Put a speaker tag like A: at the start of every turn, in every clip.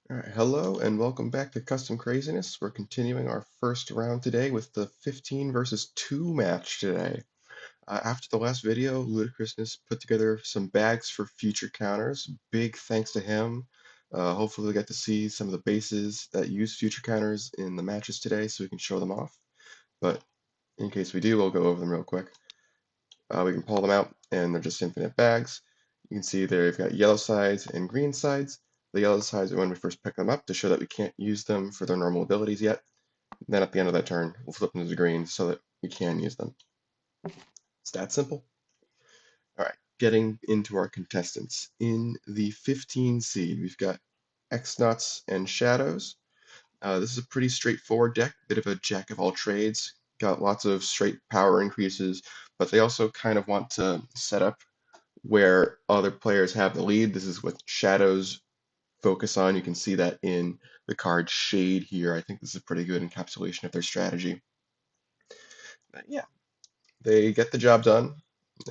A: All right, hello and welcome back to Custom Craziness. We're continuing our first round today with the 15 versus 2 match today. After the last video, Ludicrousness put together some bags for future counters. Big thanks to him. Hopefully we'll get to see some of the bases that use future counters in the matches today so we can show them off. But in case we do, we'll go over them real quick. We can pull them out and they're just infinite bags. You can see there you've got yellow sides and green sides. The yellow sides are when we first pick them up to show that we can't use them for their normal abilities yet. Then at the end of that turn, we'll flip them to the green so that we can use them. It's that simple. All right, getting into our contestants. In the 15 seed, we've got X-Nauts and Shadows. This is a pretty straightforward deck, bit of a jack of all trades. Got lots of straight power increases, but they also kind of want to set up where other players have the lead. This is what Shadows focus on. You can see that in the card Shade here. I think this is a pretty good encapsulation of their strategy. But yeah, they get the job done,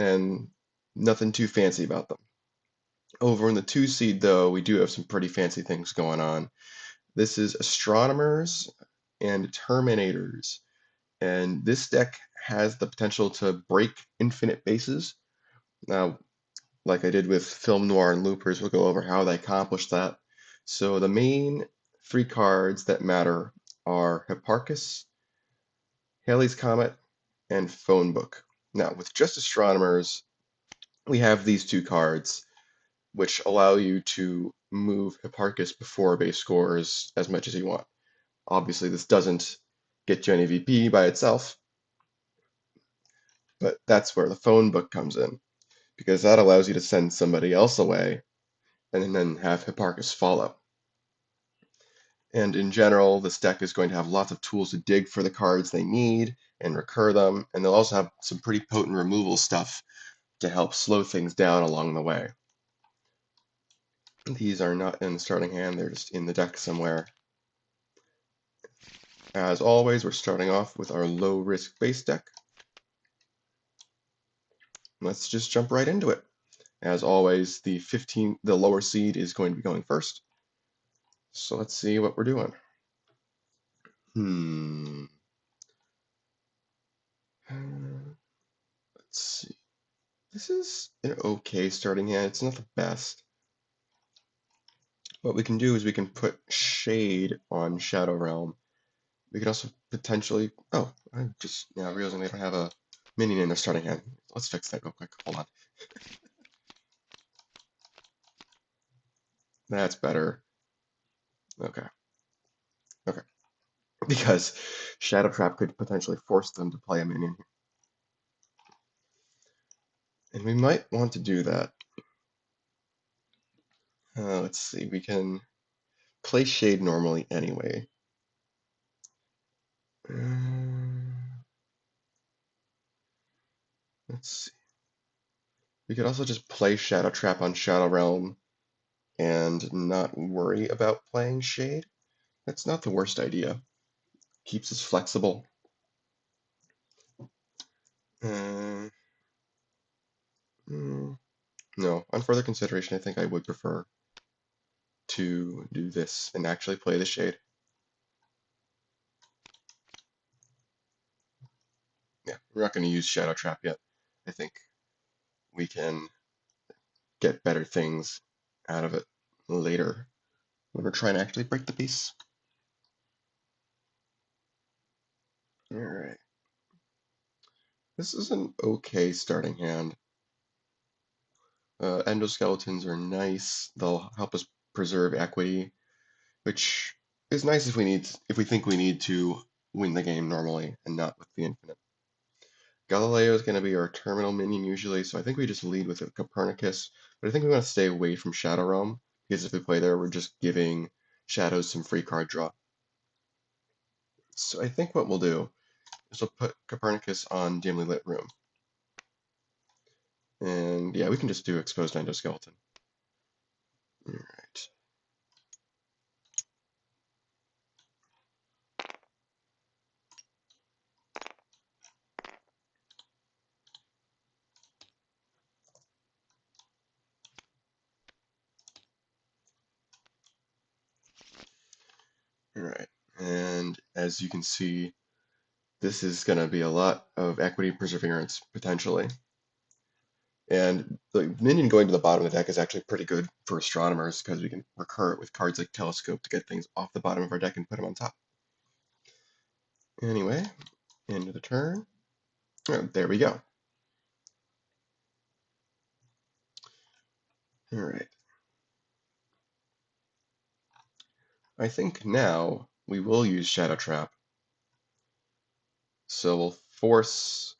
A: and nothing too fancy about them. Over in the 2 seed, though, we do have some pretty fancy things going on. This is Astronomers and Terminators, and this deck has the potential to break infinite bases. Now, like I did with Film Noir and Loopers, we'll go over how they accomplish that. So the main 3 cards that matter are Hipparchus, Halley's Comet, and Phone Book. Now, with just Astronomers, we have these 2 cards, which allow you to move Hipparchus before base scores as much as you want. Obviously, this doesn't get you any VP by itself, but that's where the Phone Book comes in, because that allows you to send somebody else away and then have Hipparchus follow. And in general, this deck is going to have lots of tools to dig for the cards they need and recur them, and they'll also have some pretty potent removal stuff to help slow things down along the way. These are not in the starting hand, they're just in the deck somewhere. As always, we're starting off with our low-risk base deck. Let's just jump right into it. As always, the lower seed is going to be going first. So let's see what we're doing. Let's see. This is an okay starting hand. It's not the best. What we can do is we can put Shade on Shadow Realm. We could also potentially... Oh, I'm just now realizing they don't have a minion in their starting hand. Let's fix that real quick. Hold on. That's better. Okay. Okay. Because Shadow Trap could potentially force them to play a minion. And we might want to do that. Let's see. We can play Shade normally anyway. Let's see. We could also just play Shadow Trap on Shadow Realm and not worry about playing Shade. That's not the worst idea. Keeps us flexible. No, on further consideration, I think I would prefer to do this and actually play the Shade. Yeah, we're not going to use Shadow Trap yet. I think we can get better things out of it later when we're trying to actually break the piece. Alright. This is an okay starting hand. Endoskeletons are nice. They'll help us preserve equity, which is nice if we think we need to win the game normally and not with the infinite. Galileo is going to be our terminal minion usually, so I think we just lead with a Copernicus, but I think we want to stay away from Shadow Realm, because if we play there, we're just giving Shadows some free card draw. So I think what we'll do is we'll put Copernicus on Dimly Lit Room. And yeah, we can just do Exposed Endoskeleton. Alright. All right, and as you can see, this is going to be a lot of equity perseverance potentially. And the minion going to the bottom of the deck is actually pretty good for astronomers because we can recur it with cards like Telescope to get things off the bottom of our deck and put them on top. Anyway, end of the turn. Oh, there we go. All right. I think now we will use Shadow Trap. So we'll force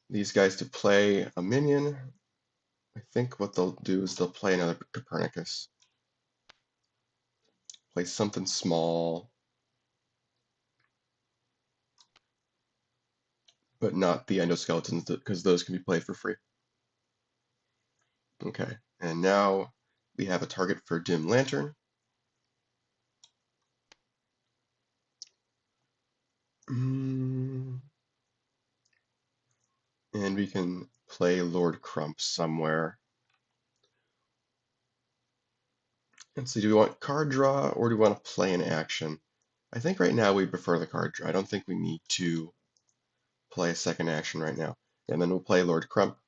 A: these guys to play a minion. I think what they'll do is they'll play another Copernicus. Play something small, but not the endoskeletons because those can be played for free. Okay, and now we have a target for Dim Lantern. And we can play Lord Crump somewhere. Let's see, do we want card draw or do we want to play an action? I think right now we prefer the card draw. I don't think we need to play a second action right now. And then we'll play Lord Crump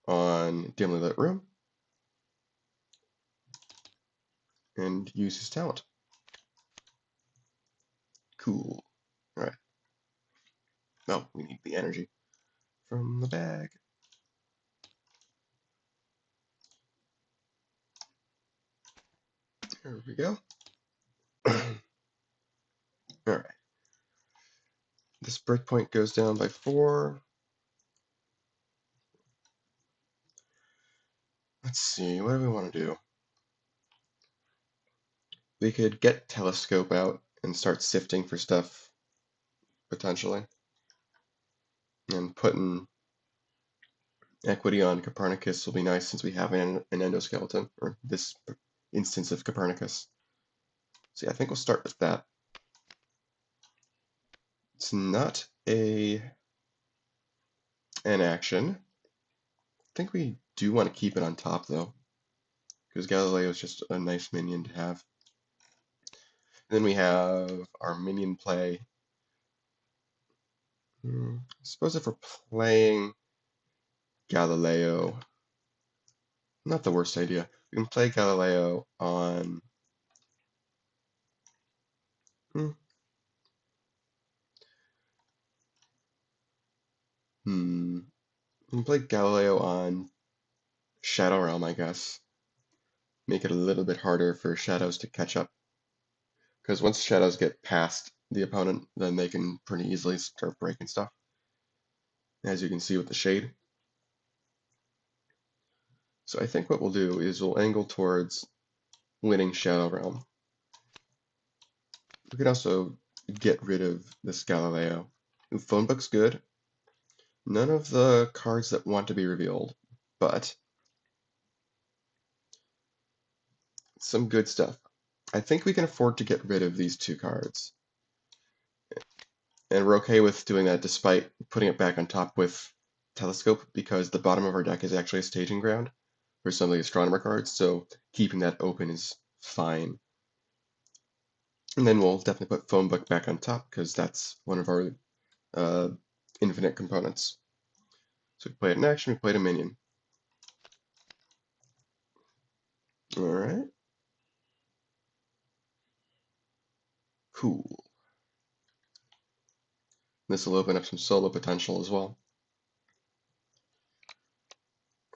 A: on Dimly Lit Room and use his talent. Cool. All right. No, we need the energy from the bag. There we go. All right. This breakpoint goes down by 4. Let's see, what do we want to do? We could get Telescope out and start sifting for stuff, potentially. And putting equity on Copernicus will be nice since we have an endoskeleton, or this instance of Copernicus. So yeah, I think we'll start with that. It's not an action. I think we do want to keep it on top though, because Galileo is just a nice minion to have. And then we have our minion play. I suppose if we're playing Galileo, not the worst idea. We can play Galileo on we can play Galileo on Shadow Realm, I guess. Make it a little bit harder for shadows to catch up. Because once shadows get past the opponent, then they can pretty easily start breaking stuff. As you can see with the shade. So I think what we'll do is we'll angle towards winning Shadow Realm. We can also get rid of this Galileo. Phone book's good. None of the cards that want to be revealed, but some good stuff. I think we can afford to get rid of these 2 cards. And we're okay with doing that despite putting it back on top with Telescope because the bottom of our deck is actually a staging ground for some of the Astronomer cards, so keeping that open is fine. And then we'll definitely put Phone Book back on top because that's one of our infinite components. So we played an action, we played a minion. Alright. Cool. This will open up some solo potential as well.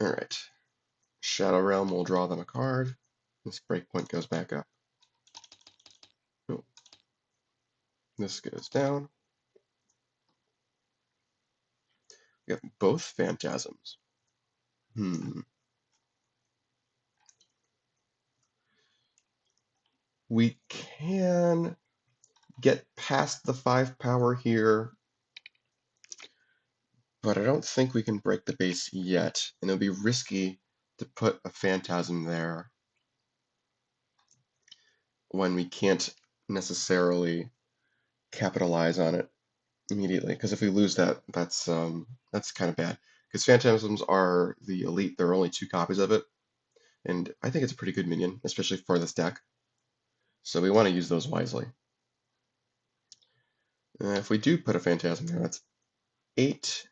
A: Alright. Shadow Realm will draw them a card. This breakpoint goes back up. Oh. This goes down. We got both phantasms. We can get past the 5 power here, but I don't think we can break the base yet, and it'll be risky to put a phantasm there when we can't necessarily capitalize on it immediately, because if we lose that, that's kind of bad. Because phantasms are the elite, there are only 2 copies of it, and I think it's a pretty good minion, especially for this deck. So we want to use those wisely. If we do put a Phantasm there, that's 8,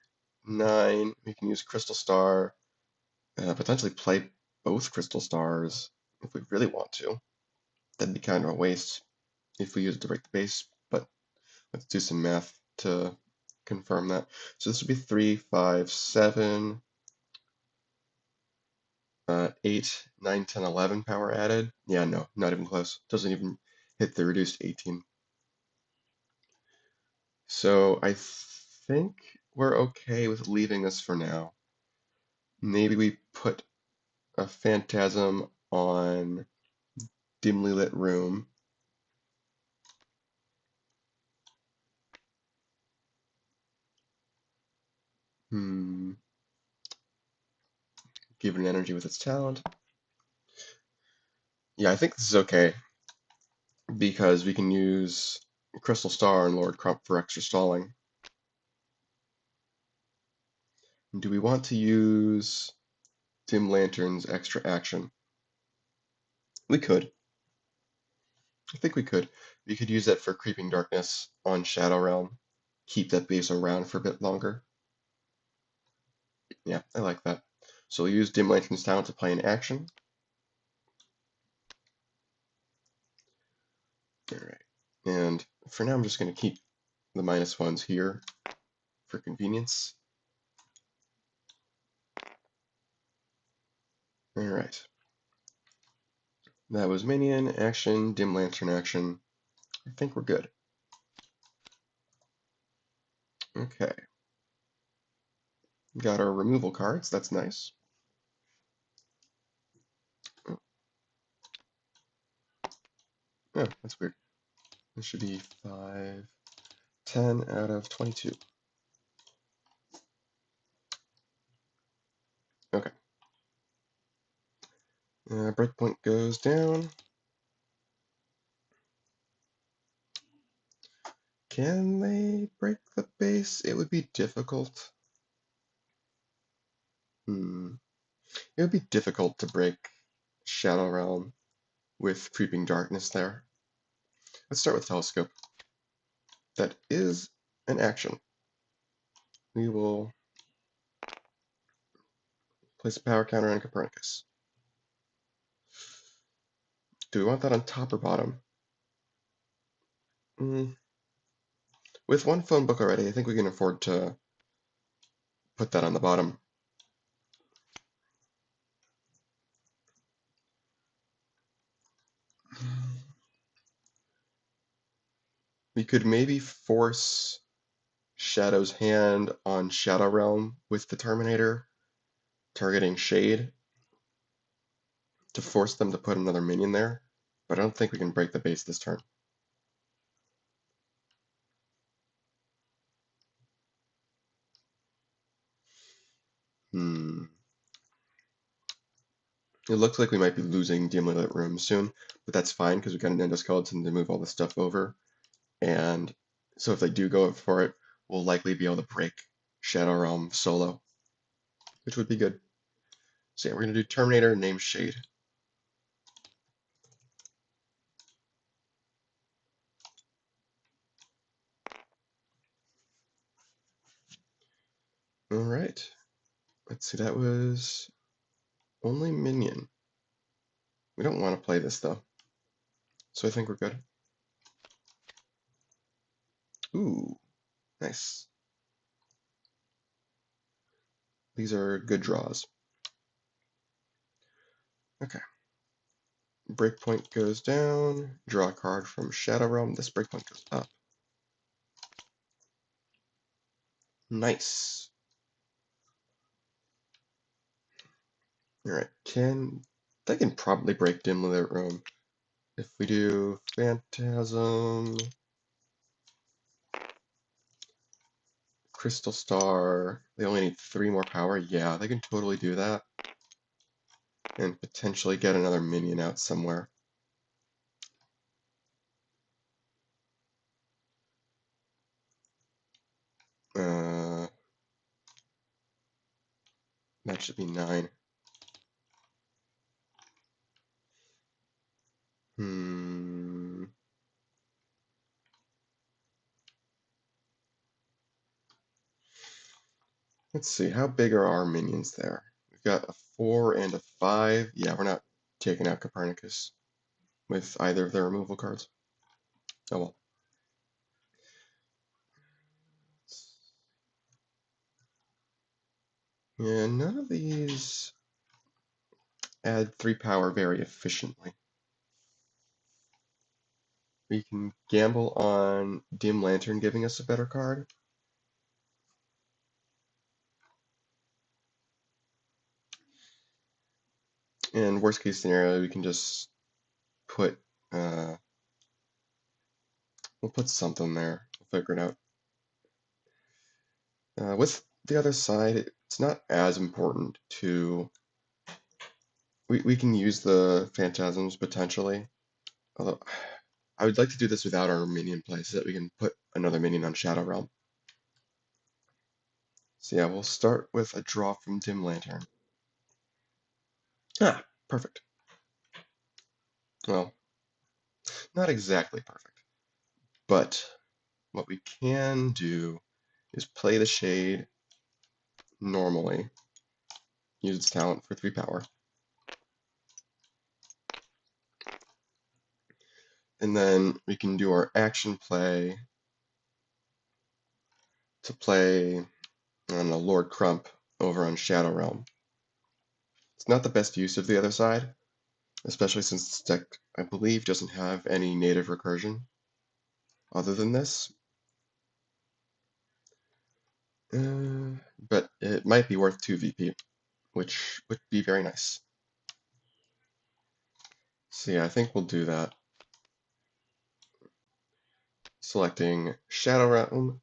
A: 9. We can use Crystal Star, potentially play both Crystal Stars if we really want to. That'd be kind of a waste if we use it to break the base, but let's do some math to confirm that. So this would be 3, 5, 7, 8, 9, 10, 11 power added. Yeah, no, not even close. Doesn't even hit the reduced 18. So I think we're okay with leaving this for now. Maybe we put a Phantasm on dimly lit room. Give it an energy with its talent. Yeah, I think this is okay because we can use Crystal Star and Lord Crump for extra stalling. Do we want to use Dim Lantern's extra action? We could. I think we could. We could use that for Creeping Darkness on Shadow Realm. Keep that base around for a bit longer. Yeah, I like that. So we'll use Dim Lantern's talent to play an action. Alright. And for now I'm just going to keep the -1s here for convenience. Alright. That was Minion, action, Dim Lantern action. I think we're good. Okay. Got our removal cards, that's nice. Oh, that's weird. This should be 5, 10 out of 22. Okay. Breakpoint goes down. Can they break the base? It would be difficult. It would be difficult to break Shadow Realm with Creeping Darkness there. Let's start with Telescope. That is an action. We will place a power counter on Copernicus. Do we want that on top or bottom? With one phone book already, I think we can afford to put that on the bottom. We could maybe force Shadow's hand on Shadow Realm with the Terminator, targeting Shade, to force them to put another minion there, but I don't think we can break the base this turn. It looks like we might be losing Dimly Lit Room soon, but that's fine because we've got an endoskeleton to move all this stuff over. And so if they do go for it, we'll likely be able to break Shadow Realm solo, which would be good. So yeah, we're going to do Terminator, name Shade. Alright, let's see, that was only minion. We don't want to play this though, so I think we're good. Ooh, nice. These are good draws. Okay. Breakpoint goes down, draw a card from Shadow Realm, this breakpoint goes up. Nice. Alright, they can probably break Dimly Lit Room. If we do Phantasm, Crystal Star, they only need 3 more power. Yeah, they can totally do that. And potentially get another minion out somewhere. That should be 9. Let's see, how big are our minions there? We've got a 4 and a 5. Yeah, we're not taking out Copernicus with either of their removal cards. Oh well. Yeah, none of these add 3 power very efficiently. We can gamble on Dim Lantern giving us a better card. And worst case scenario, we can just put, we'll put something there. We'll figure it out. With the other side, it's not as important to, we can use the Phantasms potentially. Although, I would like to do this without our minion play so that we can put another minion on Shadow Realm. So yeah, we'll start with a draw from Dim Lantern. Ah, perfect. Well, not exactly perfect. But what we can do is play the Shade normally, use its talent for 3 power. And then we can do our action play to play, I don't know, Lord Crump over on Shadow Realm. It's not the best use of the other side, especially since this deck, I believe, doesn't have any native recursion other than this. But it might be worth 2 VP, which would be very nice. So yeah, I think we'll do that. Selecting Shadow Realm,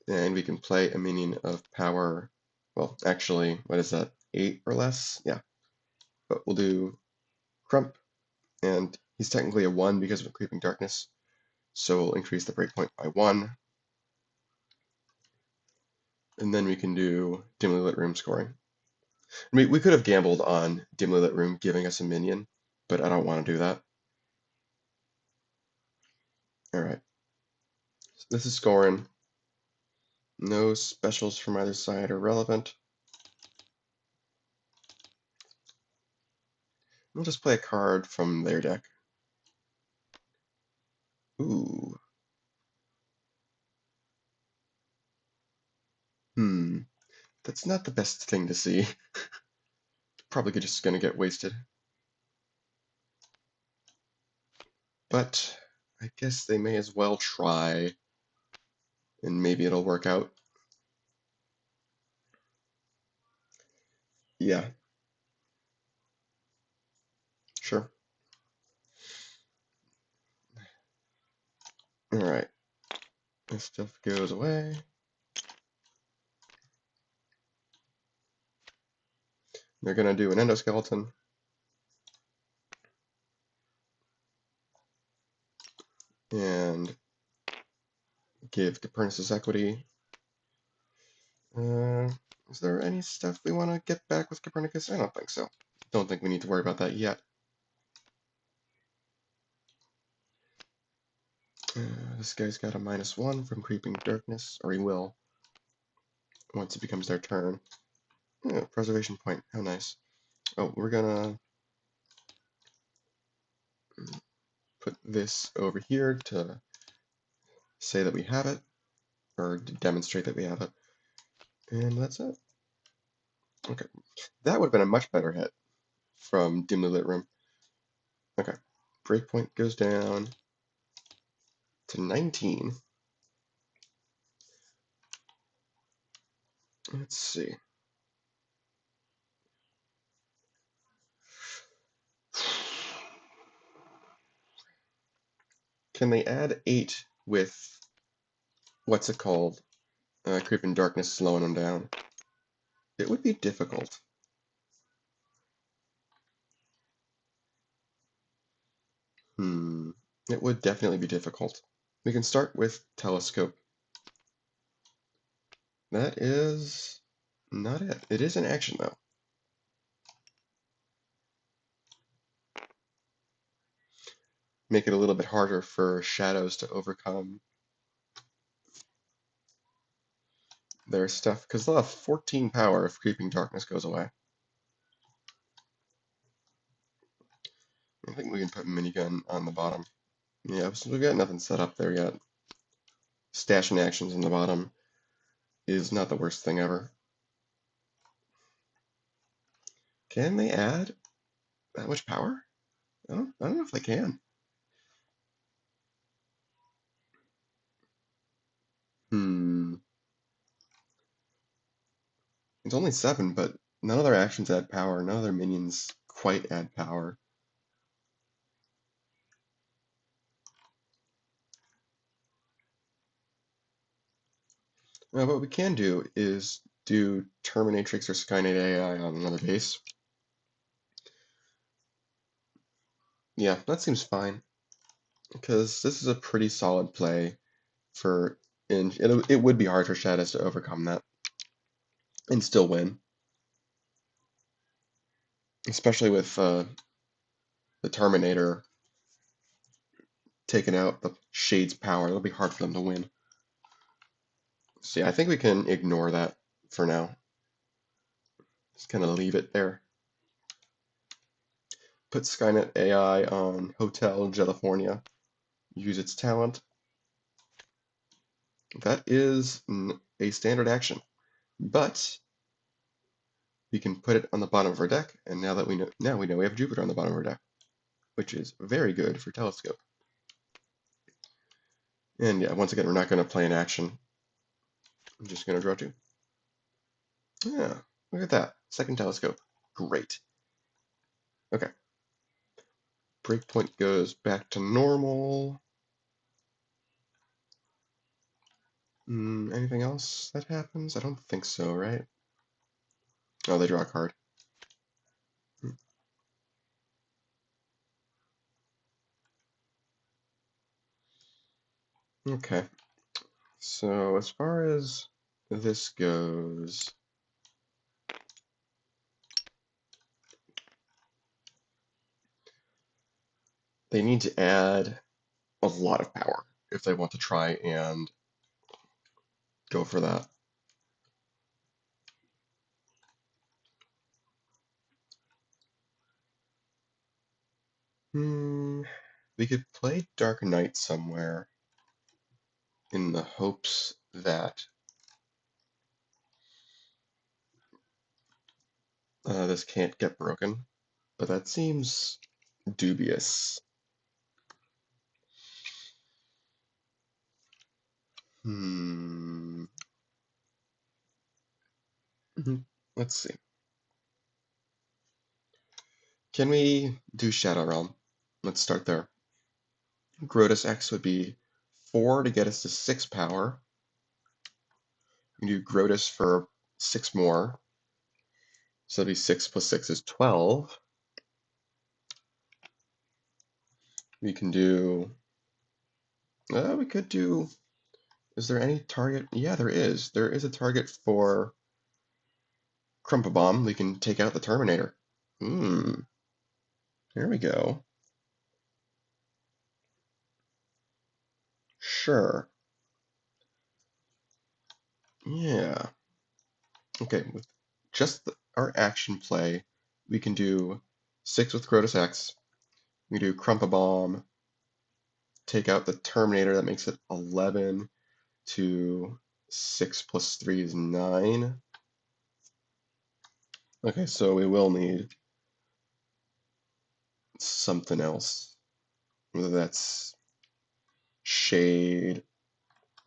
A: and we can play a minion of power, well, actually, what is that, 8 or less? Yeah, but we'll do Crump, and he's technically a 1 because of a Creeping Darkness, so we'll increase the breakpoint by 1, and then we can do Dimly Lit Room scoring. We could have gambled on Dimly Lit Room giving us a minion, but I don't want to do that. Alright, so this is scoring. No specials from either side are relevant. We'll just play a card from their deck. Ooh. That's not the best thing to see. Probably just gonna get wasted. But I guess they may as well try, and maybe it'll work out. Yeah. Sure. Alright. This stuff goes away. They're gonna do an endoskeleton. And give Copernicus equity. Is there any stuff we want to get back with Copernicus? I don't think so. Don't think we need to worry about that yet. This guy's got a -1 from Creeping Darkness, or he will, once it becomes their turn. Preservation point, how nice. Oh, we're gonna put this over here to say that we have it, or to demonstrate that we have it. And that's it. Okay, that would have been a much better hit from Dimly Lit Room. Okay, breakpoint goes down to 19. Let's see. Can they add 8 with, what's it called? Creeping Darkness slowing them down? It would be difficult. It would definitely be difficult. We can start with Telescope. That is not it. It is an action, though. Make it a little bit harder for Shadows to overcome. their stuff, because they'll have 14 power if Creeping Darkness goes away. I think we can put Minigun on the bottom. Yeah, so we've got nothing set up there yet. Stashing actions on the bottom is not the worst thing ever. Can they add that much power? I don't know if they can. It's only 7, but none of their actions add power. None of their minions quite add power. Now, what we can do is do Terminatrix or Skynet AI on another base. Yeah, that seems fine, because this is a pretty solid play for, and it would be hard for Shadows to overcome that and still win, especially with the Terminator taking out the Shade's power. It'll be hard for them to win. So yeah, I think we can ignore that for now. Just kind of leave it there. Put Skynet AI on Hotel California. Use its talent. That is a standard action, but we can put it on the bottom of our deck, and now we know we have Jupiter on the bottom of our deck, which is very good for Telescope. And yeah, once again, we're not going to play an action. I'm just going to draw 2. Yeah, look at that. Second Telescope. Great. Okay. Breakpoint goes back to normal. Anything else that happens? I don't think so, right? Oh, they draw a card. Okay. So as far as this goes, they need to add a lot of power if they want to try and go for that. We could play Dark Knight somewhere in the hopes that this can't get broken, but that seems dubious. Let's see. Can we do Shadow Realm? Let's start there. Grotus X would be 4 to get us to 6 power. We can do Grotus for 6 more. So that'd be 6 plus 6 is 12. We can do... we could do... Is there any target? Yeah, there is. There is a target for Crumpa Bomb. We can take out the Terminator. There we go. Sure. Yeah. Okay, with just our action play, we can do 6 with Grotus X. We do Crumpa Bomb, take out the Terminator. That makes it 11 to 6 plus 3 is 9. Okay, so we will need something else. Whether that's Shade.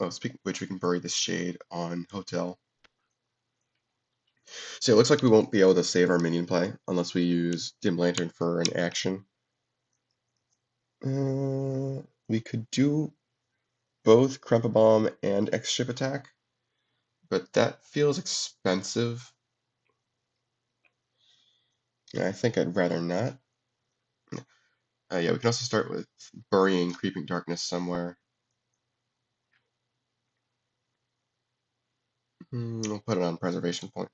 A: Oh, speaking of which, we can bury this Shade on Hotel. So it looks like we won't be able to save our minion play unless we use Dim Lantern for an action. We could do both Crumpa Bomb and X-Ship Attack, but that feels expensive. I think I'd rather not. Yeah, we can also start with burying Creeping Darkness somewhere. We'll put it on Preservation Point.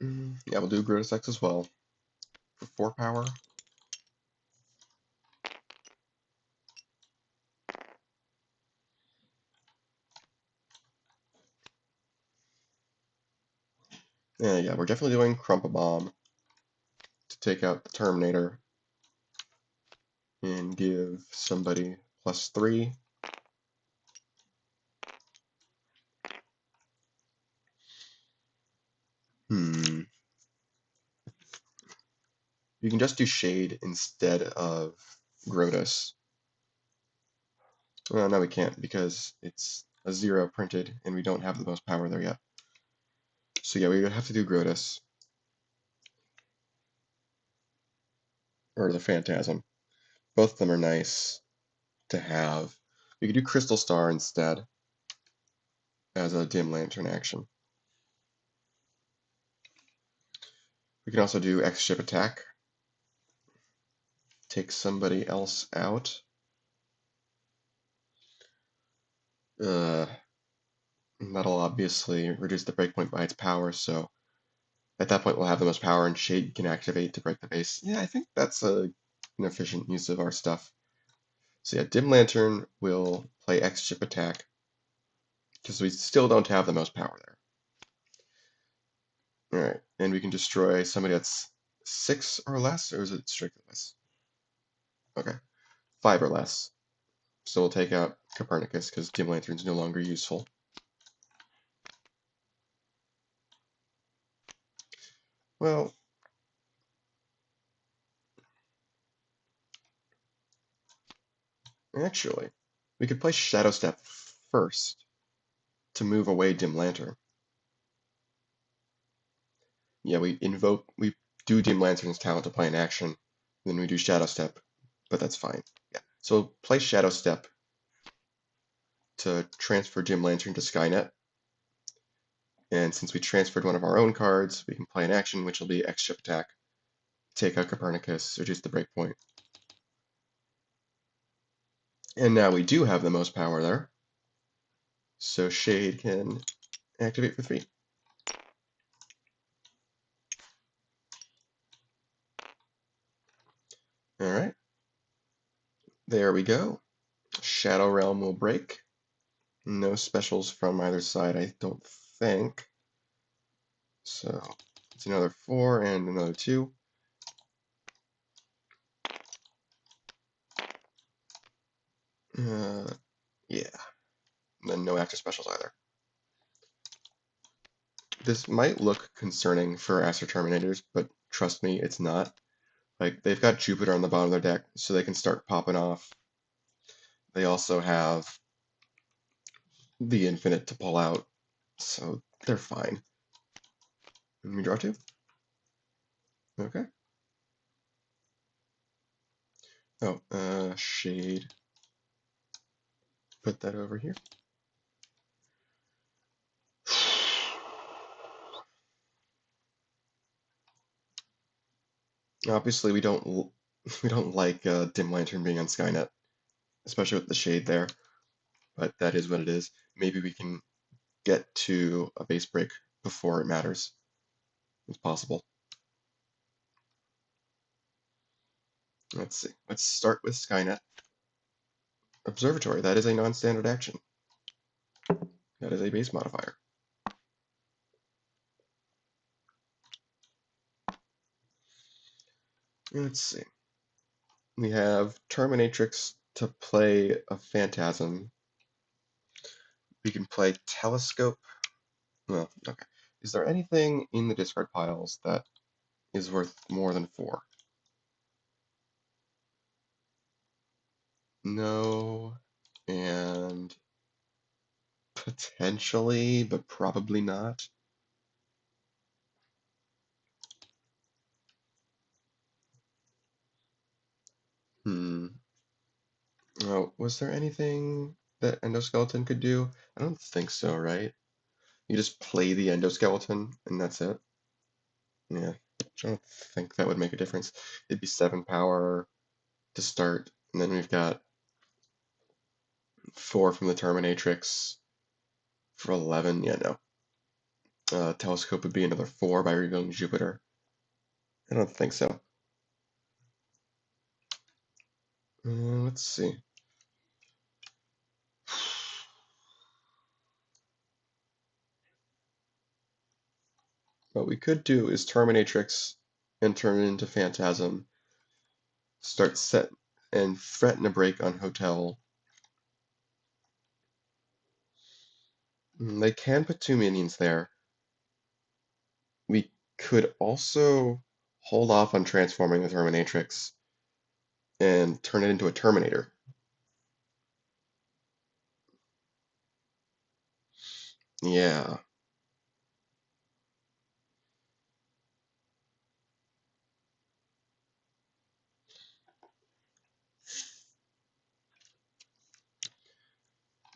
A: Yeah, we'll do Grotus X as well for 4 power. Yeah, we're definitely doing Crumple Bomb to take out the Terminator and give somebody +3. You can just do Shade instead of Grotus. Well, no, we can't because it's a 0 printed and we don't have the most power there yet. So yeah, we would have to do Grotus. Or the Phantasm. Both of them are nice to have. We could do Crystal Star instead as a Dim Lantern action. We can also do X-Ship Attack. Take somebody else out. That'll obviously reduce the breakpoint by its power, so at that point we'll have the most power and Shade can activate to break the base. Yeah, I think that's an efficient use of our stuff. So yeah, Dim Lantern will play X-Ship Attack because we still don't have the most power there. Alright, and we can destroy somebody that's 6 or less, or is it strictly less? Okay, 5 or less. So we'll take out Copernicus because Dim Lantern's no longer useful. Well, actually, we could play Shadow Step first to move away Dim Lantern. Yeah, we do Dim Lantern's talent to play an action, then we do Shadow Step, but that's fine. Yeah, so play Shadow Step to transfer Dim Lantern to Skynet. And since we transferred one of our own cards, we can play an action, which will be X-Ship Attack, take out Copernicus, reduce the breakpoint. And now we do have the most power there, so Shade can activate for 3. Alright, there we go. Shadow Realm will break. No specials from either side, I don't think. So it's another 4 and another 2. Yeah, and then no after specials either. This might look concerning for Astro Terminators, but trust me, it's not. Like, they've got Jupiter on the bottom of their deck, so they can start popping off. They also have the Infinite to pull out, so they're fine. Let me draw 2. Okay. Oh, Shade. Put that over here. Obviously, we don't like Dim Lantern being on Skynet, especially with the Shade there. But that is what it is. Maybe we can get to a base break before it matters. It's possible. Let's see. Let's start with Skynet. Observatory. That is a non-standard action. That is a base modifier. Let's see. We have Terminatrix to play a Phantasm. We can play Telescope. Well, okay. Is there anything in the discard piles that is worth more than 4? No. And potentially, but probably not. Oh, was there anything that Endoskeleton could do? I don't think so, right? You just play the Endoskeleton and that's it? Yeah, I don't think that would make a difference. It'd be 7 power to start, and then we've got 4 from the Terminatrix for 11. Yeah, no. Telescope would be another 4 by revealing Jupiter. I don't think so. Let's see. What we could do is Terminatrix and turn it into Phantasm, start set and threaten a break on Hotel. They can put two minions there. We could also hold off on transforming the Terminatrix and turn it into a Terminator. Yeah.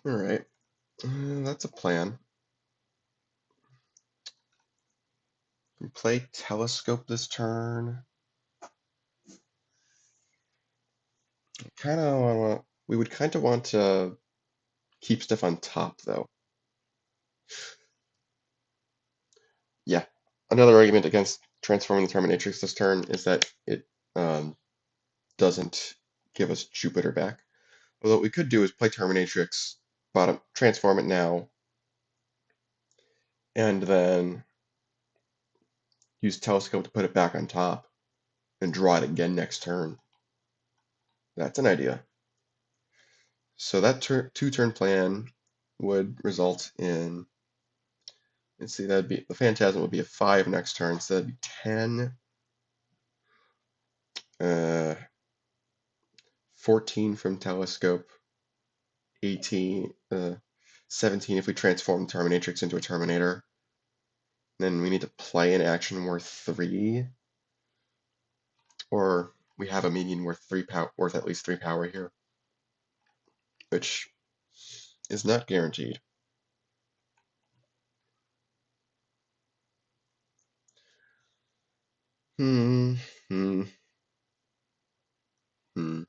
A: All right. That's a plan. We play Telescope this turn. We would kind of want to keep stuff on top, though. Yeah. Another argument against transforming the Terminatrix this turn is that it um, doesn't give us Jupiter back. Although what we could do is play Terminatrix, bottom, transform it now, and then use Telescope to put it back on top and draw it again next turn. That's an idea. So that two-turn plan would result in, let's see, that'd be, the Phantasm would be a 5 next turn, so that'd be 10, 14 from Telescope, 18, 17 if we transform Terminatrix into a Terminator. Then we need to play an action worth 3, or we have a minion worth worth at least 3 power here, which is not guaranteed. Hmm. Hmm. Hmm.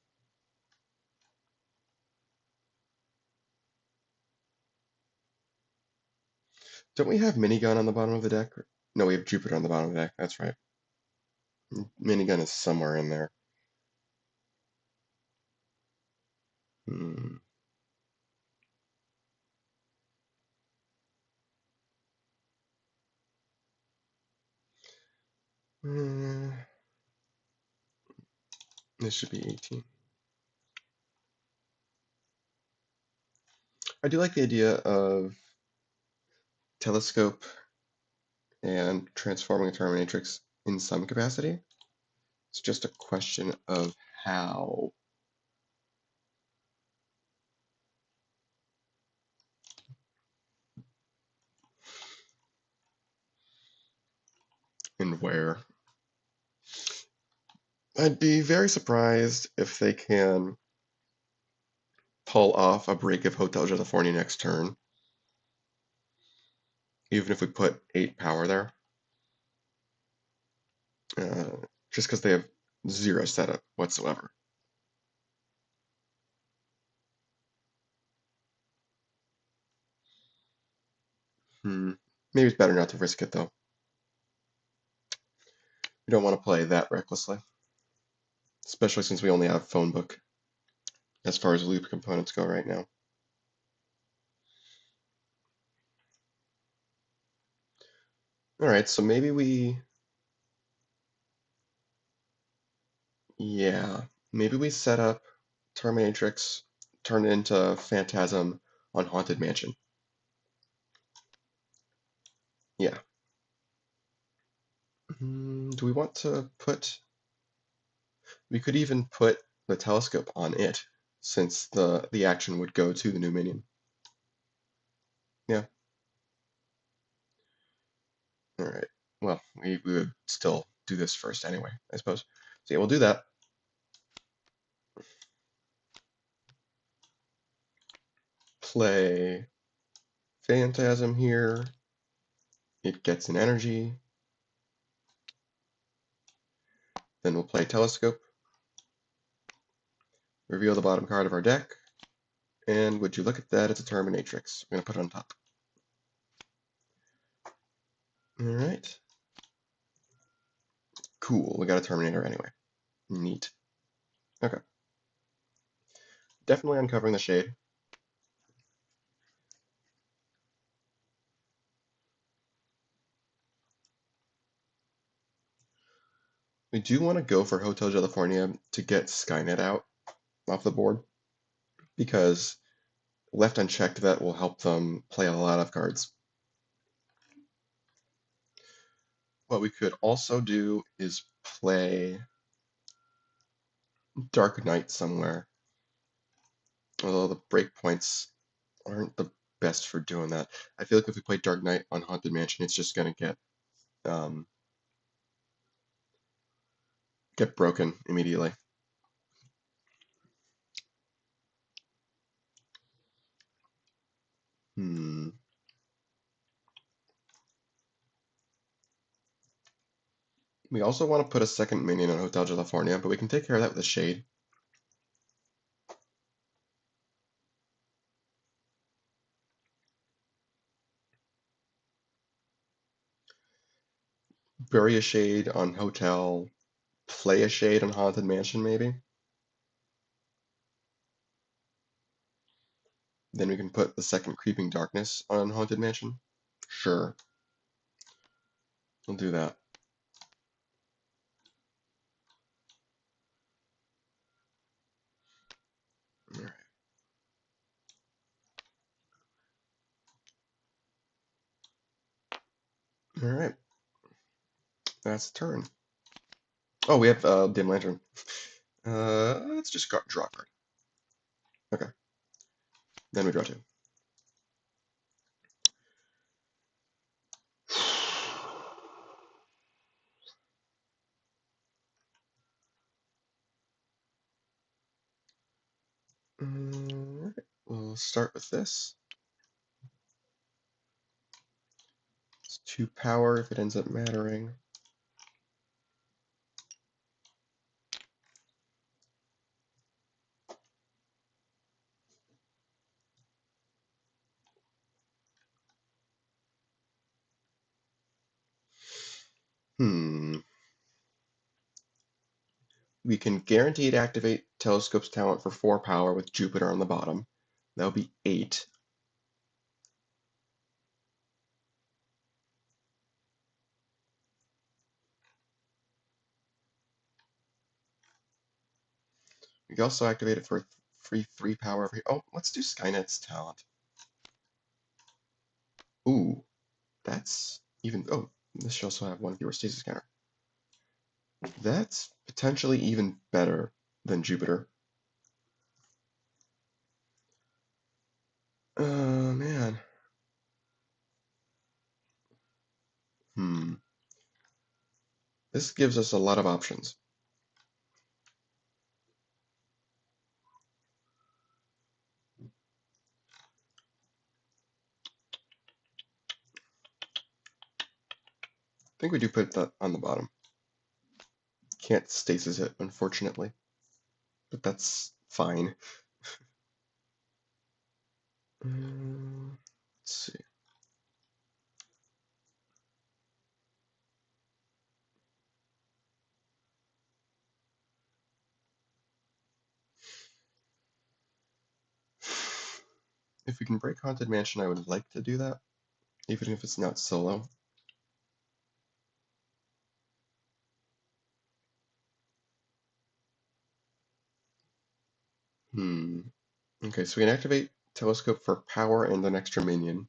A: Don't we have minigun on the bottom of the deck? No, we have Jupiter on the bottom of the deck. That's right. Minigun is somewhere in there. Hmm. Hmm. This should be 18. I do like the idea of Telescope and transforming a Terminatrix in some capacity. It's just a question of how. And where. I'd be very surprised if they can pull off a break of Hotel California next turn, even if we put 8 power there, just because they have 0 setup whatsoever. Maybe it's better not to risk it, though. We don't want to play that recklessly, especially since we only have phone book as far as loop components go right now. All right, so maybe maybe we set up Terminatrix, turn it into Phantasm on Haunted Mansion. Yeah. Do we want to put, we could even put the Telescope on it, since the action would go to the new minion. Yeah. All right. Well, we would still do this first anyway, I suppose. So yeah, we'll do that. Play Phantasm here. It gets an energy. Then we'll play Telescope. Reveal the bottom card of our deck. And would you look at that, it's a Terminatrix. We're going to put it on top. All right. Cool, we got a Terminator anyway. Neat. Okay. Definitely uncovering the shade. We do want to go for Hotel California to get Skynet out off the board, because left unchecked, that will help them play a lot of cards. What we could also do is play Dark Knight somewhere, although the breakpoints aren't the best for doing that. I feel like if we play Dark Knight on Haunted Mansion, it's just going to get broken immediately. We also want to put a second minion on Hotel California, but we can take care of that with a Shade. Bury a Shade on Hotel, play a Shade on Haunted Mansion, maybe. Then we can put the second Creeping Darkness on Haunted Mansion. Sure. We'll do that. Alright. Alright. That's the turn. Oh, we have Dim Lantern. Let's just draw a card. Okay. Then we draw two. Alright. We'll start with this. It's 2 power if it ends up mattering. We can guaranteed activate Telescope's talent for 4 power with Jupiter on the bottom. That would be 8. We can also activate it for free 3 power. Oh, let's do Skynet's talent. Ooh, that's even. Oh, this should also have 1 fewer stasis counter. That's potentially even better than Jupiter. Man. This gives us a lot of options. I think we do put that on the bottom. Can't stasis it, unfortunately. But that's fine. Let's see. If we can break Haunted Mansion, I would like to do that, even if it's not solo. Okay, so we can activate Telescope for power and an extra minion.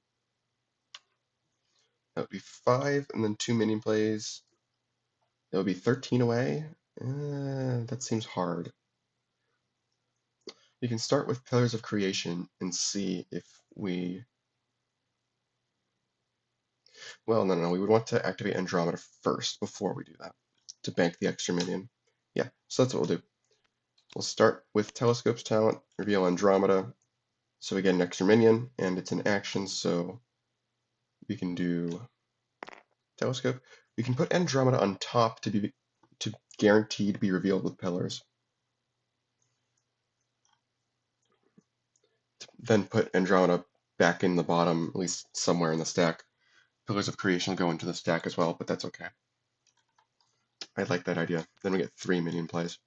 A: That would be 5, and then 2 minion plays. That would be 13 away. That seems hard. You can start with Pillars of Creation and see if we... Well, no, we would want to activate Andromeda first before we do that, to bank the extra minion. Yeah, so that's what we'll do. We'll start with Telescope's talent, reveal Andromeda, so we get an extra minion, and it's an action, so we can do Telescope. We can put Andromeda on top to guarantee to be revealed with Pillars. Then put Andromeda back in the bottom, at least somewhere in the stack. Pillars of Creation will go into the stack as well, but that's okay. I like that idea. Then we get 3 minion plays.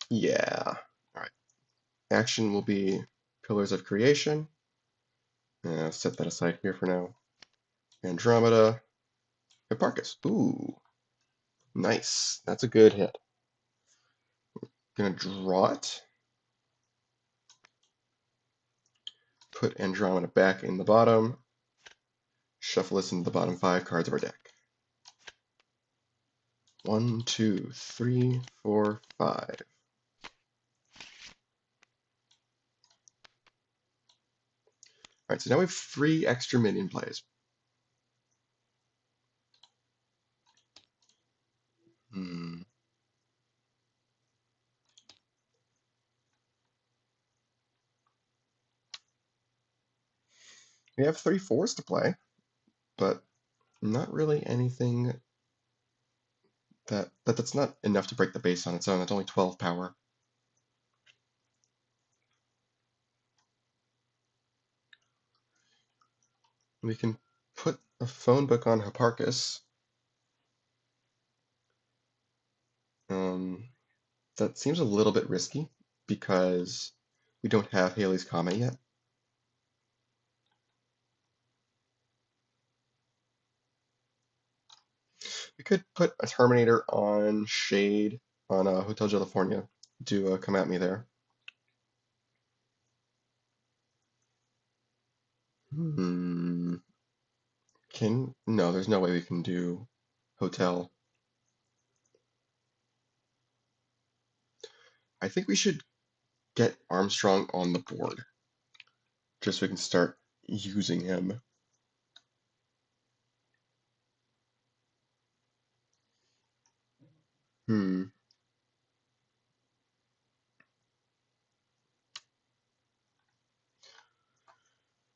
A: Yeah. Alright. Action will be Pillars of Creation. Set that aside here for now. Andromeda. Hipparchus. Ooh, nice. That's a good hit. Gonna draw it. Put Andromeda back in the bottom. Shuffle this into the bottom 5 cards of our deck. 1, 2, 3, 4, 5. Alright, so now we have 3 extra minion plays. We have 3 4s to play, but not really anything that's not enough to break the base on its own. It's only 12 power. We can put a phone book on Hipparchus. That seems a little bit risky because we don't have Halley's Comet yet. We could put a Terminator on Shade on Hotel California. Do come at me there. No, there's no way we can do Hotel. I think we should get Armstrong on the board, just so we can start using him.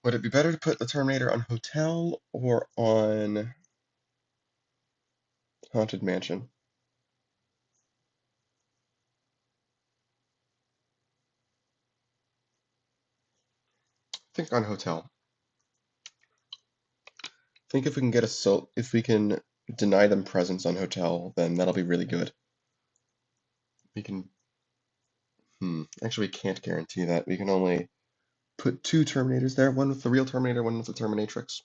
A: Would it be better to put the Terminator on Hotel or on Haunted Mansion? I think on Hotel. I think if we can get if we can deny them presence on Hotel, then that'll be really good. We can, actually we can't guarantee that. We can only put 2 Terminators there, one with the real Terminator, one with the Terminatrix.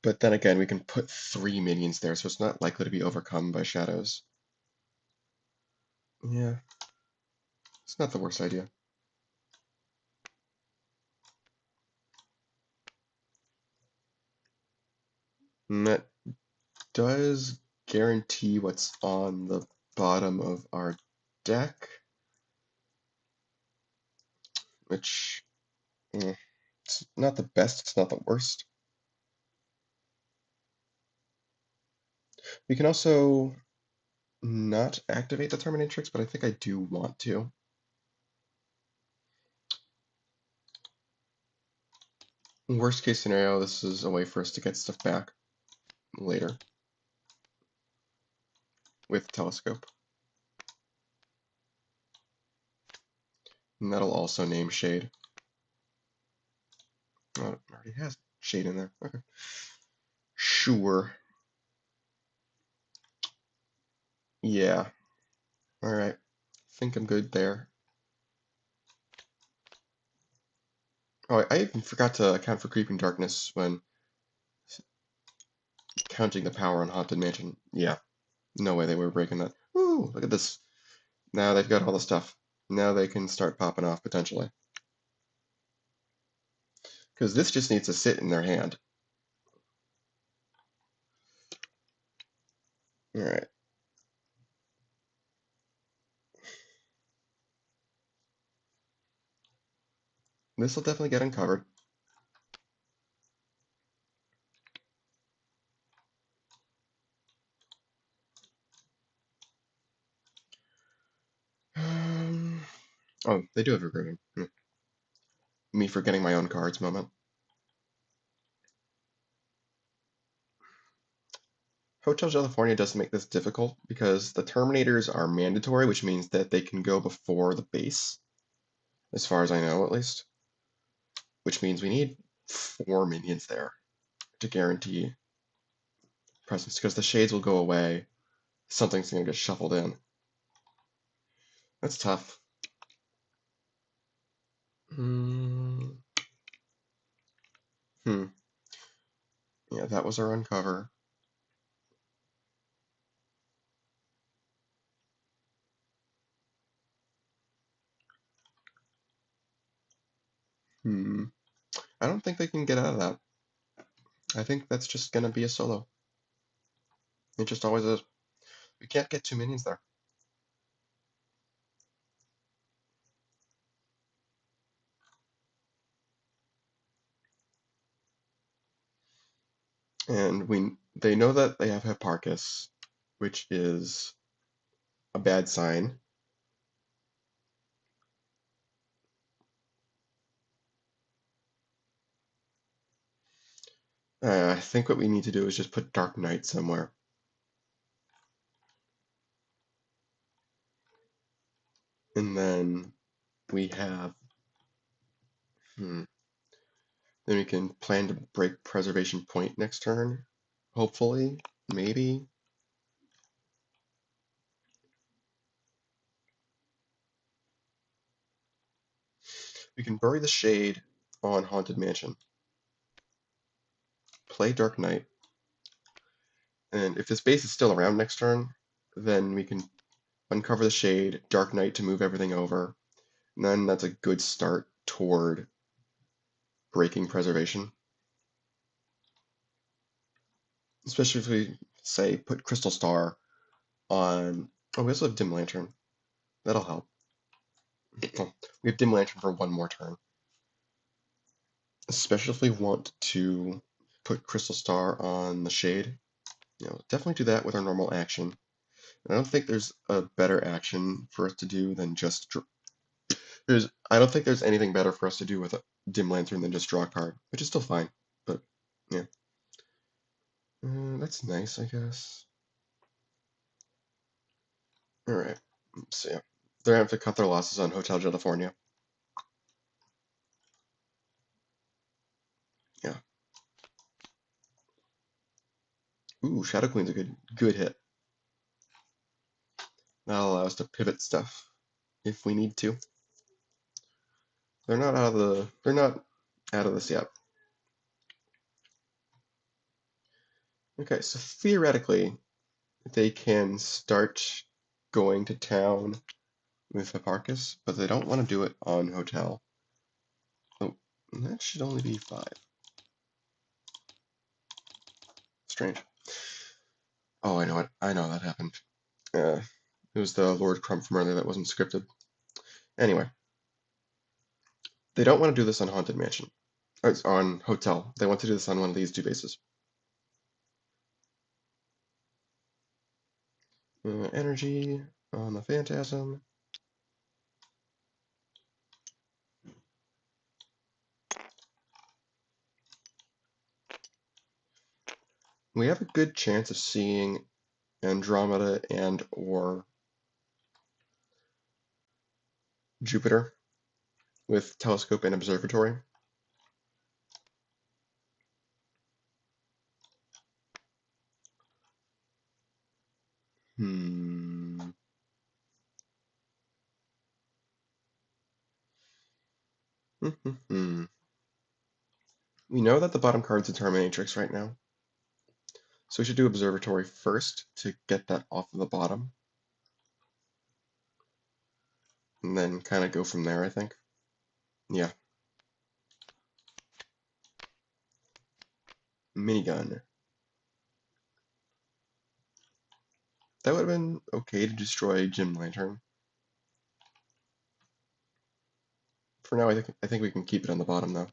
A: But then again, we can put 3 minions there, so it's not likely to be overcome by Shadows. Yeah, it's not the worst idea. And that does guarantee what's on the bottom of our deck, which it's not the best, it's not the worst. We can also not activate the Terminatrix, but I think I do want to. Worst case scenario, this is a way for us to get stuff back later with Telescope. And that'll also name Shade. Oh, it already has Shade in there. Okay. Sure. Yeah. Alright. Think I'm good there. Oh, I even forgot to account for Creeping Darkness when counting the power on Haunted Mansion. Yeah. No way they were breaking that. Ooh, look at this. Now they've got all the stuff. Now they can start popping off, potentially. Because this just needs to sit in their hand. Alright. This will definitely get uncovered. Oh, they do have recruiting. Me forgetting my own cards moment. Hotel California does make this difficult because the Terminators are mandatory, which means that they can go before the base, as far as I know, at least. Which means we need 4 minions there to guarantee presence, because the shades will go away. Something's going to get shuffled in. That's tough. Hmm. Yeah, that was our uncover. Hmm. I don't think they can get out of that. I think that's just gonna be a solo. It just always is. We can't get two minions there. And they know that they have Hipparchus, which is a bad sign. I think what we need to do is just put Dark Knight somewhere. And then we have, then we can plan to break Preservation Point next turn. Hopefully, maybe. We can bury the Shade on Haunted Mansion. Play Dark Knight. And if this base is still around next turn, then we can uncover the Shade, Dark Knight to move everything over. And then that's a good start toward breaking Preservation. Especially if we, say, put Crystal Star on... Oh, we also have Dim Lantern. That'll help. Oh, we have Dim Lantern for one more turn. Especially if we want to put Crystal Star on the Shade. Definitely do that with our normal action. I don't think there's a better action for us to do than just... I don't think there's anything better for us to do with a Dim Lantern than just draw a card, which is still fine, but yeah. That's nice, I guess. Alright, so yeah. They're gonna have to cut their losses on Hotel California. Yeah. Ooh, Shadow Queen's a good hit. That'll allow us to pivot stuff if we need to. They're not out of this yet. Okay, so theoretically, they can start going to town with Hipparchus, but they don't want to do it on Hotel. Oh, that should only be 5. Strange. Oh, I know it. I know that happened. It was the Lord Crump from earlier that wasn't scripted. Anyway, they don't want to do this on Haunted Mansion. Or it's on Hotel. They want to do this on one of these two bases. Energy on the Phantasm. We have a good chance of seeing Andromeda and or Jupiter with telescope and observatory. Hmm. We know that the bottom card's a Terminatrix right now. So we should do observatory first to get that off of the bottom. And then kind of go from there, I think. Yeah. Minigun. That would have been okay to destroy Jim Lantern. For now, I think we can keep it on the bottom, though.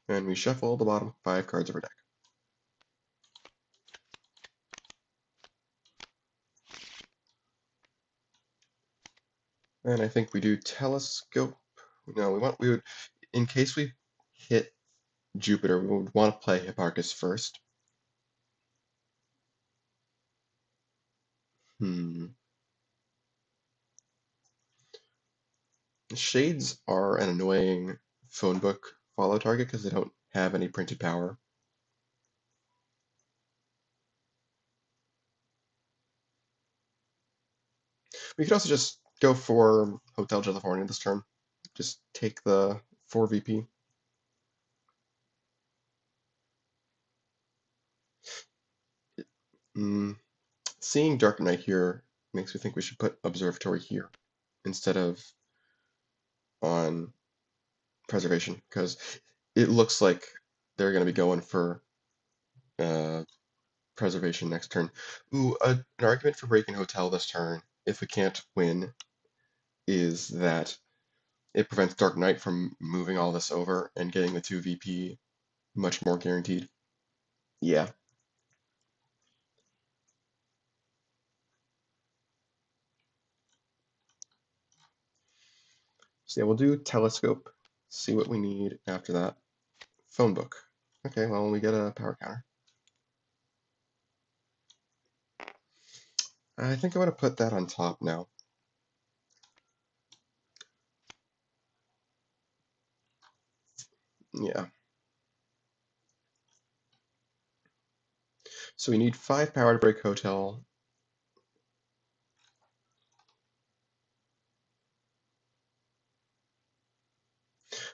A: And we shuffle the bottom 5 cards of our deck. And I think we do telescope. No, we would, in case we hit Jupiter, we would want to play Hipparchus first. The Shades are an annoying phone book follow target because they don't have any printed power. We could also just go for Hotel California this turn. Just take the 4 VP. Seeing Dark Knight here makes me think we should put Observatory here instead of on Preservation, because it looks like they're going to be going for Preservation next turn. Ooh, an argument for breaking Hotel this turn, if we can't win, is that it prevents Dark Knight from moving all this over and getting the 2 VP much more guaranteed. Yeah. So yeah, we'll do Telescope, see what we need after that. Phone book. Okay, well, we get a power counter. I think I want to put that on top now. Yeah. So we need 5 power to break Hotel.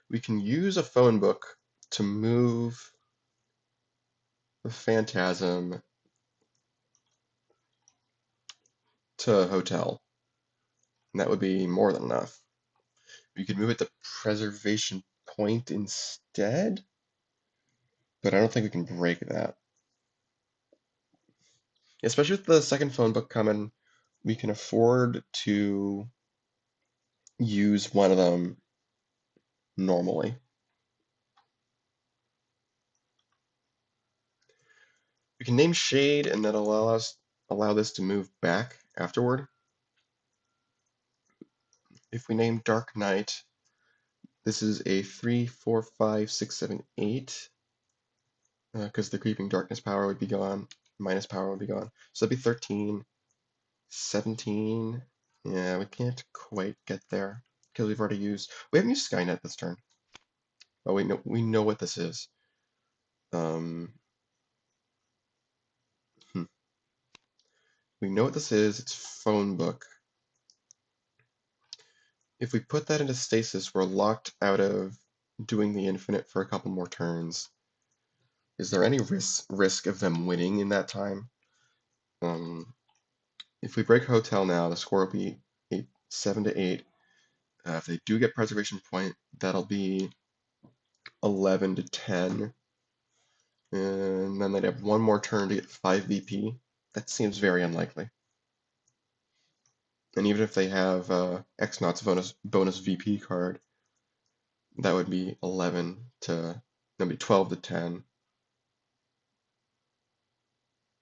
A: We can use a phone book to move the Phantasm to Hotel. And that would be more than enough. We could move it to Preservation Point instead, but I don't think we can break that. Especially with the second phone book coming, we can afford to use one of them normally. We can name Shade, and that'll allow this to move back afterward. If we name Dark Knight, this is a 3, 4, 5, 6, 7, 8, because the creeping darkness power would be gone, minus power would be gone. So that'd be 13, 17. Yeah, we can't quite get there because we've already used. We haven't used Skynet this turn. Oh wait, no, we know what this is. We know what this is. It's phone book. If we put that into stasis, we're locked out of doing the infinite for a couple more turns. Is there any risk of them winning in that time? If we break Hotel now, the score will be 7 to 8. If they do get Preservation Point, that'll be 11 to 10. And then they'd have one more turn to get 5 VP. That seems very unlikely. And even if they have X-Nauts bonus VP card, that would be 11 to, that'd be 12 to 10.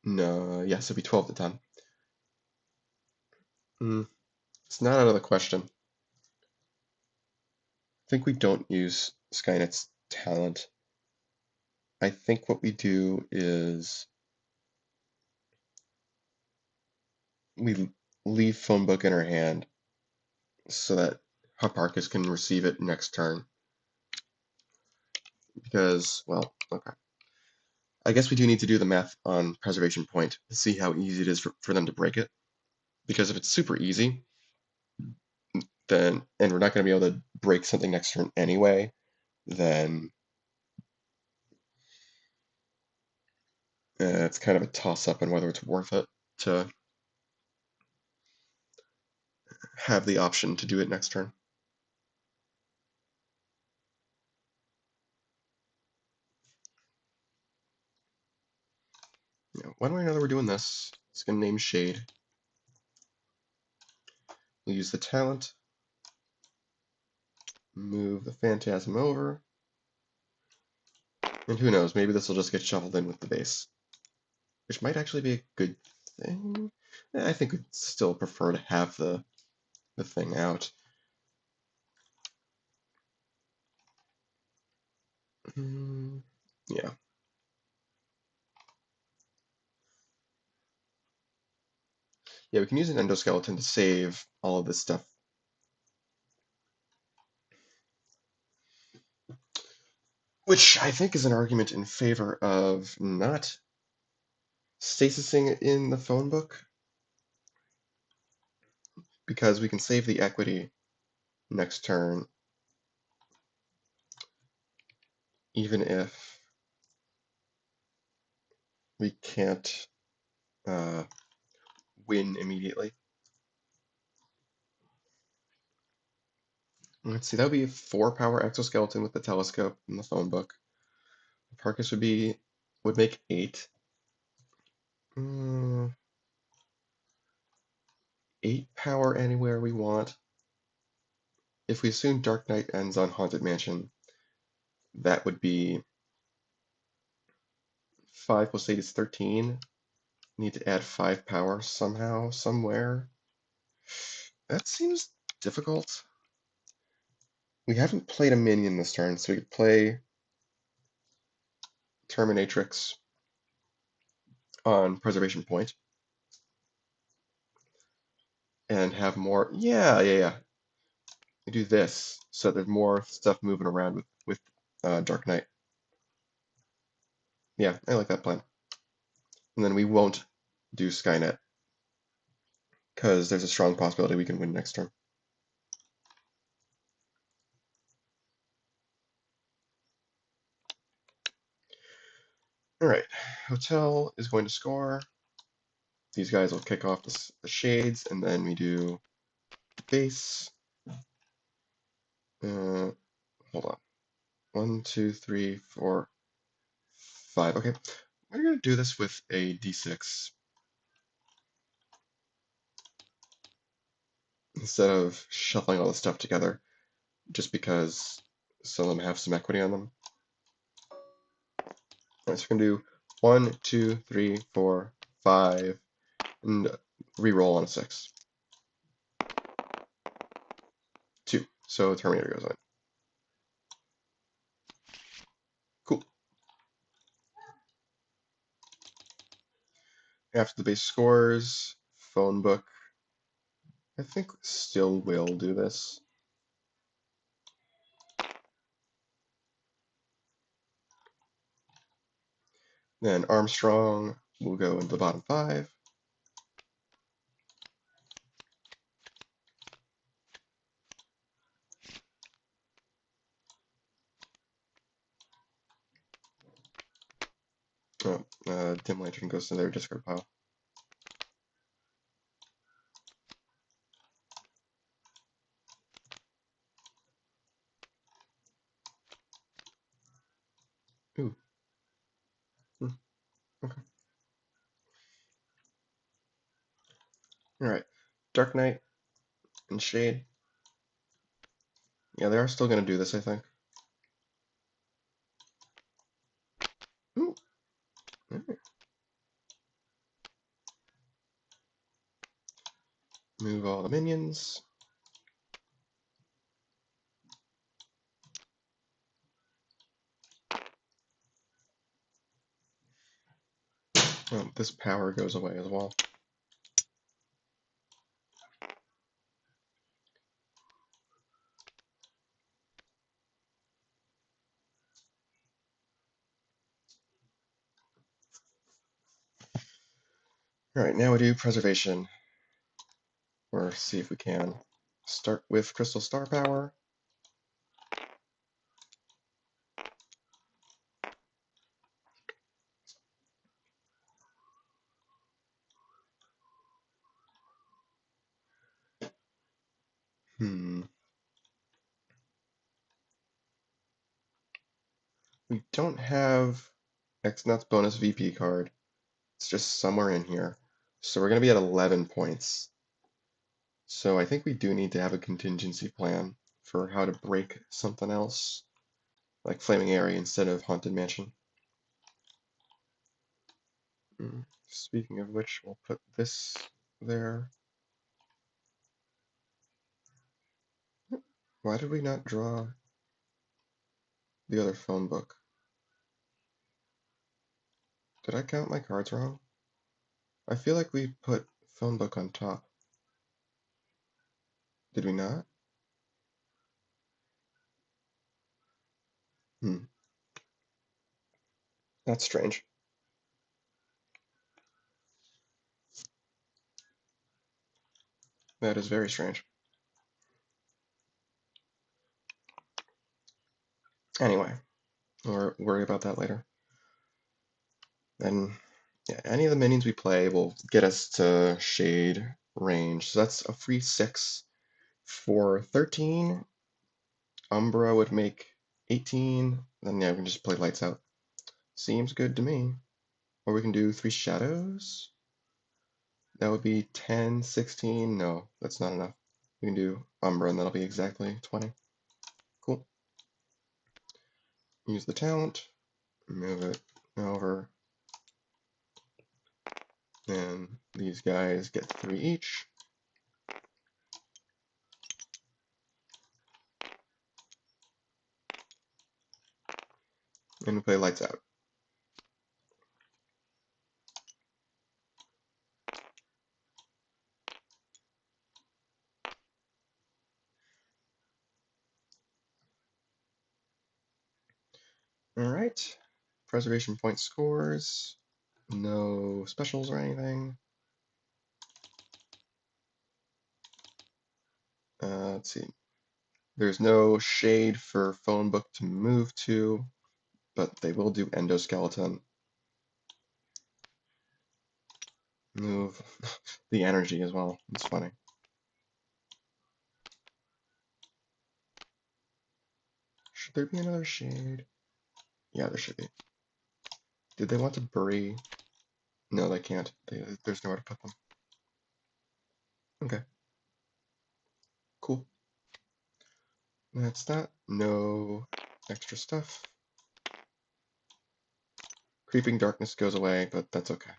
A: No, yes, it'd be 12 to 10. It's not out of the question. I think we don't use Skynet's talent. I think what we do is we leave phone book in her hand so that Hipparchus can receive it next turn. Because, well, okay. I guess we do need to do the math on Preservation Point to see how easy it is for them to break it. Because if it's super easy, then, and we're not going to be able to break something next turn anyway, then it's kind of a toss-up on whether it's worth it to have the option to do it next turn. Yeah, why do I know that we're doing this? It's going to name Shade. We'll use the talent. Move the Phantasm over. And who knows, maybe this will just get shuffled in with the base. Which might actually be a good thing. I think we'd still prefer to have the thing out. Yeah. Yeah, we can use an endoskeleton to save all of this stuff. Which I think is an argument in favor of not stasising in the phone book. Because we can save the equity next turn even if we can't win immediately. Let's see, that would be a 4-power exoskeleton with the telescope in the phone book. Hipparchus would make 8. 8 power anywhere we want. If we assume Dark Knight ends on Haunted Mansion, that would be 5 plus 8 is 13. Need to add 5 power somehow, somewhere. That seems difficult. We haven't played a minion this turn, so we could play Terminatrix on Preservation Point and have more. Yeah. We do this so there's more stuff moving around with Dark Knight. Yeah, I like that plan. And then we won't do Skynet because there's a strong possibility we can win next turn. All right, Hotel is going to score. These guys will kick off the shades, and then we do base. Hold on. 1, 2, 3, 4, 5. Okay, we're going to do this with a d6 instead of shuffling all the stuff together, just because some of them have some equity on them. All right, so we're going to do 1, 2, 3, 4, 5, and re-roll on a 6. 2. So Terminator goes on. Cool. After the base scores, phone book. I think still will do this. Then Armstrong will go into the bottom 5. Dim Lantern goes to their discard pile. Ooh. Okay. Alright. Dark Knight and Shade. Yeah, they are still going to do this, I think. Ooh. Right. Move all the minions. Oh, this power goes away as well. Alright, now we do Preservation. Or see if we can. Start with Crystal Star Power. We don't have X-Nauts bonus VP card. It's just somewhere in here. So we're going to be at 11 points. So I think we do need to have a contingency plan for how to break something else, like Flaming Area instead of Haunted Mansion. Speaking of which, we'll put this there. Why did we not draw the other phone book? Did I count my cards wrong? I feel like we put phone book on top. Did we not? That's strange. That is very strange. Anyway, or worry about that later. Then, yeah, any of the minions we play will get us to shade range. So that's a free 6 for 13. Umbra would make 18. Then yeah, we can just play lights out. Seems good to me. Or we can do 3 shadows. That would be 10, 16. No, that's not enough. We can do Umbra and that'll be exactly 20. Cool. Use the talent. Move it over. And these guys get 3 each. And we play lights out. Alright. Preservation point scores. No specials or anything. Let's see. There's no shade for phone book to move to, but they will do endoskeleton. Move the energy as well. It's funny. Should there be another shade? Yeah, there should be. Did they want to bury? No, they can't. There's nowhere to put them. Okay. Cool. That's that. No extra stuff. Creeping darkness goes away, but that's okay.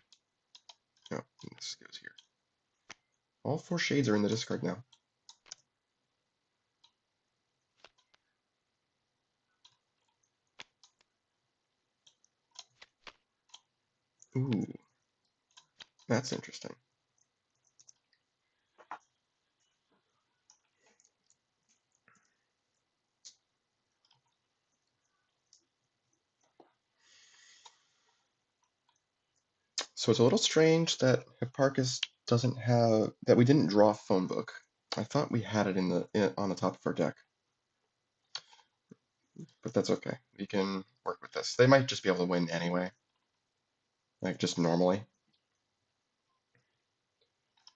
A: No, this goes here. All 4 shades are in the discard now. Ooh, that's interesting. So it's a little strange that Hipparchus doesn't have, that we didn't draw a phone book. I thought we had it on the top of our deck, but that's okay. We can work with this. They might just be able to win anyway, like just normally. All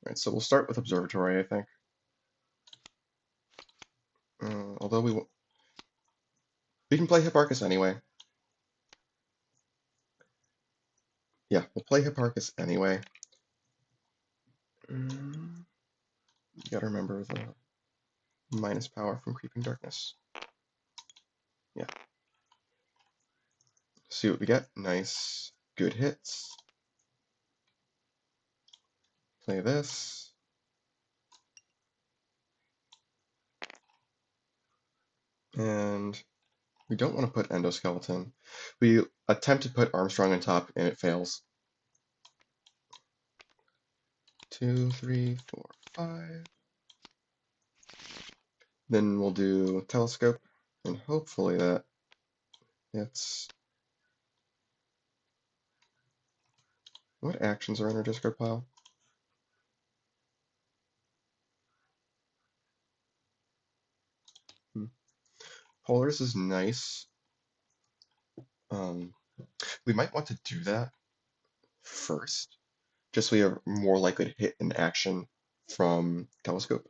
A: right, so we'll start with Observatory, I think. Although we can play Hipparchus anyway. Yeah, we'll play Hipparchus anyway. You gotta remember the minus power from Creeping Darkness. Yeah. See what we get. Nice, good hits. Play this. And we don't want to put endoskeleton. We attempt to put Armstrong on top and it fails. 2, 3, 4, 5. Then we'll do telescope and hopefully that hits. What actions are in our discard pile? Polaris is nice. We might want to do that first, just so we are more likely to hit an action from telescope,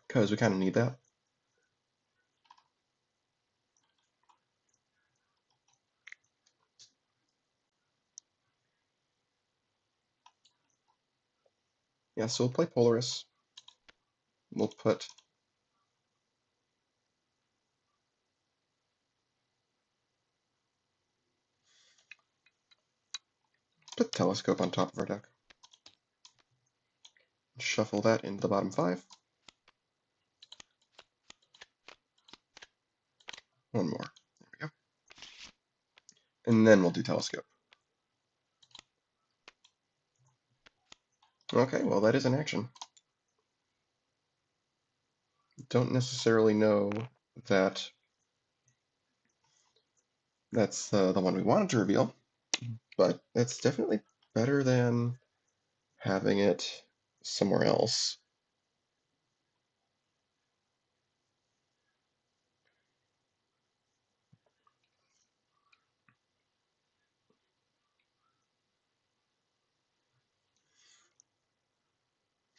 A: because we kind of need that. Yeah, so we'll play Polaris. We'll put telescope on top of our deck. Shuffle that into the bottom 5. One more. There we go. And then we'll do telescope. Okay, well that is an action. Don't necessarily know that that's the one we wanted to reveal, but it's definitely better than having it somewhere else.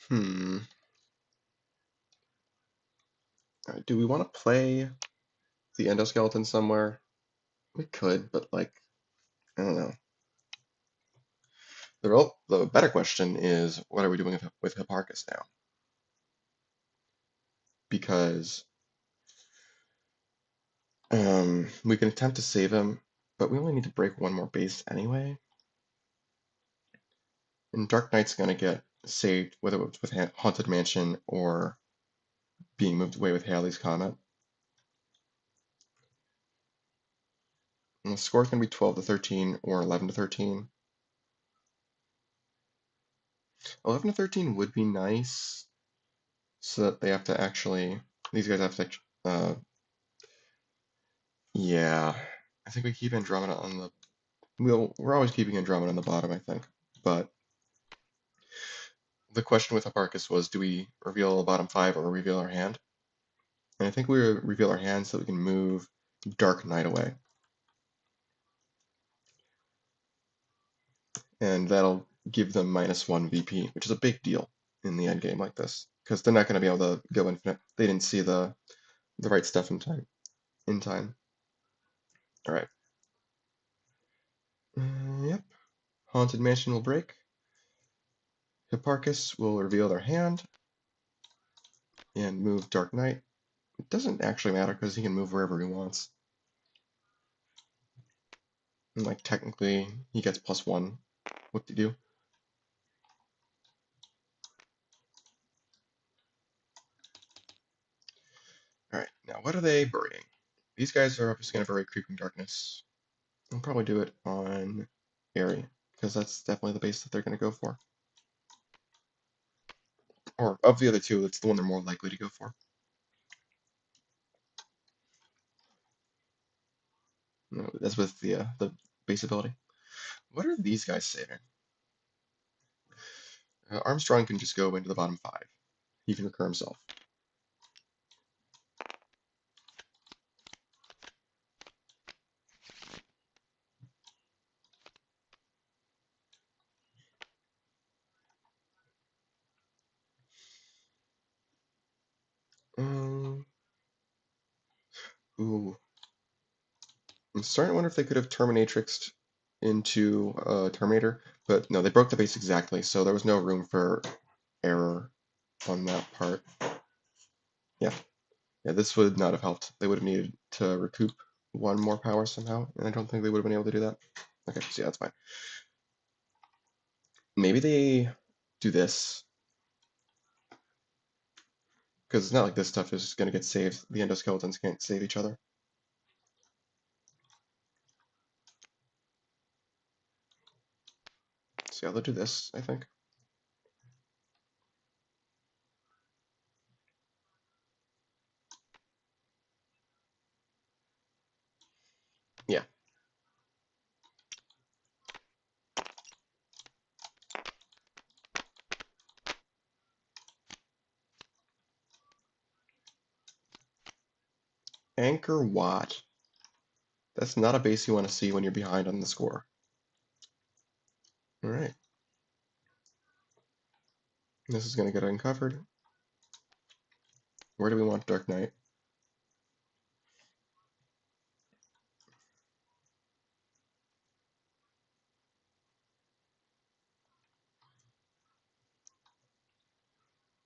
A: Hmm. Do we want to play the endoskeleton somewhere? We could, but like, I don't know. The better question is, what are we doing with Hipparchus now? Because we can attempt to save him, but we only need to break one more base anyway. And Dark Knight's gonna get saved, whether it's with Haunted Mansion or being moved away with Halley's Comet. And the score's gonna be 12 to 13 or 11 to 13. 11 to 13 would be nice, so that they have to actually, these guys have to, yeah. I think we keep Andromeda on the, we're always keeping Andromeda on the bottom, I think. But the question with Hipparchus was, do we reveal the bottom 5 or reveal our hand? And I think we reveal our hand so that we can move Dark Knight away. And that'll give them -1 VP, which is a big deal in the end game like this, because they're not going to be able to go infinite. They didn't see the right stuff in time. All right. Yep. Haunted Mansion will break. Hipparchus will reveal their hand and move Dark Knight. It doesn't actually matter because he can move wherever he wants. And like technically, he gets +1. What to do? All right. Now, what are they burying? These guys are obviously going to bury Creeping Darkness. I'll probably do it on Airy, because that's definitely the base that they're going to go for. Or of the other two, that's the one they're more likely to go for. No, that's with the base ability. What are these guys saving? Armstrong can just go into the bottom 5. He can recur himself. Ooh. I'm starting to wonder if they could have Terminatrixed into Terminator, but no, they broke the base exactly, so there was no room for error on that part. Yeah. Yeah, this would not have helped. They would have needed to recoup 1 more power somehow, and I don't think they would have been able to do that. Okay, so yeah, that's fine. Maybe they do this, because it's not like this stuff is going to get saved. The endoskeletons can't save each other. So yeah, they'll do this, I think. Yeah. Anchor Watt. That's not a base you want to see when you're behind on the score. Alright. This is going to get uncovered. Where do we want Dark Knight?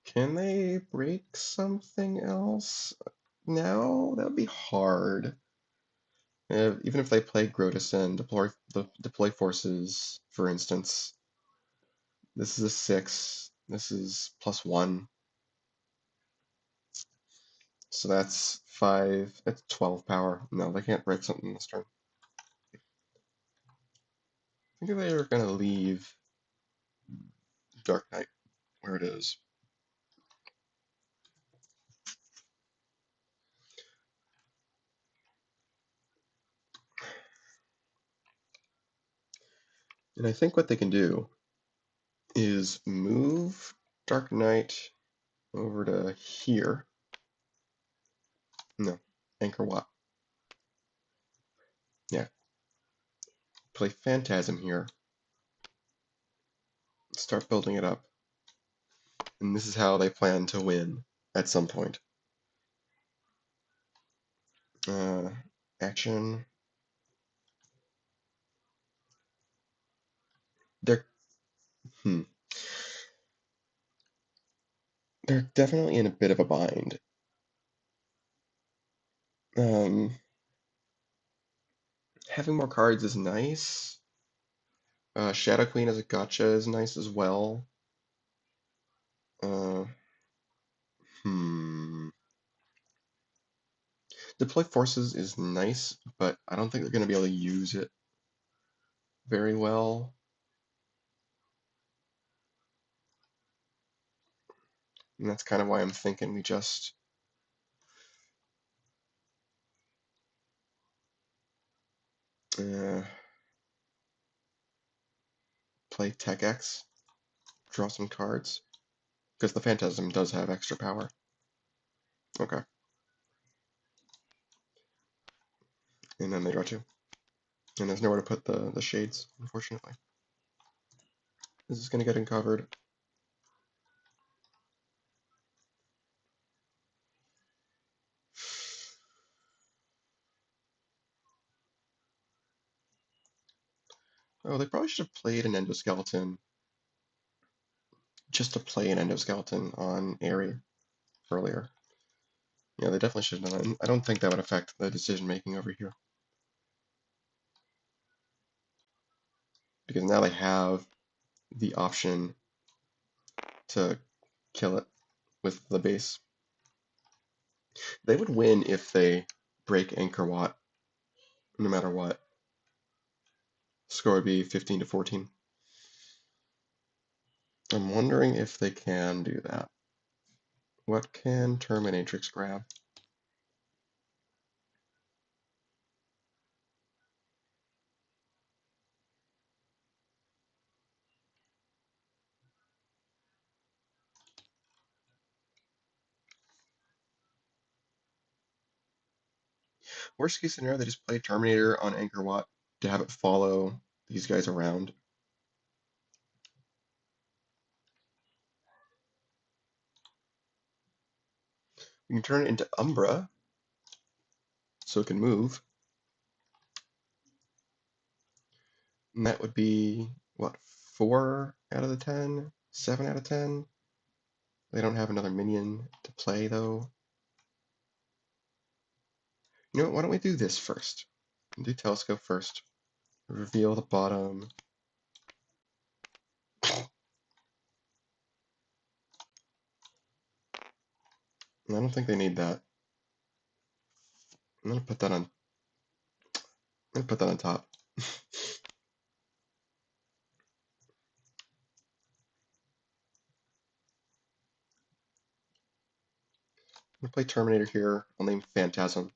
A: Can they break something else? No, that would be hard. Even if they play Grotus and deploy forces, for instance. This is a 6. This is +1. So that's 5. That's 12 power. No, they can't break something this turn. I think they're going to leave Dark Knight where it is. And I think what they can do is move Dark Knight over to here. No, Anchor Watt. Yeah. Play Phantasm here. Start building it up. And this is how they plan to win at some point. Action. They're hmm. They're definitely in a bit of a bind. Having more cards is nice. Shadow Queen as a gotcha is nice as well. Uh, hmm. Deploy Forces is nice, but I don't think they're going to be able to use it very well. And that's kind of why I'm thinking we just play Tech X, draw some cards, because the Phantasm does have extra power. Okay. And then they draw two. And there's nowhere to put the shades, unfortunately. This is going to get uncovered. Oh, they probably should have played an endoskeleton just to play an endoskeleton on Airy earlier. Yeah, they definitely should have done that. I don't think that would affect the decision making over here. Because now they have the option to kill it with the base. They would win if they break Anchor Watt, no matter what. Score would be 15 to 14. I'm wondering if they can do that. What can Terminatrix grab? Worst case scenario, they just play Terminator on Anchor Watt to have it follow these guys around. You can turn it into Umbra, so it can move. And that would be, what, 4 out of the 10? 7 out of 10? They don't have another minion to play, though. You know what, why don't we do this first? Do Telescope first. Reveal the bottom. I don't think they need that. I'm gonna put that on. I'm gonna put that on top. I'm gonna play Terminator here. I'll name Phantasm.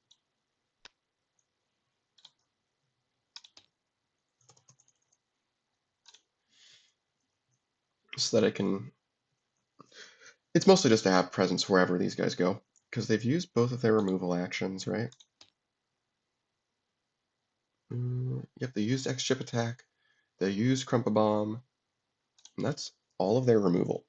A: So that I can. It's mostly just to have presence wherever these guys go, because they've used both of their removal actions, right? Yep, they used X-Chip Attack. They used Crumpa Bomb. And that's all of their removal.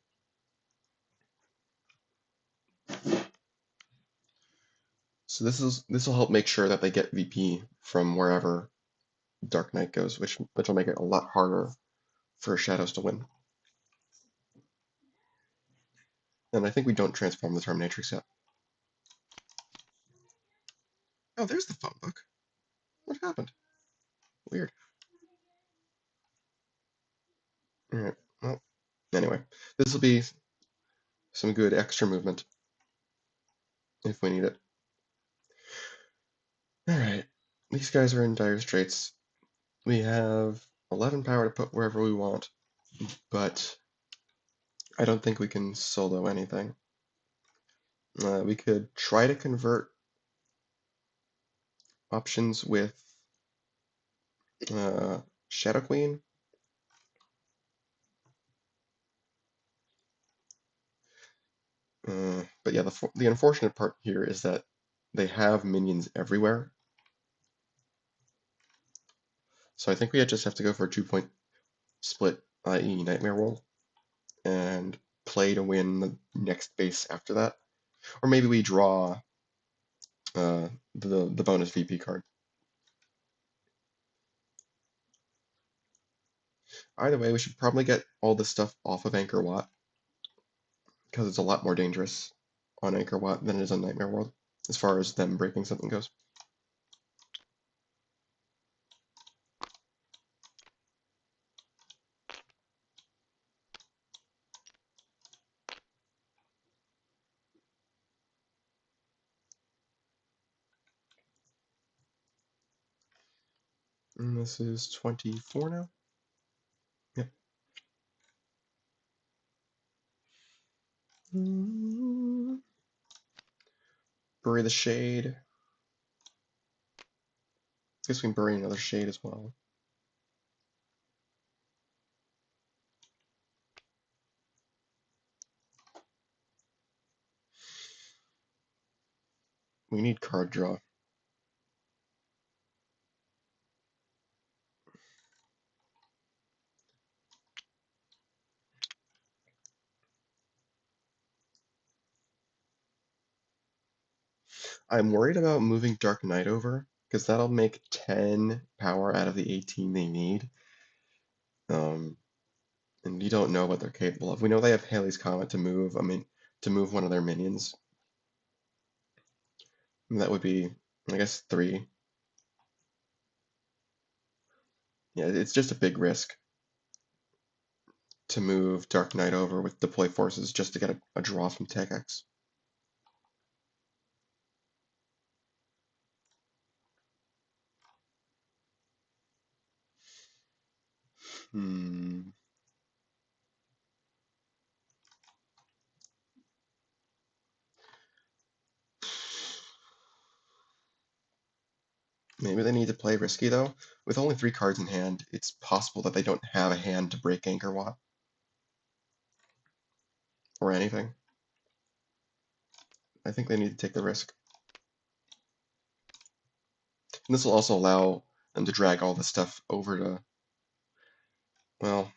A: So this will help make sure that they get VP from wherever Dark Knight goes, which will make it a lot harder for Shadows to win. And I think we don't transform the Terminatrix yet. Oh, there's the phone book. What happened? Weird. Alright, well, anyway. This will be some good extra movement if we need it. Alright, these guys are in dire straits. We have 11 power to put wherever we want, but I don't think we can solo anything. We could try to convert options with Shadow Queen. But yeah, the unfortunate part here is that they have minions everywhere. So I think we just have to go for a 2-point split, i.e. Nightmare Roll, and play to win the next base after that. Or maybe we draw the bonus VP card. Either way, we should probably get all this stuff off of Anchor Watt, because it's a lot more dangerous on Anchor Watt than it is on Nightmare World, as far as them breaking something goes. And this is 24 now? Yep. Bury the shade. I guess we can bury another shade as well. We need card draw. I'm worried about moving Dark Knight over, because that'll make 10 power out of the 18 they need. And you don't know what they're capable of. We know they have Halley's Comet to move, to move one of their minions. And that would be, I guess, 3. Yeah, it's just a big risk to move Dark Knight over with deploy forces just to get a draw from Tech X. Maybe they need to play risky though. With only 3 cards in hand, it's possible that they don't have a hand to break Anchor Watt or anything. I think they need to take the risk. And this will also allow them to drag all this stuff over to, well,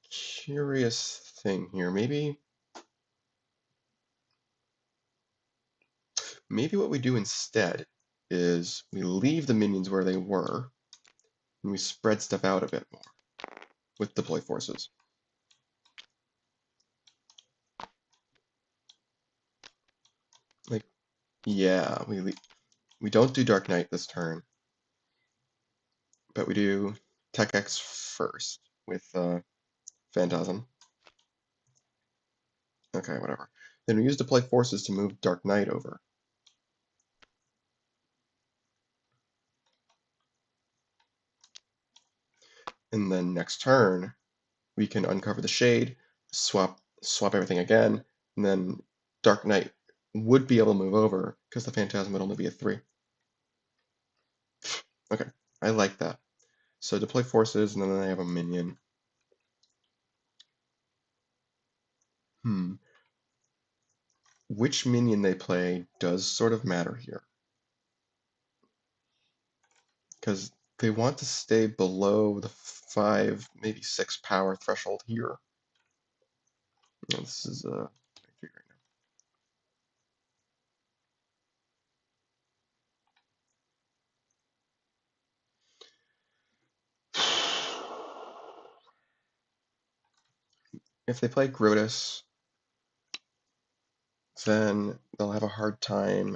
A: curious thing here. Maybe what we do instead is we leave the minions where they were, and we spread stuff out a bit more with deploy forces. Like, yeah, we don't do Dark Knight this turn, but we do Tech X first with Phantasm. Okay, whatever. Then we use deploy forces to move Dark Knight over. And then next turn, we can uncover the shade, swap everything again, and then Dark Knight would be able to move over because the Phantasm would only be a 3. Okay, I like that. So deploy forces, and then I have a minion. Which minion they play does sort of matter here, because they want to stay below the 5, maybe 6 power threshold here. Yeah, this is right now. If they play Grotus, then they'll have a hard time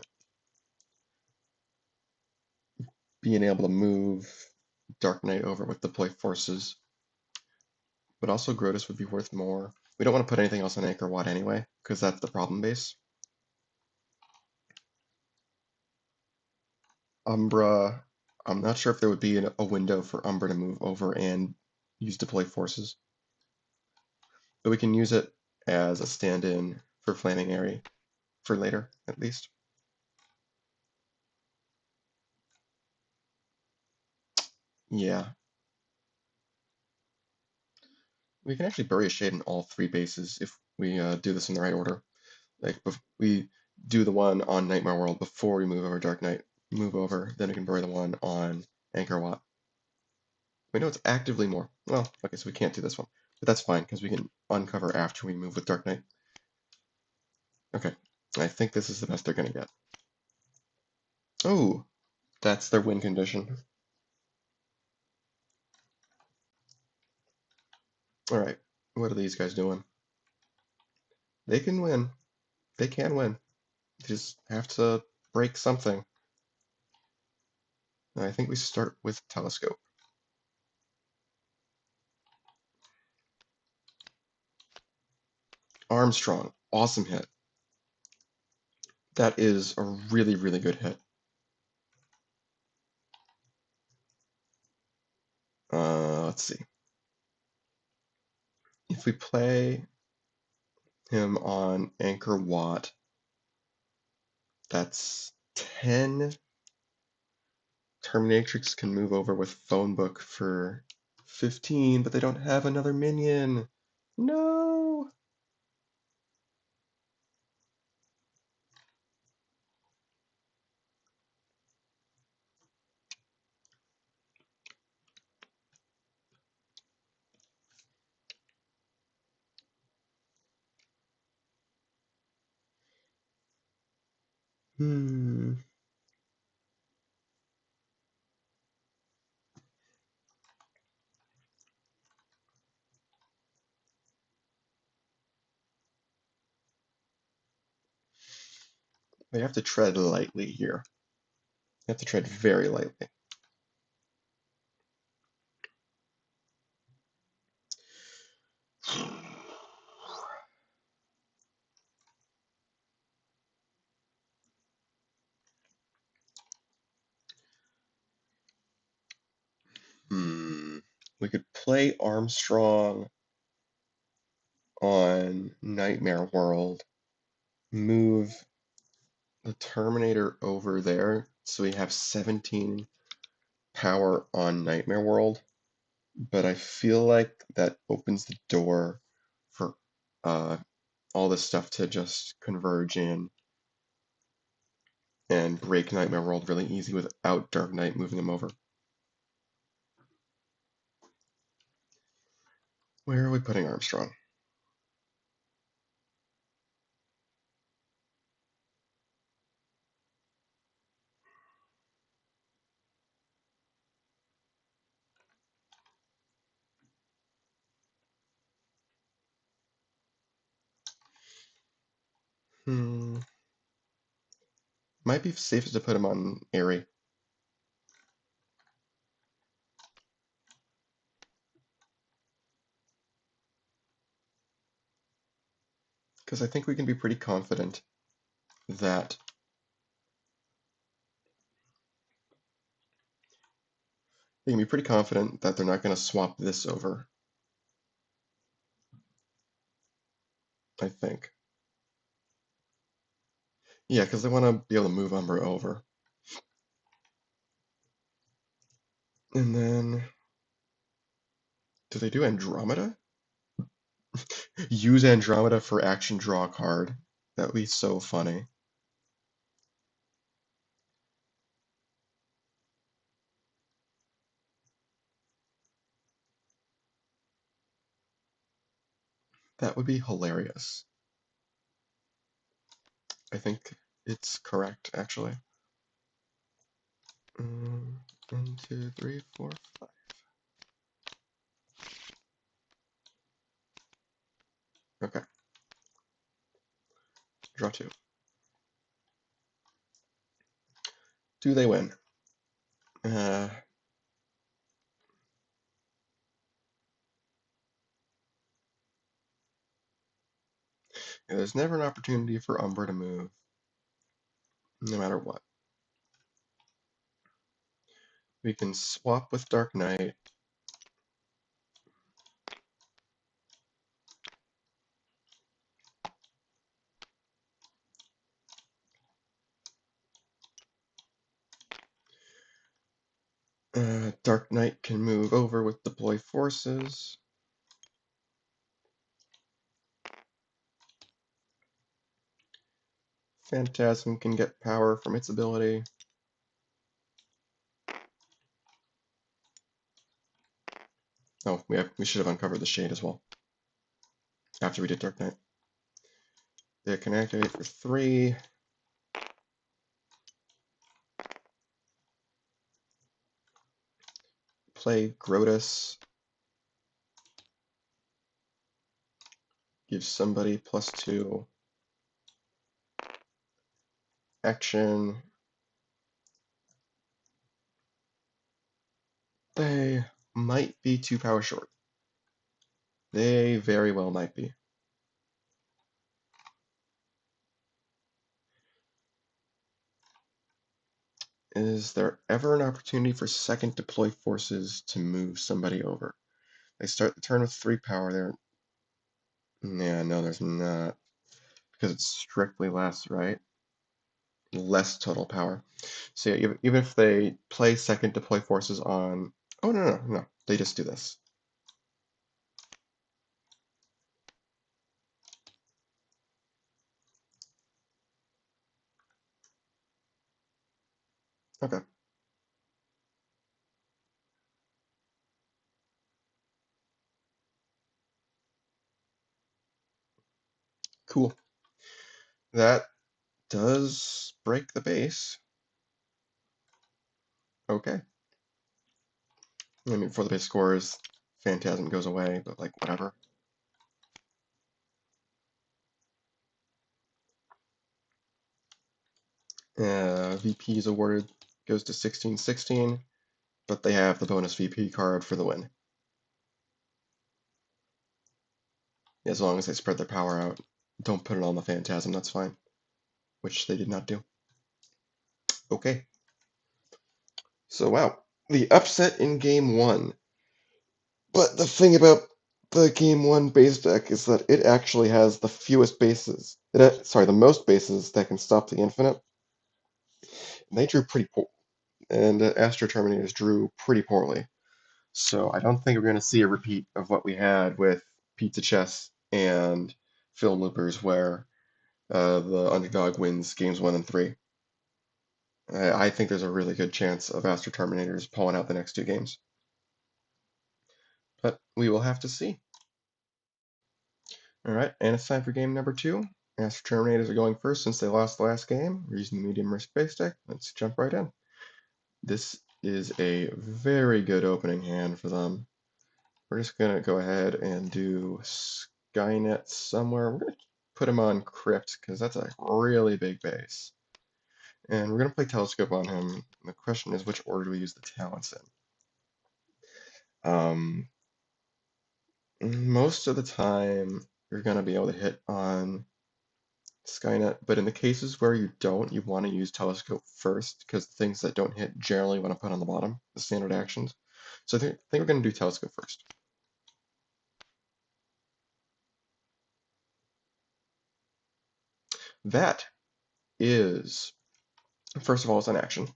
A: being able to move Dark Knight over with deploy forces. But also Grotus would be worth more. We don't want to put anything else on Anchor Watt anyway, because that's the problem base. Umbra, I'm not sure if there would be a window for Umbra to move over and use deploy forces. But we can use it as a stand-in for Flaming Airy, for later, at least. Yeah. We can actually bury a shade in all 3 bases if we do this in the right order. Like, we do the one on Nightmare World before we move over Dark Knight, move over, then we can bury the one on Anchor Watt. We know it's actively more. Well, okay, so we can't do this one. But that's fine, because we can uncover after we move with Dark Knight. Okay, I think this is the best they're going to get. Oh, that's their win condition. All right, what are these guys doing? They can win. They can win. They just have to break something. And I think we start with Telescope. Armstrong, awesome hit. That is a really, really good hit. Let's see. If we play him on Anchor Watt, that's 10. Terminatrix can move over with Phone Book for 15, but they don't have another minion. No! Hmm. They have to tread lightly here. They have to tread very lightly. We could play Armstrong on Nightmare World, move the Terminator over there, so we have 17 power on Nightmare World, but I feel like that opens the door for all this stuff to just converge in and break Nightmare World really easy without Dark Knight moving him over. Where are we putting Armstrong? Might be safest to put him on Airy. Because I think we can be pretty confident that they're not going to swap this over. I think. Yeah, because they want to be able to move Umbra over. And then, do they do Andromeda? Use Andromeda for action draw card. That would be so funny. That would be hilarious. I think it's correct, actually. 1, 2, 3, 4, 5. Okay. Draw 2. Do they win? There's never an opportunity for Umbra to move, no matter what. We can swap with Dark Knight. Dark Knight can move over with deploy forces. Phantasm can get power from its ability. we should have uncovered the shade as well after we did Dark Knight. They can activate for 3. Play Grotus. Give somebody +2. Action. They might be 2 power short. They very well might be. Is there ever an opportunity for second deploy forces to move somebody over? They start the turn with 3 power there. Yeah, no, there's not. Because it's strictly less, right? Less total power. So yeah, even if they play second deploy forces on... Oh, no. They just do this. Okay. Cool. That does break the base. Okay. I mean, before the base scores, Phantasm goes away, but like, whatever. VP is awarded, goes to 16-16, but they have the bonus VP card for the win. As long as they spread their power out, don't put it on the Phantasm, that's fine. Which they did not do. Okay. So wow, the upset in game 1. But the thing about the game 1 base deck is that it actually has the fewest bases. The most bases that can stop the infinite. And they drew pretty poor, and Astro Terminators drew pretty poorly. So I don't think we're going to see a repeat of what we had with Pizza Chess and Film Loopers, where the underdog wins games 1 and 3. I think there's a really good chance of Astro Terminators pulling out the next 2 games. But we will have to see. Alright, and it's time for game number 2. Astro Terminators are going first since they lost the last game. We're using the medium risk base deck. Let's jump right in. This is a very good opening hand for them. We're just going to go ahead and do Skynet somewhere. We're going to put him on Crypt because that's a really big base. And we're going to play Telescope on him. The question is, which order do we use the talents in? Most of the time, you're going to be able to hit on Skynet, but in the cases where you don't, you want to use Telescope first, because things that don't hit generally want to put on the bottom, the standard actions. So I think we're going to do Telescope first. That is, first of all, it's an action.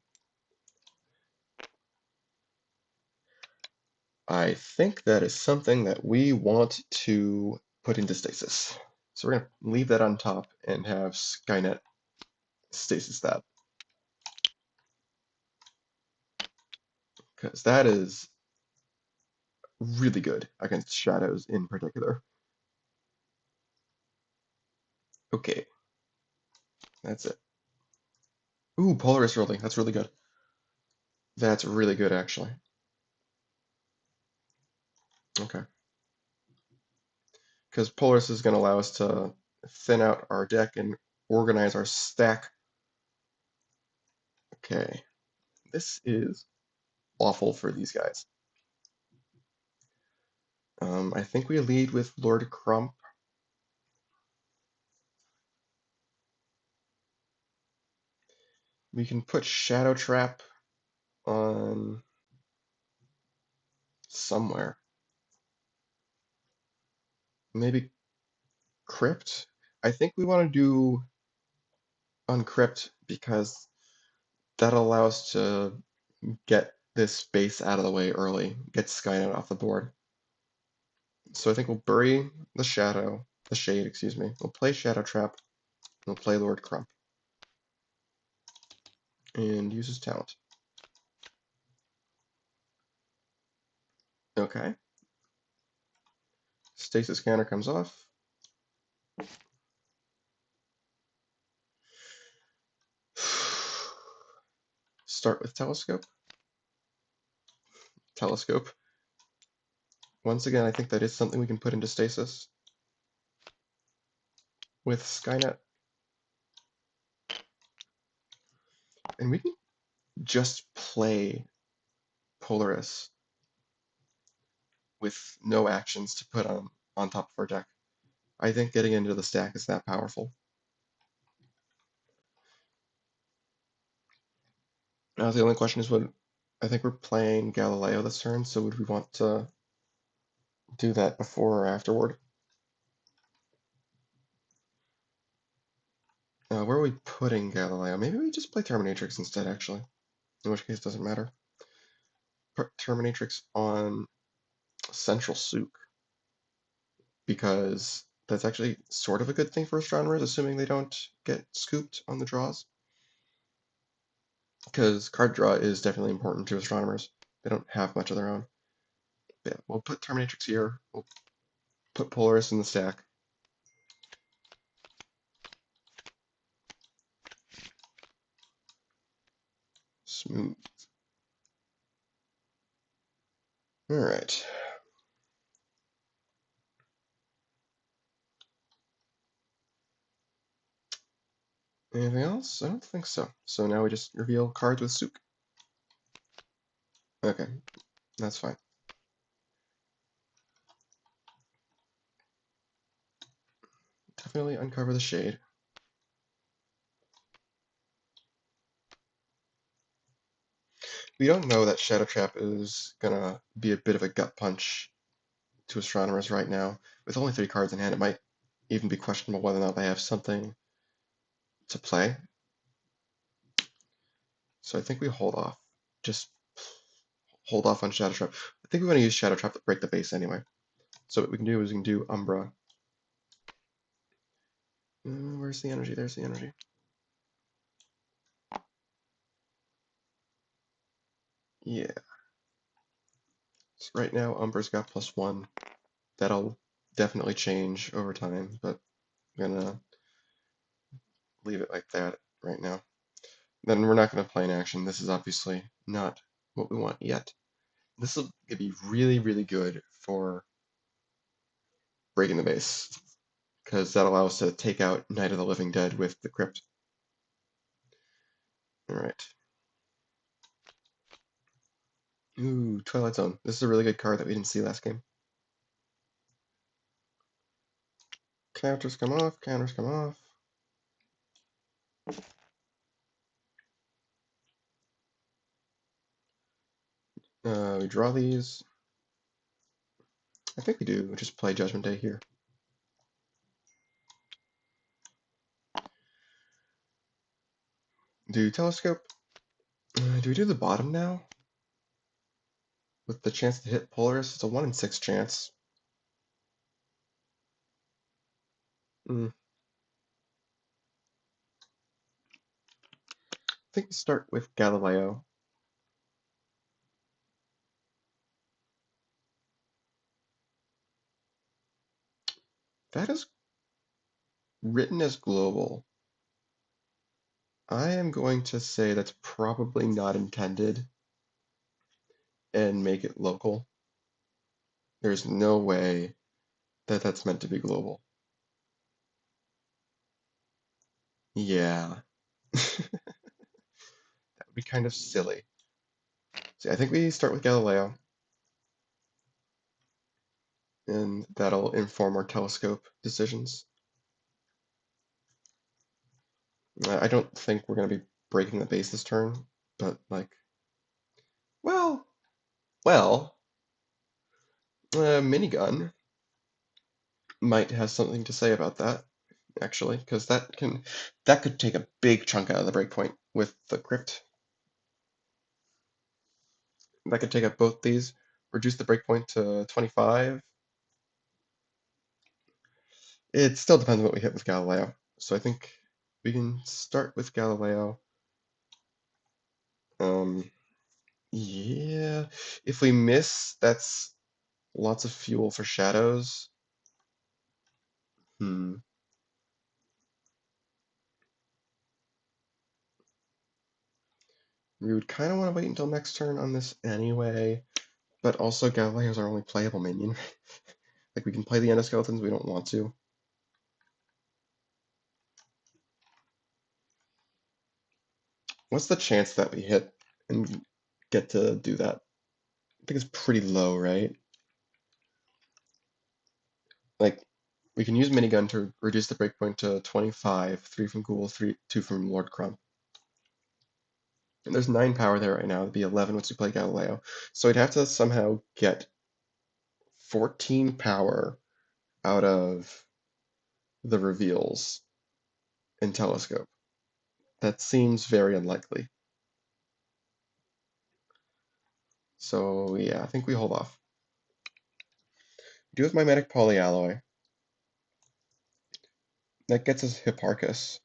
A: I think that is something that we want to put into stasis. So we're going to leave that on top and have Skynet stasis that. Because that is really good against Shadows in particular. Okay. That's it. Ooh, Polaris rolling. That's really good. That's really good, actually. Okay. Because Polaris is going to allow us to thin out our deck and organize our stack. Okay. This is awful for these guys. I think we lead with Lord Crump. We can put Shadow Trap on somewhere. Maybe Crypt? I think we want to do Uncrypt because that allows to get this base out of the way early, get Skynet off the board. So I think we'll bury the Shade, excuse me. We'll play Shadow Trap, we'll play Lord Crump. And use his talent. Okay. Stasis counter comes off. Start with telescope. Telescope. Once again, I think that is something we can put into stasis with Skynet. And we can just play Polaris with no actions to put on top of our deck. I think getting into the stack is that powerful. Now the only question is, I think we're playing Galileo this turn, so would we want to do that before or afterward? Where are we putting Galileo? Maybe we just play Terminatrix instead, actually. In which case, it doesn't matter. Put Terminatrix on Central Souk, because that's actually sort of a good thing for astronomers, assuming they don't get scooped on the draws. Because card draw is definitely important to astronomers. They don't have much of their own. But yeah, we'll put Terminatrix here. We'll put Polaris in the stack. Smooth. Alright. Anything else? I don't think so. So now we just reveal cards with Souk. Okay, that's fine. Definitely uncover the shade. We don't know that Shadow Trap is gonna be a bit of a gut punch to astronomers right now. With only 3 cards in hand, it might even be questionable whether or not they have something to play. So I think we hold off. Just hold off on Shadow Trap. I think we want to use Shadow Trap to break the base anyway. So what we can do is we can do Umbra. Where's the energy? There's the energy. Yeah. So right now, Umbra's got +1. That'll definitely change over time, but I'm gonna leave it like that right now. Then we're not gonna play an action. This is obviously not what we want yet. This will be really, really good for breaking the base, because that allows us to take out Night of the Living Dead with the Crypt. Alright. Ooh, Twilight Zone. This is a really good card that we didn't see last game. Counters come off, counters come off. We draw these. I think we do. We just play Judgment Day here. Do Telescope. Do we do the bottom now? With the chance to hit Polaris, it's a 1 in 6 chance. I think we start with Galileo. That is written as global. I am going to say that's probably not intended and make it local. There's no way that that's meant to be global. Yeah. That would be kind of silly. See, I think we start with Galileo, and that'll inform our telescope decisions. I don't think we're going to be breaking the base this turn, but like, well, minigun might have something to say about that, actually, because that could take a big chunk out of the breakpoint with the crypt. That could take up both these, reduce the breakpoint to 25. It still depends on what we hit with Galileo. So I think we can start with Galileo. Yeah, if we miss, that's lots of fuel for Shadows. We would kind of want to wait until next turn on this anyway, but also Galileo's our only playable minion. Like, we can play the endoskeletons, we don't want to. What's the chance that we hit and get to do that? I think it's pretty low, right? Like, we can use minigun to reduce the breakpoint to 25, 3 from Ghoul, 2 from Lord Crump. And there's 9 power there right now. It'd be 11 once we play Galileo. So we'd have to somehow get 14 power out of the reveals in Telescope. That seems very unlikely. So yeah, I think we hold off. Do with Mimetic Polyalloy. That gets us Hipparchus.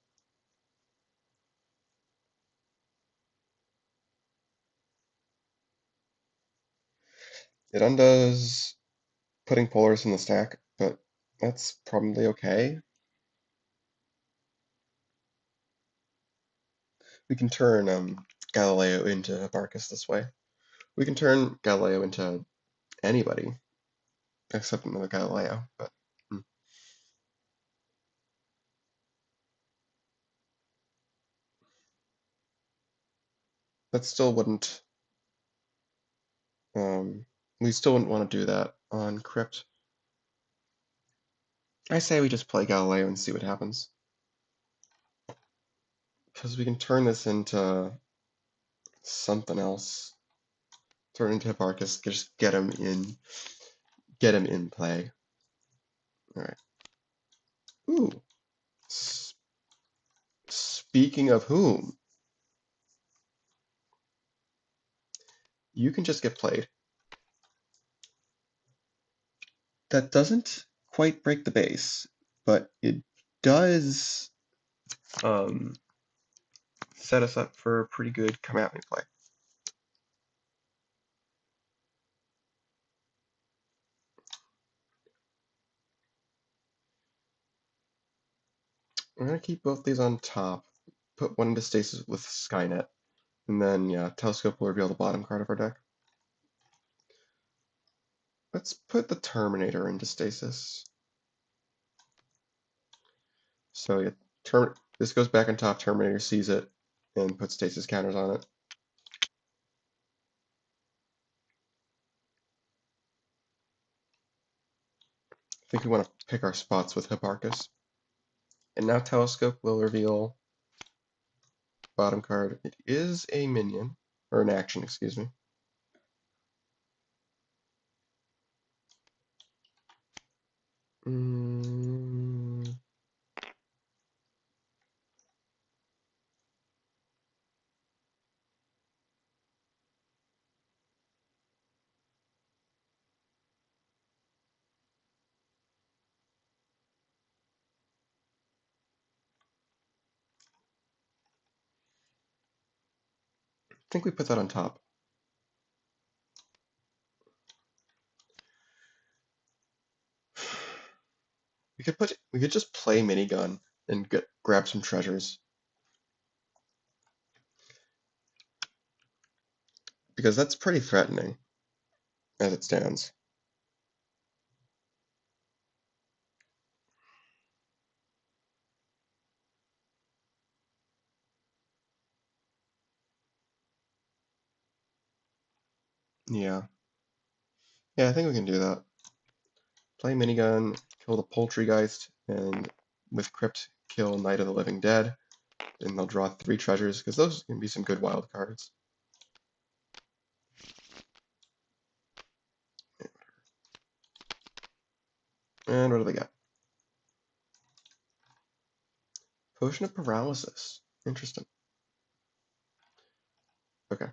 A: It undoes putting Polaris in the stack, but that's probably okay. We can turn Galileo into Hipparchus this way. We can turn Galileo into anybody except another Galileo, but that still wouldn't. We still wouldn't want to do that on Crypt. I say we just play Galileo and see what happens. Because we can turn this into something else. Turn it into Hipparchus, just get him in play. Alright. Ooh. Speaking of whom, you can just get played. That doesn't quite break the base, but it does set us up for a pretty good come at me play. I'm going to keep both these on top, put one into stasis with Skynet, and then, yeah, Telescope will reveal the bottom card of our deck. Let's put the Terminator into stasis. So, yeah, this goes back on top, Terminator sees it, and puts stasis counters on it. I think we want to pick our spots with Hipparchus. And now Telescope will reveal bottom card. It is a minion, or an action, excuse me. I think we put that on top. We could just play minigun and grab some treasures. Because that's pretty threatening as it stands. Yeah. Yeah, I think we can do that. Play minigun, kill the Poultrygeist, and with Crypt, kill Night of the Living Dead. And they'll draw 3 treasures, because those can be some good wild cards. And what do they got? Potion of Paralysis. Interesting. Okay.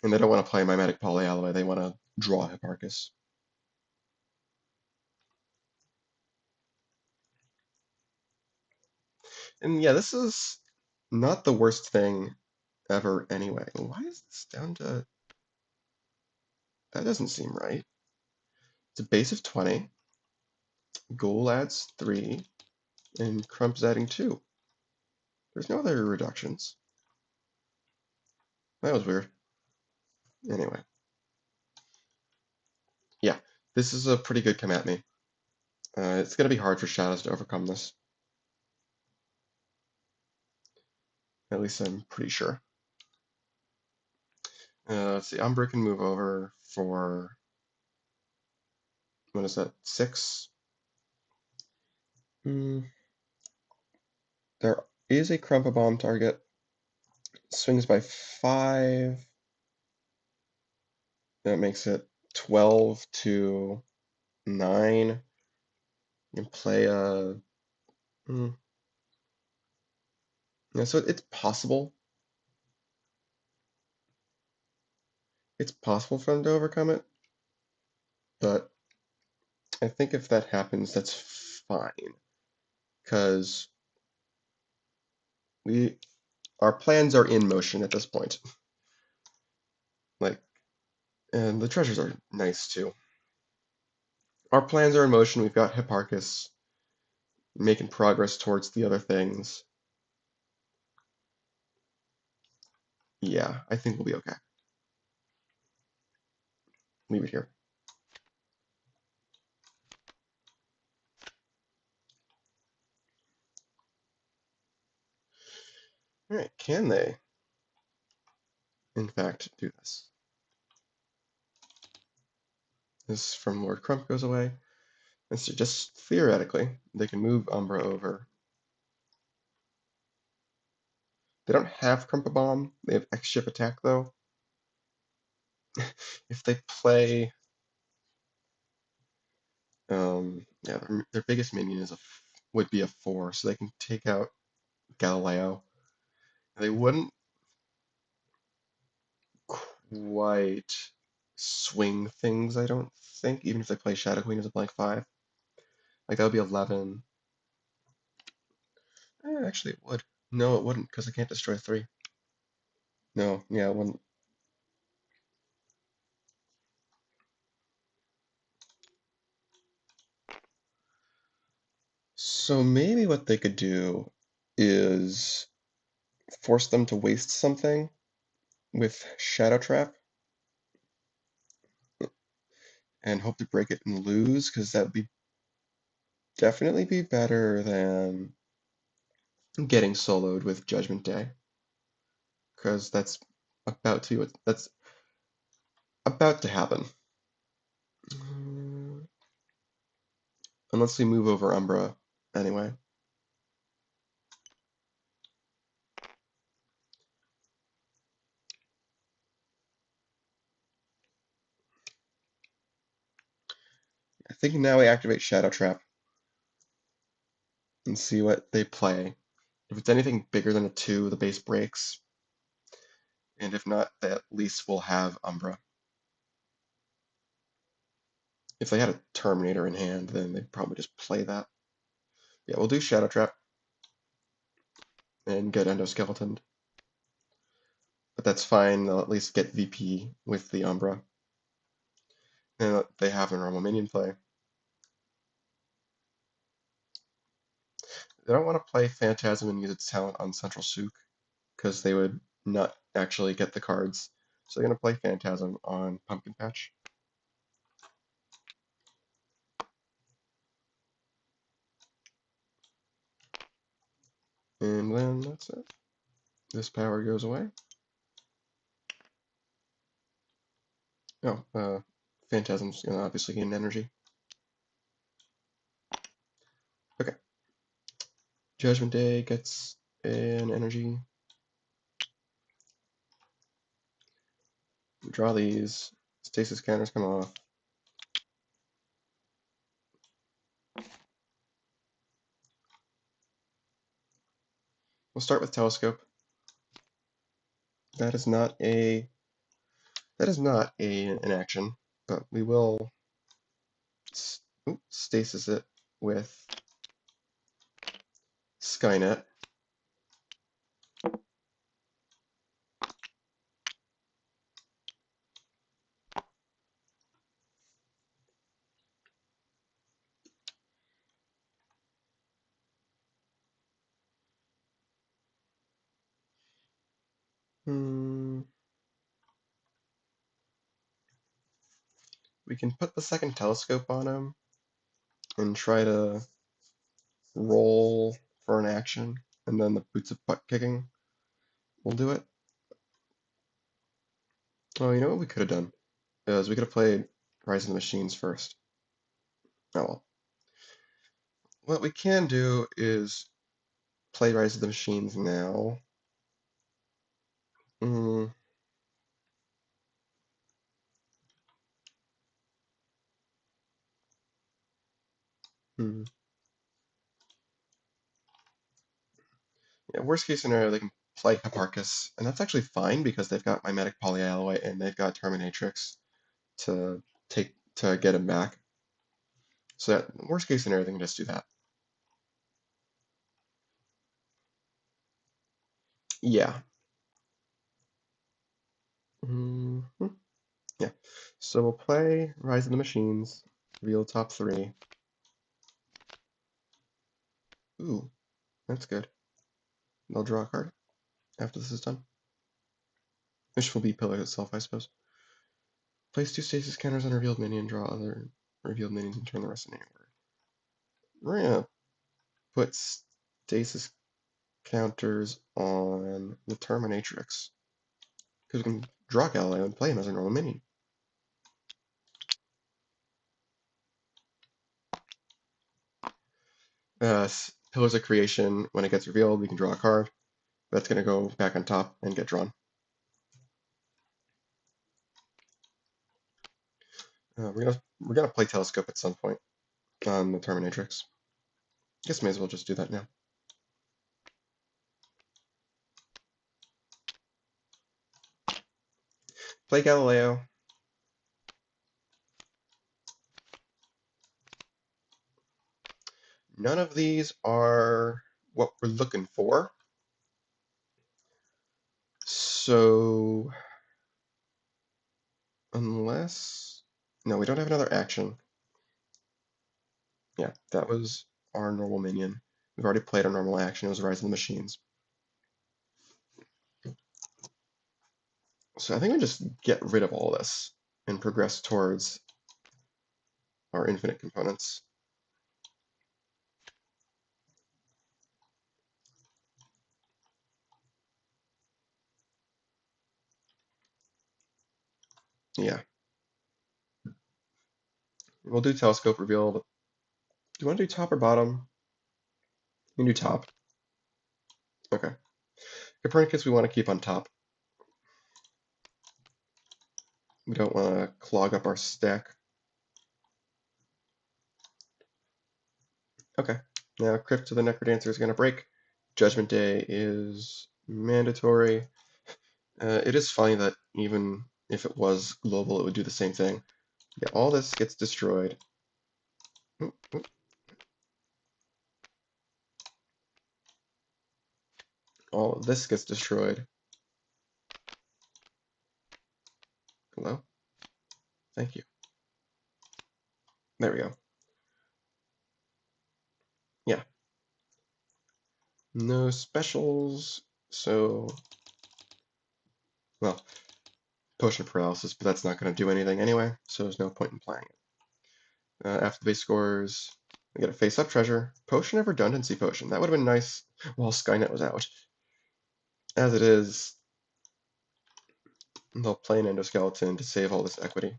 A: And they don't want to play Mimetic Polyalloy, they want to draw Hipparchus. And yeah, this is not the worst thing ever anyway. Why is this down to... That doesn't seem right. It's a base of 20. Ghoul adds 3. And Crump's adding 2. There's no other reductions. That was weird. Anyway. Yeah, this is a pretty good come at me. It's going to be hard for Shadows to overcome this. At least I'm pretty sure. Let's see, Umbra can move over for, what is that, 6? There is a Crumpa Bomb target. Swings by 5. That makes it 12 to 9. You can play a... Yeah, so it's possible. It's possible for them to overcome it, but I think if that happens, that's fine. Because our plans are in motion at this point. Like, and the treasures are nice too. Our plans are in motion. We've got Hipparchus making progress towards the other things. Yeah, I think we'll be okay. Leave it here. All right, can they, in fact, do this? This from Lord Crump goes away. And so just theoretically, they can move Umbra over. They don't have Crumpa Bomb. They have X-Ship attack, though. If they play... yeah, their biggest minion is would be a 4, so they can take out Galileo. They wouldn't quite swing things, I don't think, even if they play Shadow Queen as a blank 5. Like, that would be 11. Actually, it would. No, it wouldn't, because I can't destroy 3. No, yeah, it wouldn't. So maybe what they could do is force them to waste something with Shadow Trap and hope to break it and lose, because that would be definitely be better than getting soloed with Judgment Day, because that's about to happen. Unless we move over Umbra anyway. I think now we activate Shadow Trap and see what they play. If it's anything bigger than a 2, the base breaks. And if not, they at least will have Umbra. If they had a Terminator in hand, then they'd probably just play that. Yeah, we'll do Shadow Trap and get Endoskeletoned. But that's fine, they'll at least get VP with the Umbra. And they have a normal minion play. They don't want to play Phantasm and use its talent on Central Souk, because they would not actually get the cards. So they're going to play Phantasm on Pumpkin Patch. And then that's it. This power goes away. Oh, Phantasm's going to obviously gain energy. Okay. Judgment Day gets an energy. Draw these. Stasis counters come off. We'll start with Telescope. That is not an action, but we will stasis it with Skynet. we can put the second telescope on him and try to roll for an action, and then the boots of butt kicking will do it. Oh, you know what we could have done? Is we could have played Rise of the Machines first. Oh well. What we can do is play Rise of the Machines now. Mm, hmm. Yeah, worst case scenario, they can play Hipparchus, and that's actually fine because they've got Mimetic Polyalloy and they've got Terminatrix to get him back. So that worst case scenario, they can just do that. Yeah. Hmm. Yeah. So we'll play Rise of the Machines, reveal top 3. Ooh, that's good. They'll draw a card after this is done. Which will be Pillar itself, I suppose. Place 2 stasis counters on revealed minion, draw other revealed minions, and turn the rest in any order. We're gonna put stasis counters on the Terminatrix. Because we can draw Galileo and play him as a normal minion. Pillars of Creation, when it gets revealed, we can draw a card. That's going to go back on top and get drawn. We're gonna play Telescope at some point on the Terminatrix. Guess may as well just do that now. Play Galileo. None of these are what we're looking for. So, unless... No, we don't have another action. Yeah, that was our normal minion. We've already played our normal action. It was Rise of the Machines. So I think we just get rid of all this and progress towards our infinite components. Yeah. We'll do telescope reveal, but do you want to do top or bottom? You can do top. Okay. Copernicus we want to keep on top. We don't want to clog up our stack. Okay. Now Crypt of the Necrodancer is going to break. Judgment Day is mandatory. It is funny that even if it was global, it would do the same thing. Yeah, all this gets destroyed. Oop, oop. All of this gets destroyed. Hello? Thank you. There we go. Yeah. No specials, so... Well, potion paralysis, but that's not going to do anything anyway, so there's no point in playing it. After the base scores, we get a face-up treasure, potion of redundancy potion. That would have been nice while Skynet was out. As it is, they'll play an endoskeleton to save all this equity.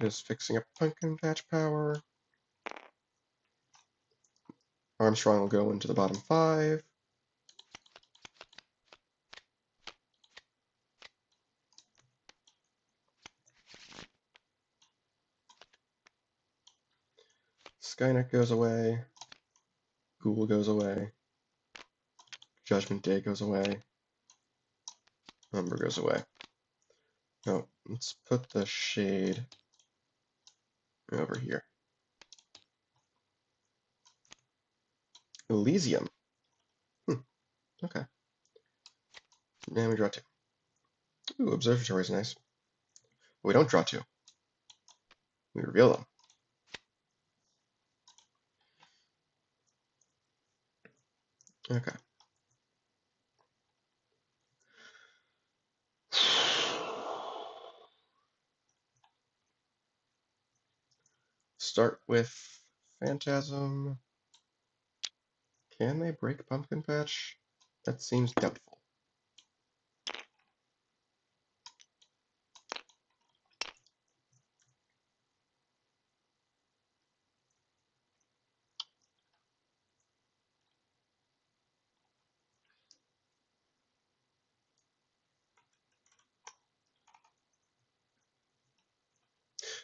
A: Just fixing up pumpkin patch power. Armstrong will go into the bottom 5. Skynet goes away. Ghoul goes away. Judgment Day goes away. Umber goes away. Oh, let's put the shade over here. Elysium. Okay. And we draw 2. Ooh, Observatory is nice. We don't draw 2. We reveal them. Okay. Start with Phantasm. Can they break Pumpkin Patch? That seems doubtful.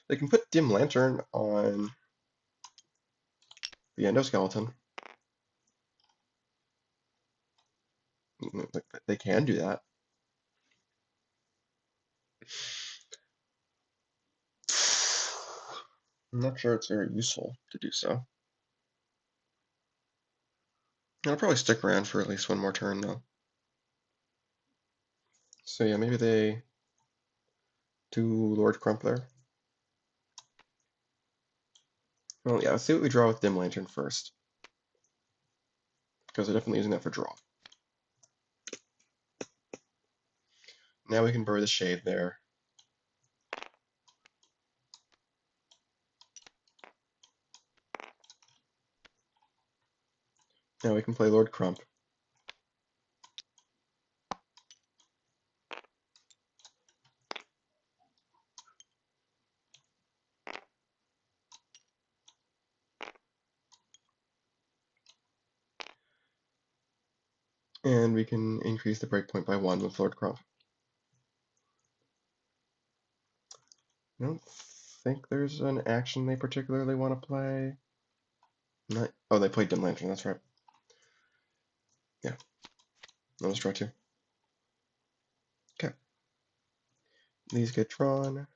A: They can put Dim Lantern on the endoskeleton. They can do that. I'm not sure it's very useful to do so. I'll probably stick around for at least one more turn, though. So yeah, maybe they do Lord Crump there. Well, yeah, let's see what we draw with Dim Lantern first, because they're definitely using that for draw. Now we can bury the Shade there. Now we can play Lord Crump. And we can increase the breakpoint by 1 with Lord Crump. I don't think there's an action they particularly want to play. Oh, they played Dim Lantern, that's right. Yeah, let's draw 2. Okay. These get drawn.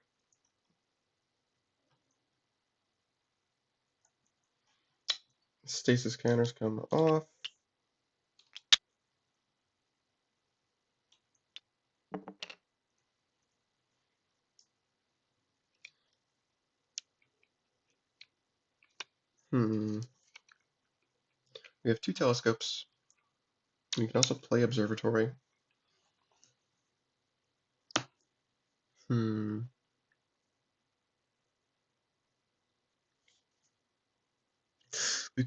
A: Stasis counters come off. We have 2 telescopes. We can also play Observatory. We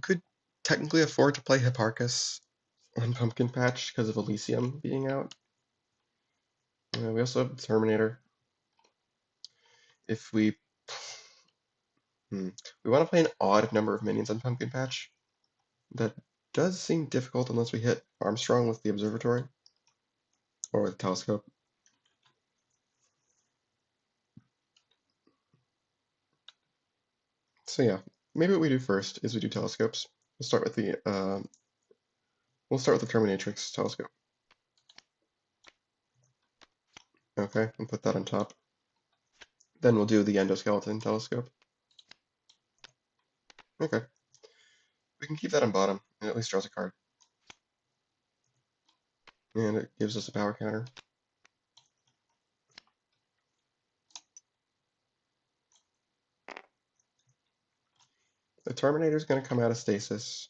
A: could technically afford to play Hipparchus on Pumpkin Patch because of Elysium being out. We also have Terminator. If we want to play an odd number of minions on Pumpkin Patch. That does seem difficult unless we hit Armstrong with the Observatory or with the Telescope. So yeah, maybe what we do first is we do telescopes. We'll start with the Terminatrix telescope. Okay, and put that on top. Then we'll do the endoskeleton telescope. Okay. We can keep that on bottom, and it at least draws a card. And it gives us a power counter. The Terminator is going to come out of stasis.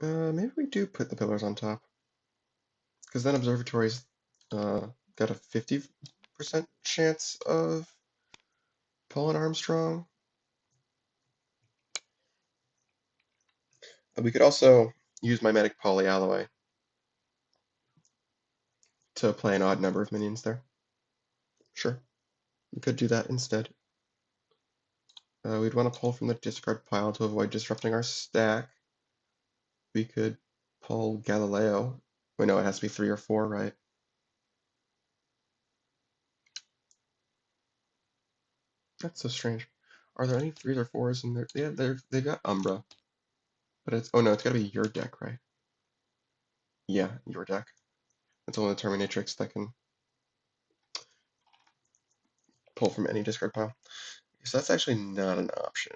A: Maybe we do put the pillars on top. Because then Observatory's got a 50% chance of pulling Armstrong. We could also use Mimetic Polyalloy to play an odd number of minions there. Sure, we could do that instead. We'd want to pull from the discard pile to avoid disrupting our stack. We could pull Galileo. Wait, no, it has to be 3 or 4, right? That's so strange. Are there any 3s or 4s in there? Yeah, they've got Umbra. But it's, oh no, it's gotta be your deck, right? Yeah, your deck. It's only the Terminatrix that can pull from any discard pile. So that's actually not an option.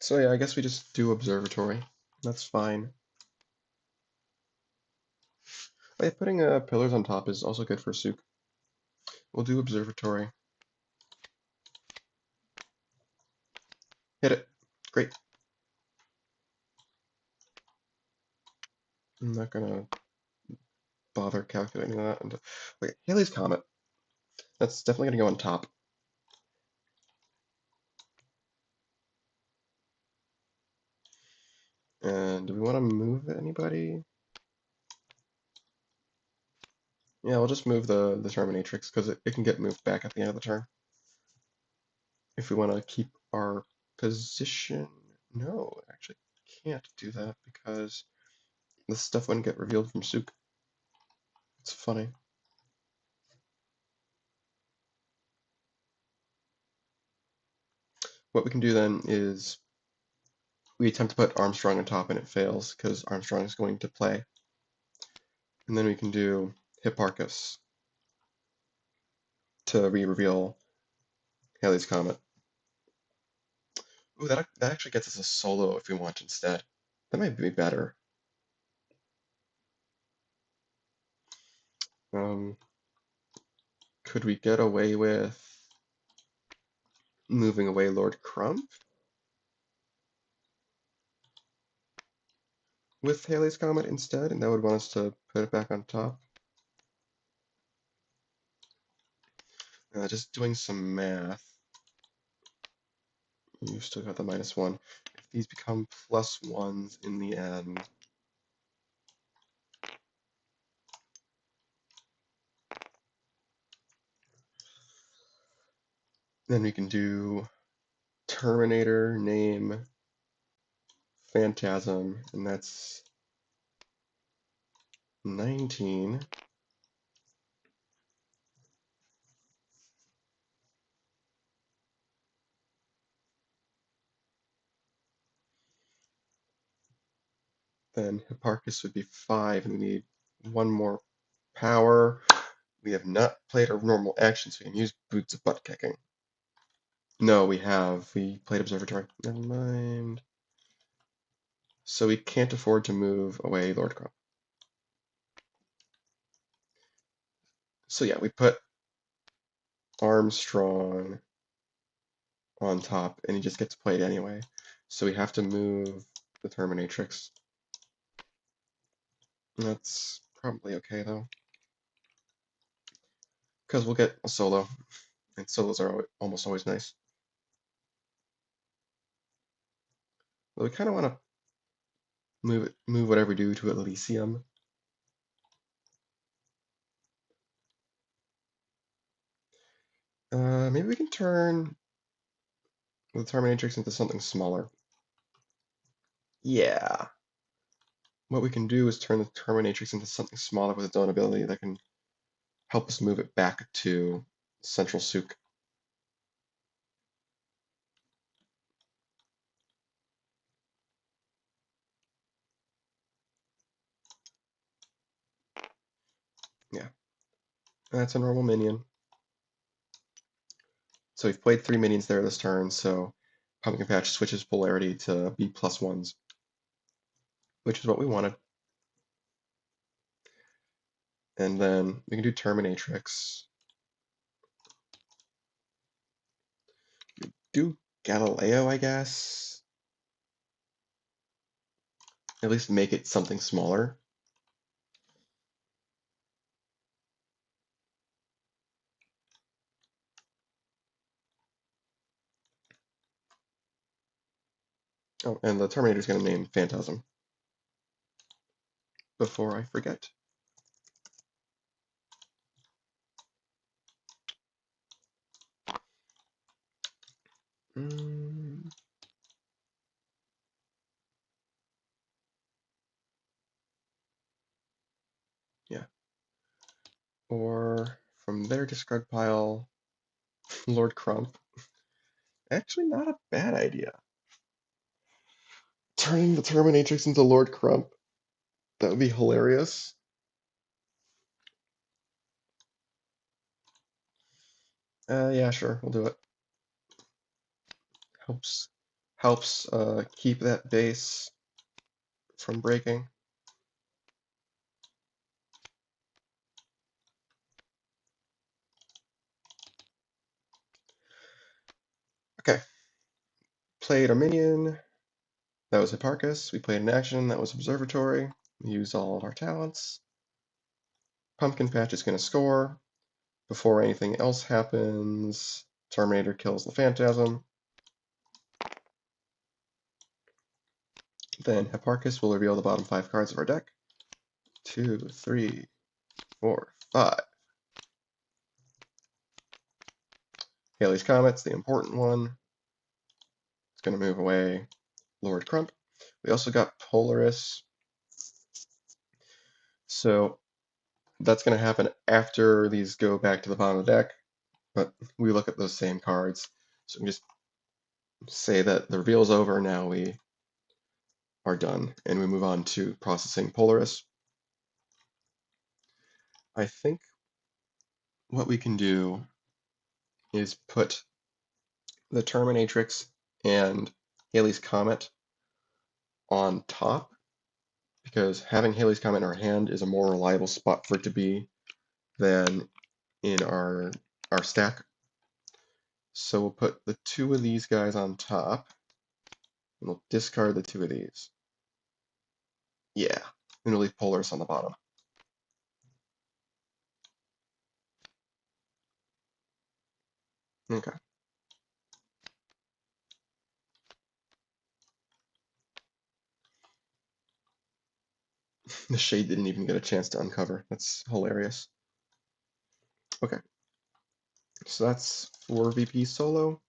A: So yeah, I guess we just do Observatory. That's fine. Oh, yeah, putting pillars on top is also good for Souk. We'll do Observatory. Hit it. Great. I'm not gonna bother calculating that. Wait, Halley's Comet. That's definitely gonna go on top. And do we want to move anybody? Yeah, we'll just move the Terminatrix because it can get moved back at the end of the turn. If we want to keep our position, no, actually can't do that because this stuff wouldn't get revealed from Sook. It's funny. What we can do then is we attempt to put Armstrong on top and it fails because Armstrong is going to play. And then we can do Hipparchus to re-reveal Halley's Comet. Ooh, that actually gets us a solo if we want instead. That might be better. Could we get away with moving away Lord Crump with Halley's Comet instead? And that would want us to put it back on top. Just doing some math. You still got the -1. If these become +1s in the end, then we can do Terminator, name, Phantasm, and that's 19. Then Hipparchus would be 5, and we need one more power. We have not played our normal action, so we can use Boots of Butt Kicking. No, we have. We played Observatory. Never mind. So we can't afford to move away Lord Crump. So yeah, we put Armstrong on top, and he just gets played anyway. So we have to move the Terminatrix. That's probably okay, though. Because we'll get a solo, and solos are almost always nice. But we kind of want to move whatever we do to Elysium. Maybe we can turn the Terminatrix into something smaller. Yeah. What we can do is turn the Terminatrix into something smaller with its own ability that can help us move it back to Central Sook. Yeah. That's a normal minion. So we've played 3 minions there this turn, so Pumpkin Patch switches polarity to be +1s, which is what we wanted. And then we can do Terminatrix. Do Galileo, I guess. At least make it something smaller. Oh, and the Terminator's going to name Phantasm. Before I forget. Yeah. Or from their discard pile, Lord Crump. Actually, not a bad idea. Turning the Terminatrix into Lord Crump. That would be hilarious. Yeah, sure, we'll do it. Helps keep that base from breaking. Okay. played our minion. That was Hipparchus. We played an action. That was Observatory. We used all of our talents. Pumpkin Patch is going to score. Before anything else happens, Terminator kills the Phantasm. Then Hipparchus will reveal the bottom 5 cards of our deck. 2, 3, 4, 5. Halley's Comet's the important one. It's going to move away Lord Crump. We also got Polaris. So that's going to happen after these go back to the bottom of the deck, but we look at those same cards. So we can just say that the reveal is over, now we are done, and we move on to processing Polaris. I think what we can do is put the Terminatrix and Halley's Comet on top, because having Halley's Comet in our hand is a more reliable spot for it to be than in our stack. So we'll put the 2 of these guys on top, and we'll discard the 2 of these. Yeah, and we'll leave Polaris on the bottom. Okay. The shade didn't even get a chance to uncover. That's hilarious. Okay. So that's for VP solo.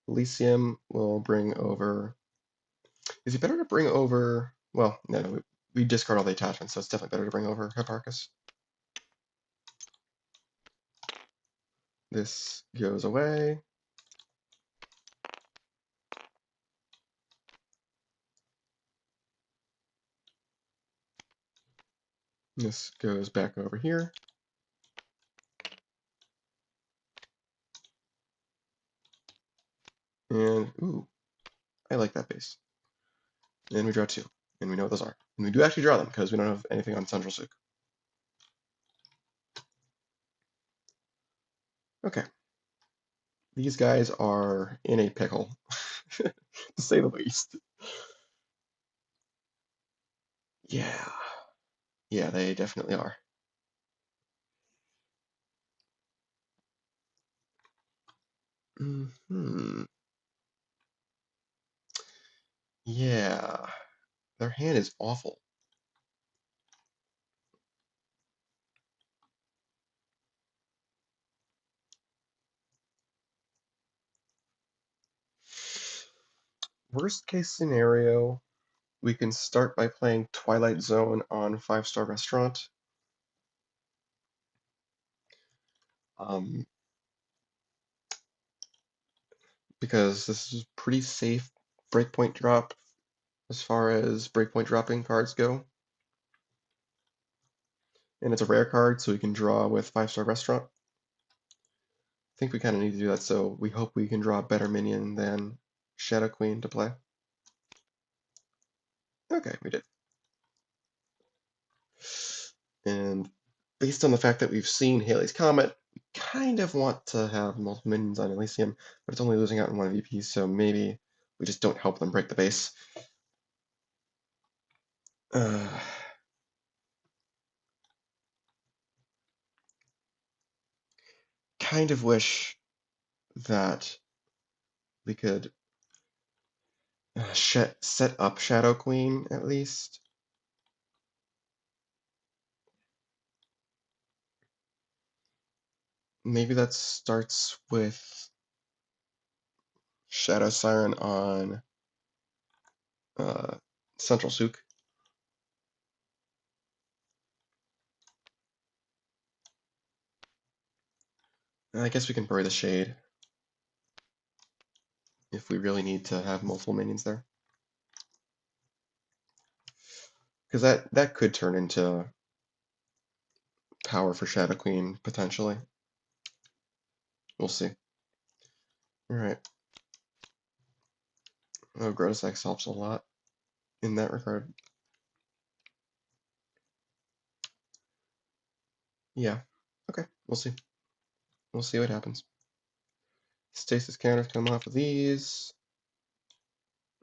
A: Elysium will bring over... Is it better to bring over... Well, no, we discard all the attachments, so it's definitely better to bring over Hipparchus. This goes away. This goes back over here. And, ooh, I like that base. And we draw 2. And we know what those are. And we do actually draw them, because we don't have anything on Central Souk. Okay. These guys are in a pickle, to say the least. Yeah. Yeah, they definitely are. Yeah. Their hand is awful. Worst case scenario, we can start by playing Twilight Zone on 5-Star Restaurant. Because this is pretty safe breakpoint drop as far as breakpoint dropping cards go. And it's a rare card, so we can draw with 5-Star Restaurant. I think we kind of need to do that, so we hope we can draw a better minion than Shadow Queen to play. Okay, we did. And based on the fact that we've seen Halley's Comet, we kind of want to have multiple minions on Elysium, but it's only losing out in 1 VP, so maybe we just don't help them break the base. Kind of wish that we could set up Shadow Queen at least. Maybe that starts with Shadow Siren on Central Souk. I guess we can bury the Shade if we really need to have multiple minions there. Because that could turn into power for Shadow Queen, potentially. We'll see. Alright. Oh, Grotus X helps a lot in that regard. Yeah. Okay, we'll see. We'll see what happens. Stasis counters come off of these.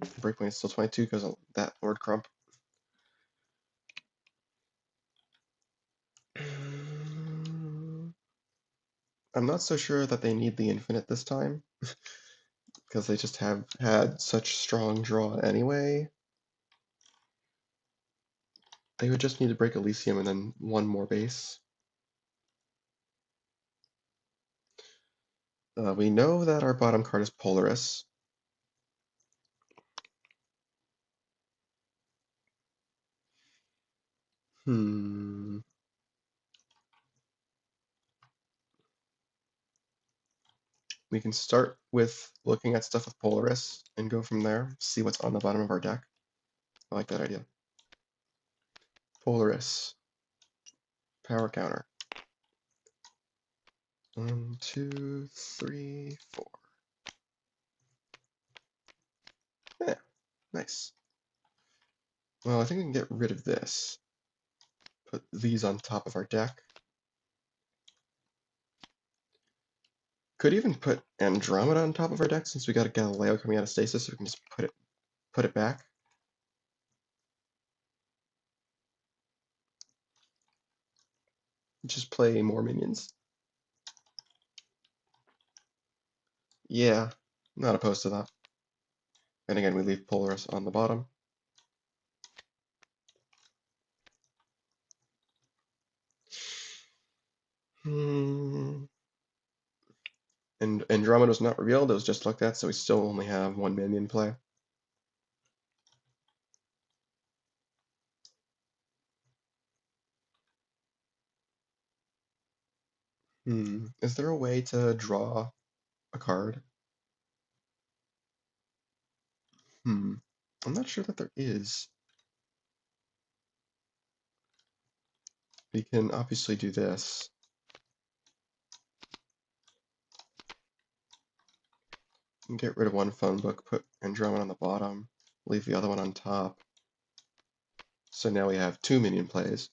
A: Breakpoint is still 22 because of that Lord Crump. I'm not so sure that they need the infinite this time, because they just have had such strong draw anyway. They would just need to break Elysium and then one more base. We know that our bottom card is Polaris. We can start with looking at stuff with Polaris and go from there, see what's on the bottom of our deck. I like that idea. Polaris. Power counter. 1, 2, 3, 4. Yeah, nice. Well, I think we can get rid of this. Put these on top of our deck. Could even put Andromeda on top of our deck since we got a Galileo coming out of stasis, so we can just put it back. Just play more minions. Yeah, not opposed to that. And again, we leave Polaris on the bottom. And Andromeda was not revealed, it was just looked at, so we still only have one minion play. Is there a way to draw a card? I'm not sure that there is. We can obviously do this. Get rid of one phone book, put Andromeda on the bottom, leave the other one on top. So now we have two minion plays.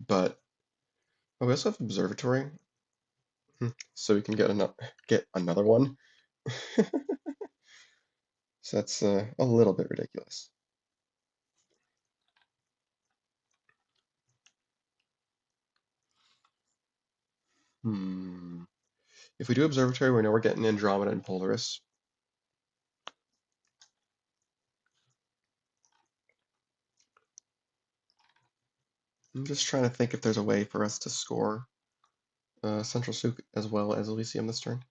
A: But we also have Observatory, so we can get another one. So that's a little bit ridiculous. If we do Observatory, we know we're getting Andromeda and Polaris. I'm just trying to think if there's a way for us to score Central Souk as well as Elysium this turn.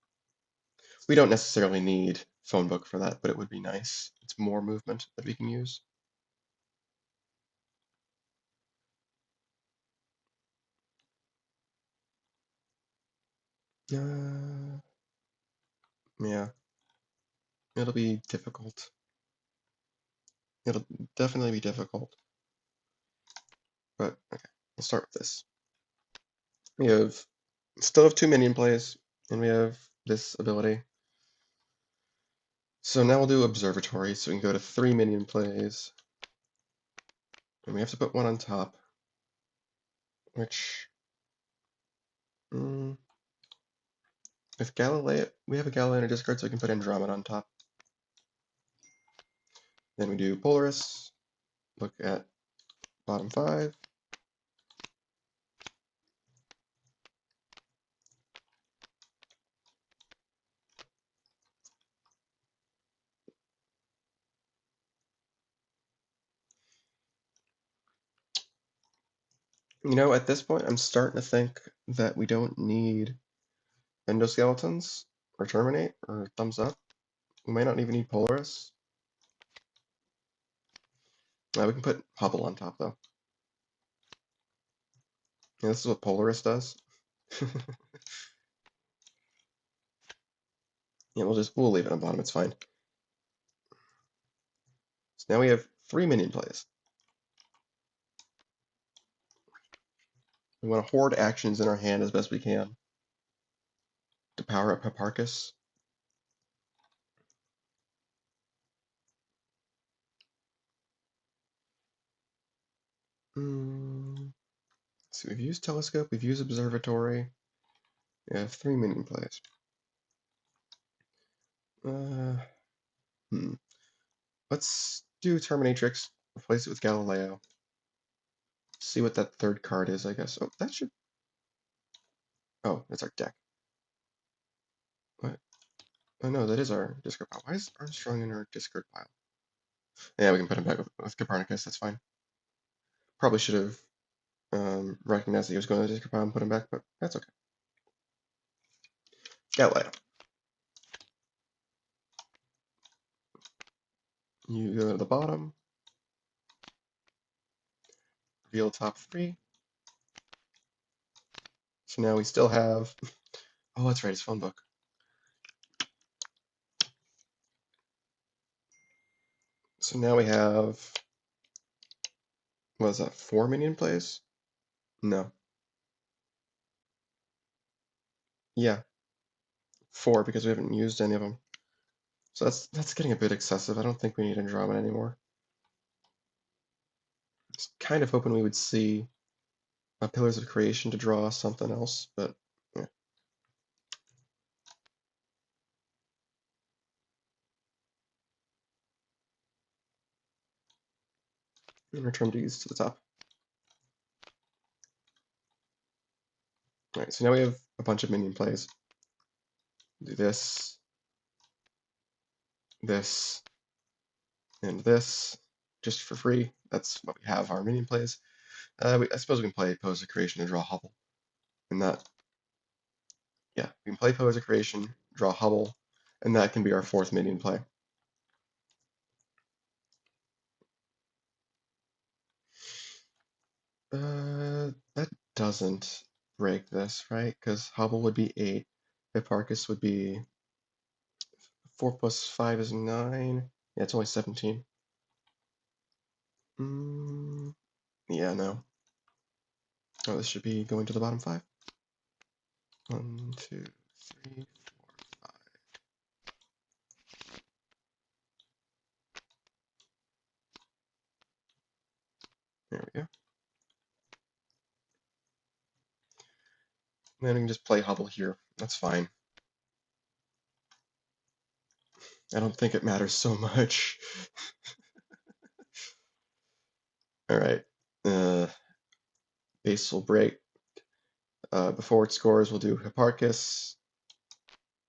A: We don't necessarily need phone book for that, but it would be nice. It's more movement that we can use. Yeah, it'll be difficult. It'll definitely be difficult. But okay, we'll start with this. We still have two minion plays, and we have this ability. So now we'll do Observatory, so we can go to 3 minion plays. And we have to put one on top, which with Galileo, we have a Galileo in our discard, so we can put Andromeda on top. Then we do Polaris, look at bottom 5. You know, at this point, I'm starting to think that we don't need Endoskeletons, or Terminate, or Thumbs Up. We might not even need Polaris. We can put Hubble on top, though. Yeah, this is what Polaris does. Yeah, we'll leave it on bottom, it's fine. So now we have 3 minion plays. We want to hoard actions in our hand as best we can to power up Hipparchus. So we've used Telescope, we've used Observatory. We have 3 minion plays. let's do Terminatrix, replace it with Galileo. See what that third card is, I guess. Oh, that should... Oh, that's our deck. What? Oh no, that is our discard pile. Why is Armstrong in our discard pile? Yeah, we can put him back with Copernicus, that's fine. Probably should have recognized that he was going to the discard pile and put him back, but that's okay. Galileo. You go to the bottom, reveal top 3. So now we still have... Oh, that's right, his phone book. So now we have... What is that, 4 minion plays? No. Yeah, 4 because we haven't used any of them. So that's getting a bit excessive. I don't think we need Andromeda anymore. Just kind of hoping we would see Pillars of Creation to draw something else, but yeah. And return these to the top. Alright, so now we have a bunch of minion plays. Do this, this, and this, just for free. That's what we have, our minion plays. I suppose we can play Pose of Creation and draw Hubble. And that, yeah, we can play Pose of Creation, draw Hubble, and that can be our 4th minion play. That doesn't break this, right? Because Hubble would be 8, Hipparchus would be 4 plus 5 is 9. Yeah, it's only 17. Yeah, no. Oh, this should be going to the bottom 5. 1, 2, 3, 4, 5. There we go. And then we can just play Hubble here. That's fine. I don't think it matters so much. Alright. Base will break. Before it scores, we'll do Hipparchus.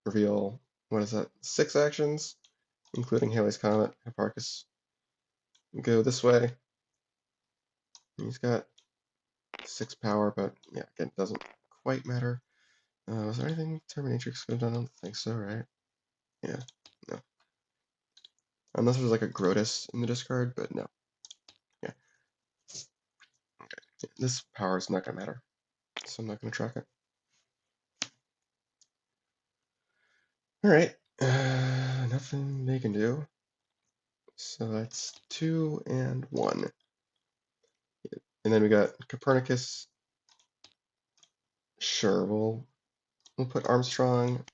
A: Reveal, what is that? 6 actions, including Halley's Comet. Hipparchus go this way. He's got 6 power, but yeah, again, it doesn't quite matter. Was there anything Terminatrix could have done? I don't think so, right? Yeah, no. Unless there's like a Grotus in the discard, but no. Yeah. Okay. Yeah, this power is not going to matter, so I'm not going to track it. Alright. Nothing they can do. So that's 2 and 1. And then we got Copernicus. Sure, we'll put Armstrong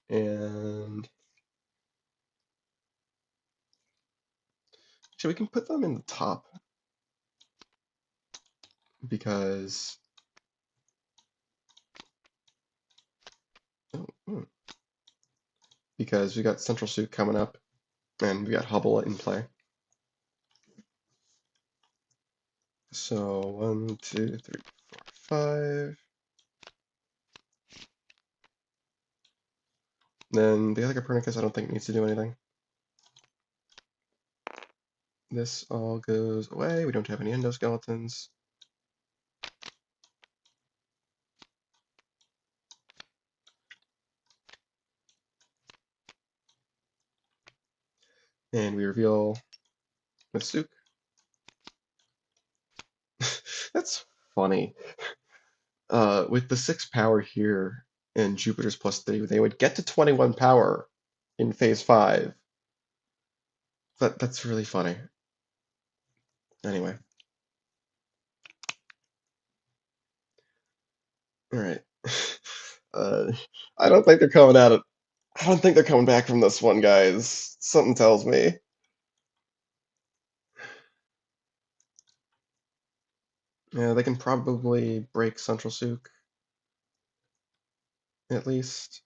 A: and actually we can put them in the top because because we got Central Suit coming up and we got Hubble in play. So 1, 2, 3, 4, 5. Then the other Copernicus I don't think needs to do anything. This all goes away. We don't have any endoskeletons. And we reveal with Sook. That's funny. With the 6 power here and Jupiter's +3, they would get to 21 power in phase 5. That's really funny. Anyway. Alright. I don't think they're coming at it. I don't think they're coming back from this one, guys. Something tells me. Yeah, they can probably break Central Souk. At least.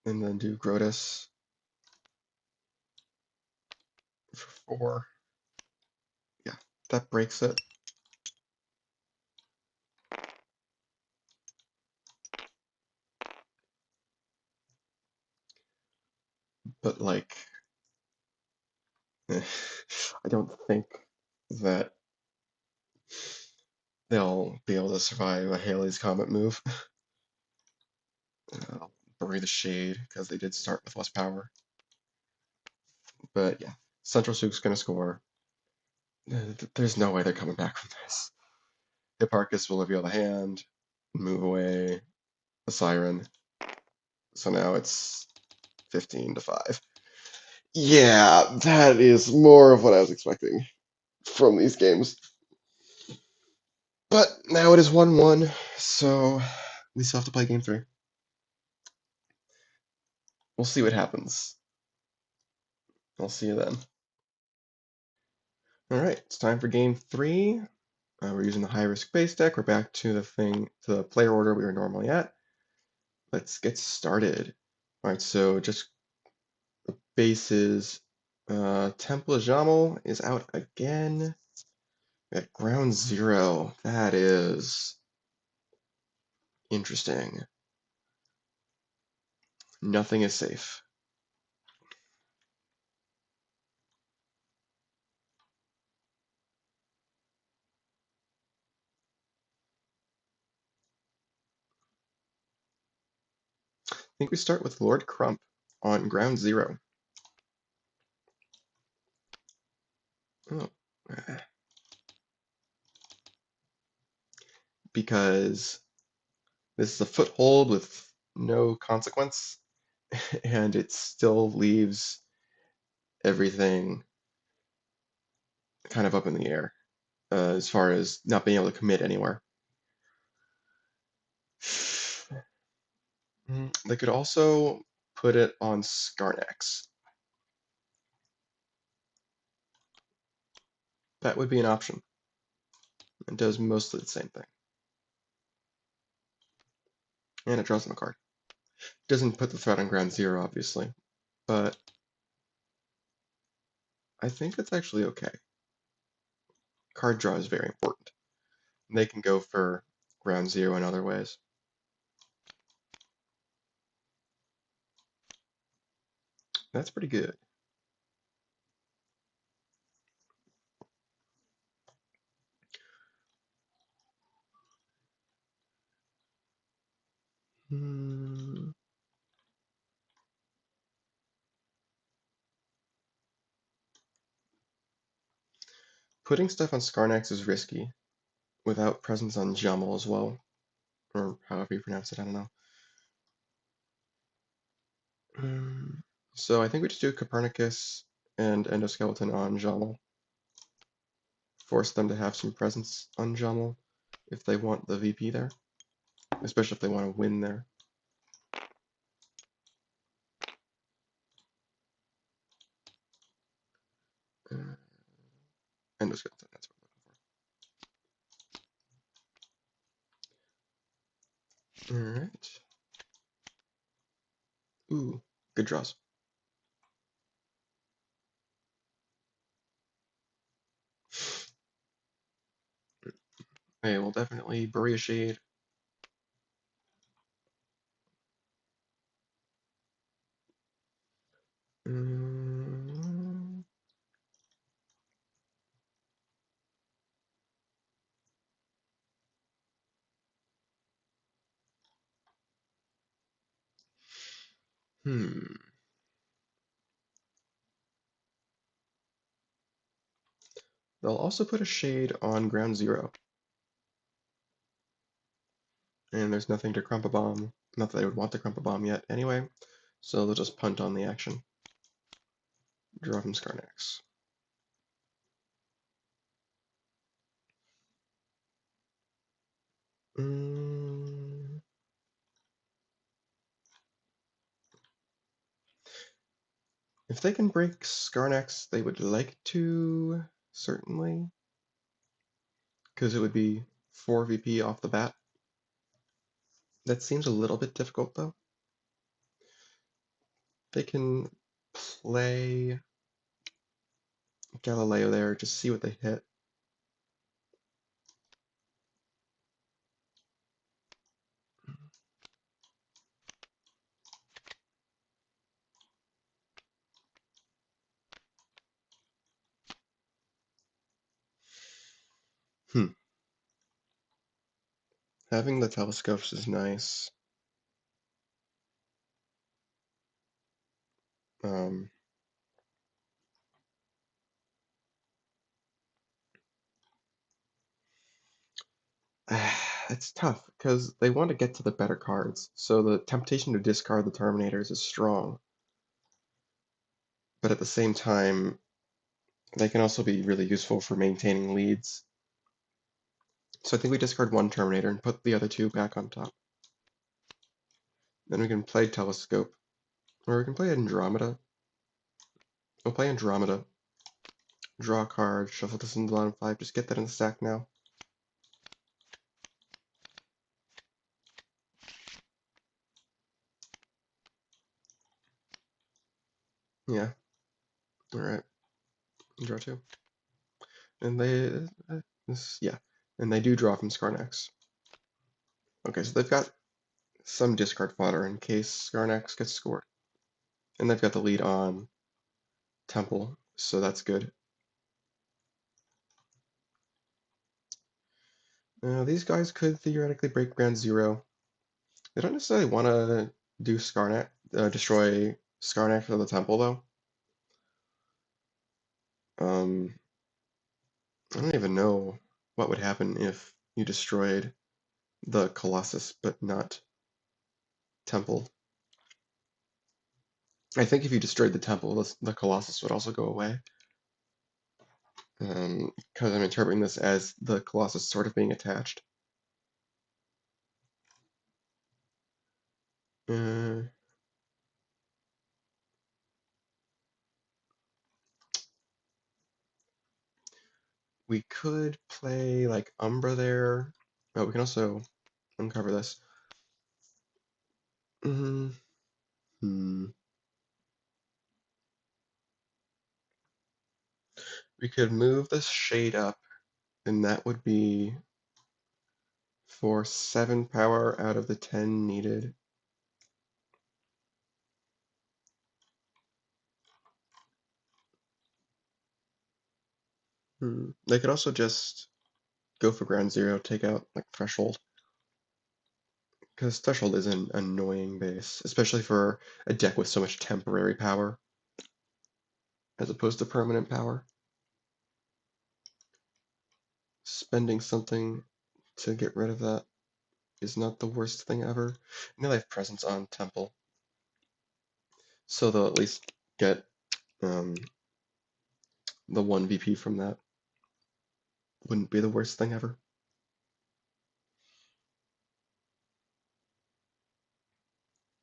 A: and then do Grotus for 4. Yeah, that breaks it. But like, I don't think that they'll be able to survive a Halley's Comet move. I'll bury the Shade because they did start with less power. But yeah, Central Sook's gonna score. There's no way they're coming back from this. Hipparchus will reveal the hand, move away the Siren. So now it's 15 to 5. Yeah, that is more of what I was expecting from these games. But now it is 1-1, so we still have to play game 3. We'll see what happens. I'll see you then. Alright, it's time for game 3. We're using the high-risk base deck. We're back to the player order we were normally at. Let's get started. Alright, so just bases. Temple Jamal is out again. At ground 0. That is interesting. Nothing is safe. I think we start with Lord Crump on ground 0. Oh. Because this is a foothold with no consequence, and it still leaves everything kind of up in the air as far as not being able to commit anywhere. They could also put it on Skarnax. That would be an option. It does mostly the same thing. And it draws them a card. Doesn't put the threat on ground 0, obviously, but I think it's actually okay. Card draw is very important. They can go for ground 0 in other ways. That's pretty good. Putting stuff on Skarnax is risky, without presence on Jamal as well, or however you pronounce it, I don't know. So I think we just do Copernicus and Endoskeleton on Jamal. Force them to have some presence on Jamal if they want the VP there, especially if they want to win there. Endoskeleton, that's what I'm looking for. Alright. Ooh, good draws. Okay, we'll definitely bury a Shade. They'll also put a Shade on ground 0. And there's nothing to crump a bomb. Not that I would want to crump a bomb yet anyway, so they'll just punt on the action. Draw from Skarnax. If they can break Skarnax, they would like to, certainly, because it would be 4 VP off the bat. That seems a little bit difficult, though. They can play Galileo there, just see what they hit. Hmm. Having the telescopes is nice. Um, it's tough because they want to get to the better cards, so the temptation to discard the Terminators is strong. But at the same time, they can also be really useful for maintaining leads. So I think we discard one Terminator and put the other two back on top. Then we can play Telescope, or we can play Andromeda. We'll play Andromeda. Draw a card, shuffle this into the bottom 5, just get that in the stack now. Yeah. Alright. Draw 2. And they, yeah. And they do draw from Skarnax. Okay, so they've got some discard fodder in case Skarnax gets scored. And they've got the lead on Temple, so that's good. These guys could theoretically break ground 0. They don't necessarily want to do Skarnax, destroy Skarnax or the Temple, though. I don't even know what would happen if you destroyed the Colossus, but not Temple. I think if you destroyed the Temple, the Colossus would also go away. Because I'm interpreting this as the Colossus sort of being attached. We could play like Umbra there. Oh, we can also uncover this. Hmm. We could move the shade up, and that would be for 7 power out of the 10 needed. They could also just go for ground 0, take out like Threshold. Because Threshold is an annoying base, especially for a deck with so much temporary power, as opposed to permanent power. Spending something to get rid of that is not the worst thing ever. And they have presence on Temple, so they'll at least get the 1 VP from that. Wouldn't be the worst thing ever.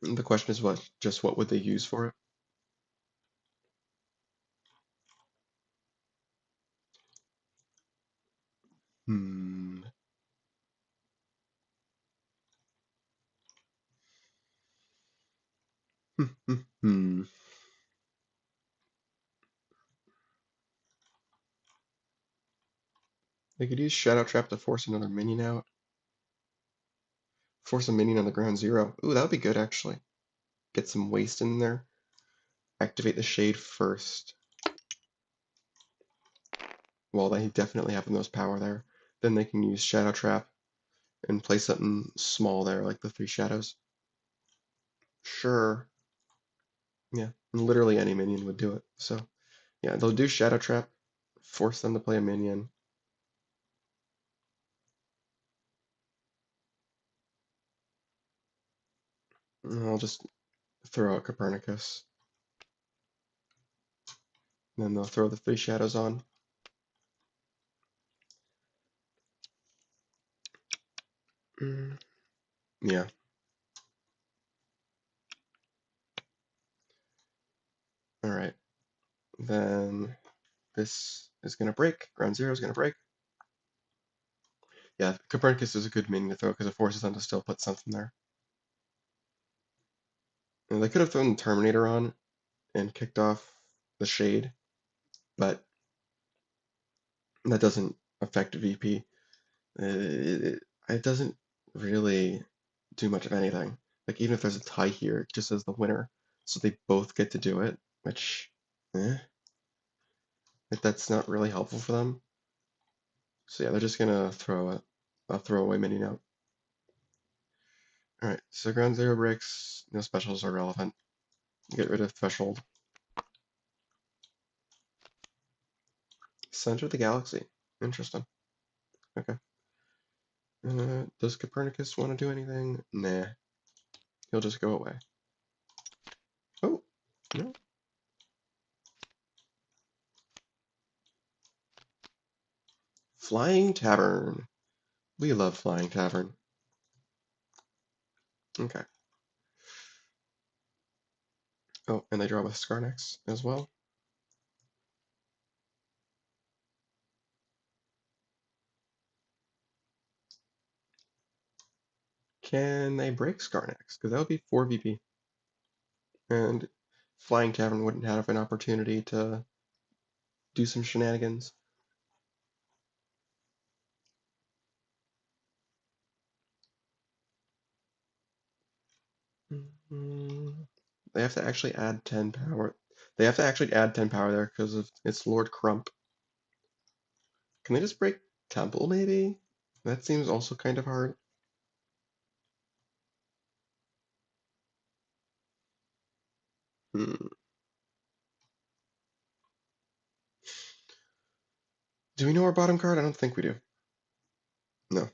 A: And the question is what would they use for it? Hmm. Hmm. They could use Shadow Trap to force another minion out. Force a minion on the ground 0. Ooh, that would be good actually. Get some waste in there. Activate the shade first. Well, they definitely have the most power there. Then they can use Shadow Trap and play something small there, like the 3 shadows. Sure. Yeah, literally any minion would do it. So, yeah, they'll do Shadow Trap, force them to play a minion. And I'll just throw out Copernicus. Then they'll throw the 3 shadows on. Yeah. Alright. Then this is going to break. Ground 0 is going to break. Yeah, Copernicus is a good minion to throw because it forces them to still put something there. And they could have thrown the Terminator on, and kicked off the shade, but that doesn't affect VP. It doesn't really do much of anything. Like, even if there's a tie here, it just says the winner, so they both get to do it, which, like, that's not really helpful for them. So yeah, they're just gonna throw a throwaway minion out. Alright, so ground zero breaks, no specials are relevant. Get rid of threshold. Center of the galaxy. Interesting. Okay. Does Copernicus want to do anything? Nah. He'll just go away. Oh, no. Flying Tavern. We love Flying Tavern. Okay. Oh, and they draw with Skarnex as well. Can they break Skarnex? Because that would be 4 VP. And Flying Tavern wouldn't have an opportunity to do some shenanigans. They have to actually add 10 power. They have to actually add 10 power there because of it's Lord Crump. Can they just break Temple, maybe? That seems also kind of hard. Hmm. Do we know our bottom card? I don't think we do. No.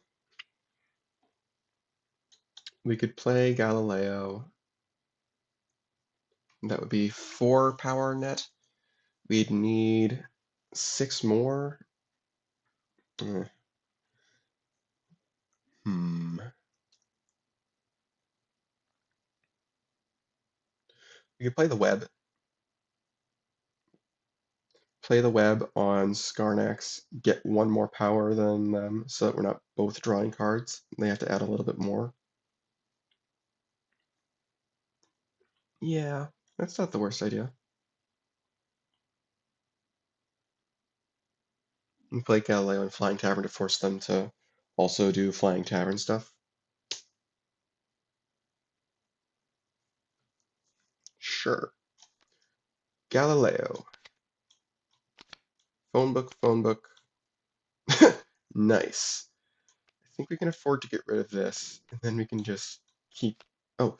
A: We could play Galileo. That would be 4 power net. We'd need 6 more. Uh, hmm. We could play the web. Play the web on Skarnex, get 1 more power than them so that we're not both drawing cards. They have to add a little bit more. Yeah, that's not the worst idea. We play Galileo and Flying Tavern to force them to also do Flying Tavern stuff. Sure. Galileo. Phone book, phone book. Nice. I think we can afford to get rid of this, and then we can just keep... Oh,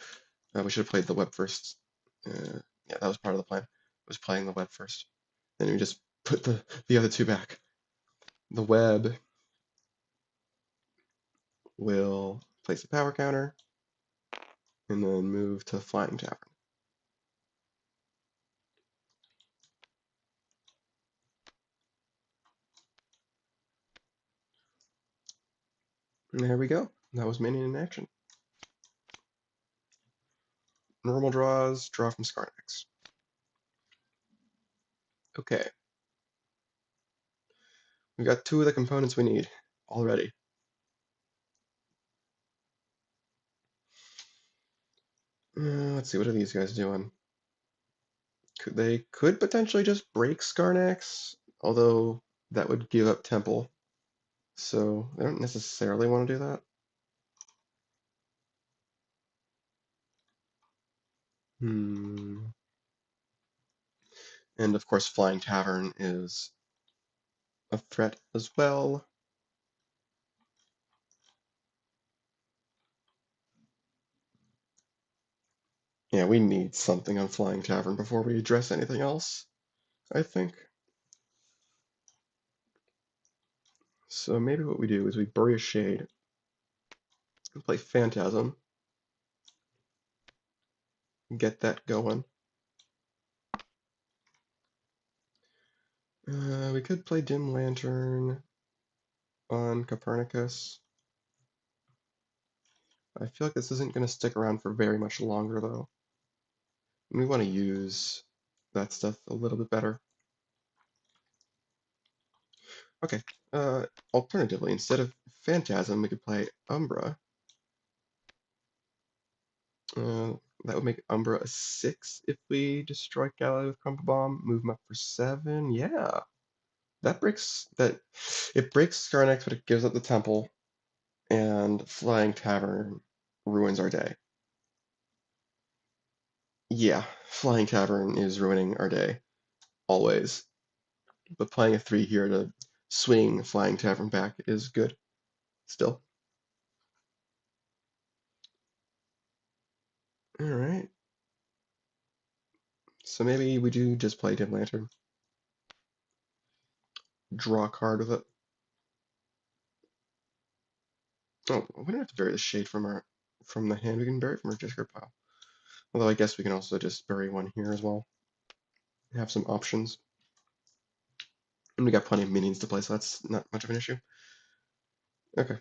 A: we should have played the web first. Yeah, that was part of the plan. Was playing the web first. Then we just put the other 2 back. The web will place a power counter, and then move to Flying Tavern. And there we go. That was Minion in action. Normal draws, draw from Skarnex. Okay. We've got 2 of the components we need already. Let's see, what are these guys doing? They could potentially just break Skarnex, although that would give up Temple. So they don't necessarily want to do that. And of course, Flying Tavern is a threat as well. Yeah, we need something on Flying Tavern before we address anything else, I think. So maybe what we do is we bury a Shade and play Phantasm. Get that going. We could play Dim Lantern on Copernicus. I feel like this isn't going to stick around for very much longer, though. And we want to use that stuff a little bit better. Okay, alternatively, instead of Phantasm, we could play Umbra. That would make Umbra a 6 if we destroy Galley with Crumple Bomb. Move him up for 7. Yeah. That breaks that. It breaks Skarnex, but it gives up the temple, and Flying Tavern ruins our day. Yeah, Flying Tavern is ruining our day. Always. But playing a 3 here to swing Flying Tavern back is good. Still. Alright. So maybe we do just play Dim Lantern. Draw a card with it. Oh, we don't have to bury the shade from the hand. We can bury it from our discard pile. Although I guess we can also just bury one here as well. Have some options. And we got plenty of minions to play, so that's not much of an issue. Okay.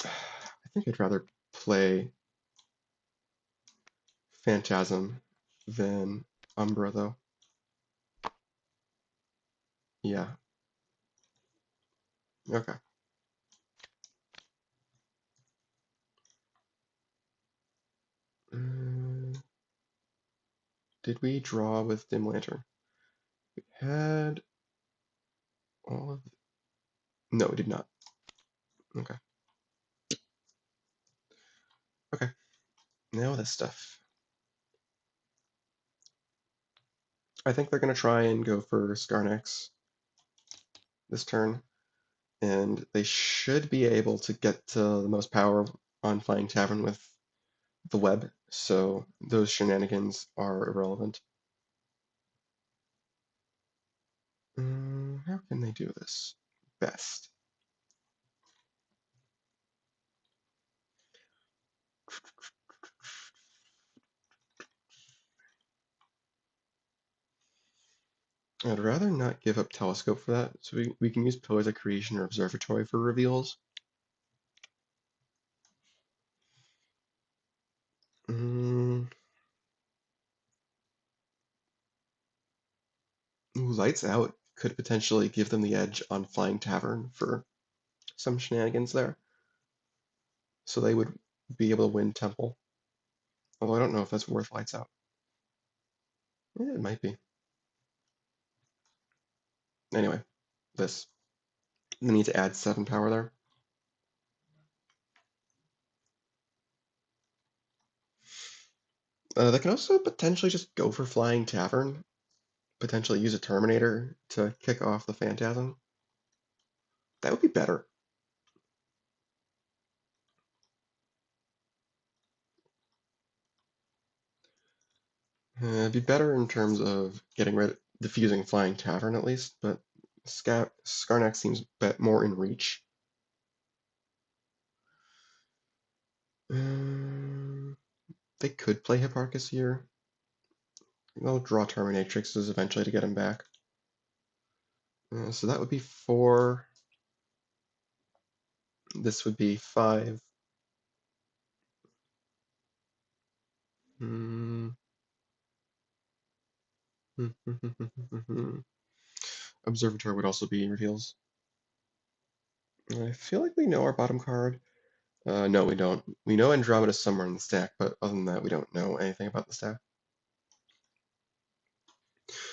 A: I think I'd rather play Phantasm than Umbra, though. Yeah. Okay. Did we draw with Dim Lantern? We had all of... No, we did not. Okay. Okay. Now this stuff. I think they're going to try and go for Skarnex this turn, and they should be able to get to the most power on Flying Tavern with the web, so those shenanigans are irrelevant. How can they do this best? I'd rather not give up Telescope for that, so we can use Pillars of Creation or Observatory for reveals. Ooh, Lights Out could potentially give them the edge on Flying Tavern for some shenanigans there. So they would be able to win Temple. Although I don't know if that's worth Lights Out. Yeah, it might be. Anyway, this. They need to add 7 power there. They can also potentially just go for Flying Tavern. Potentially use a Terminator to kick off the Phantasm. That would be better. It'd be better in terms of defusing Flying Tavern at least, but Skarnak seems more in reach. They could play Hipparchus here. They'll draw Terminatrixes eventually to get him back. So that would be 4. This would be 5. Observatory would also be reveals. I feel like we know our bottom card. No, we don't. We know Andromeda's somewhere in the stack, but other than that, we don't know anything about the stack.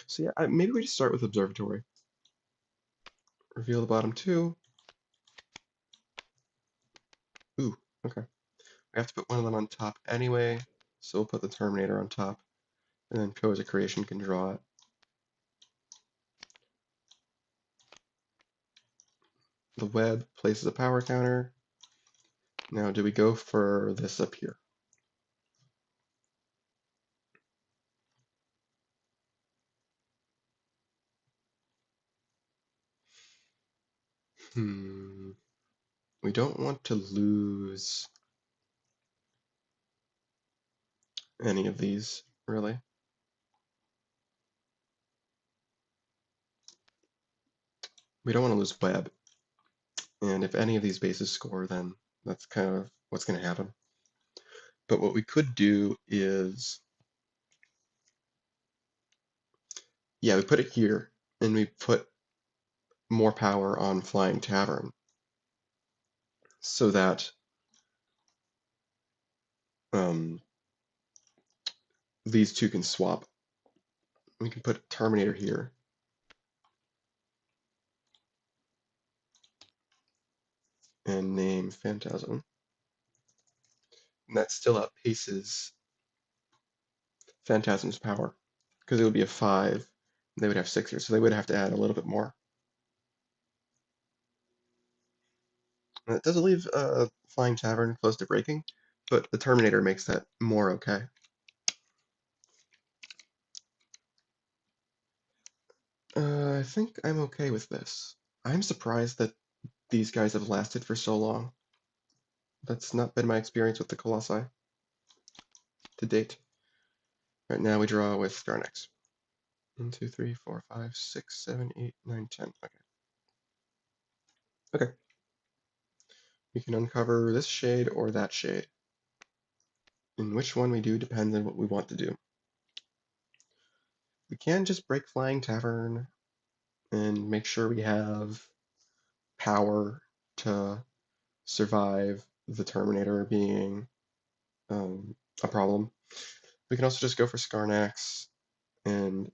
A: So yeah, maybe we just start with Observatory. Reveal the bottom 2. Ooh, okay. We have to put one of them on top anyway, so we'll put the Terminator on top, and then Pillars of Creation can draw it. The web places a power counter. Now, do we go for this up here? We don't want to lose any of these, really. We don't want to lose web. And if any of these bases score, then that's kind of what's going to happen. But what we could do is, yeah, we put it here, and we put more power on Flying Tavern, so that these two can swap. We can put Terminator here. And name Phantasm. And that still outpaces Phantasm's power, because it would be a 5. They would have 6 here, so they would have to add a little bit more. And it does leave Flying Tavern close to breaking, but the Terminator makes that more okay. I think I'm okay with this. I'm surprised that these guys have lasted for so long. That's not been my experience with the Colossi to date. Right now we draw with Skarnex. 1, 2, 3, 4, 5, 6, 7, 8, 9, 10. Okay. Okay. We can uncover this shade or that shade. And which one we do depends on what we want to do. We can just break Flying Tavern and make sure we have power to survive the Terminator being a problem. We can also just go for Skarnax and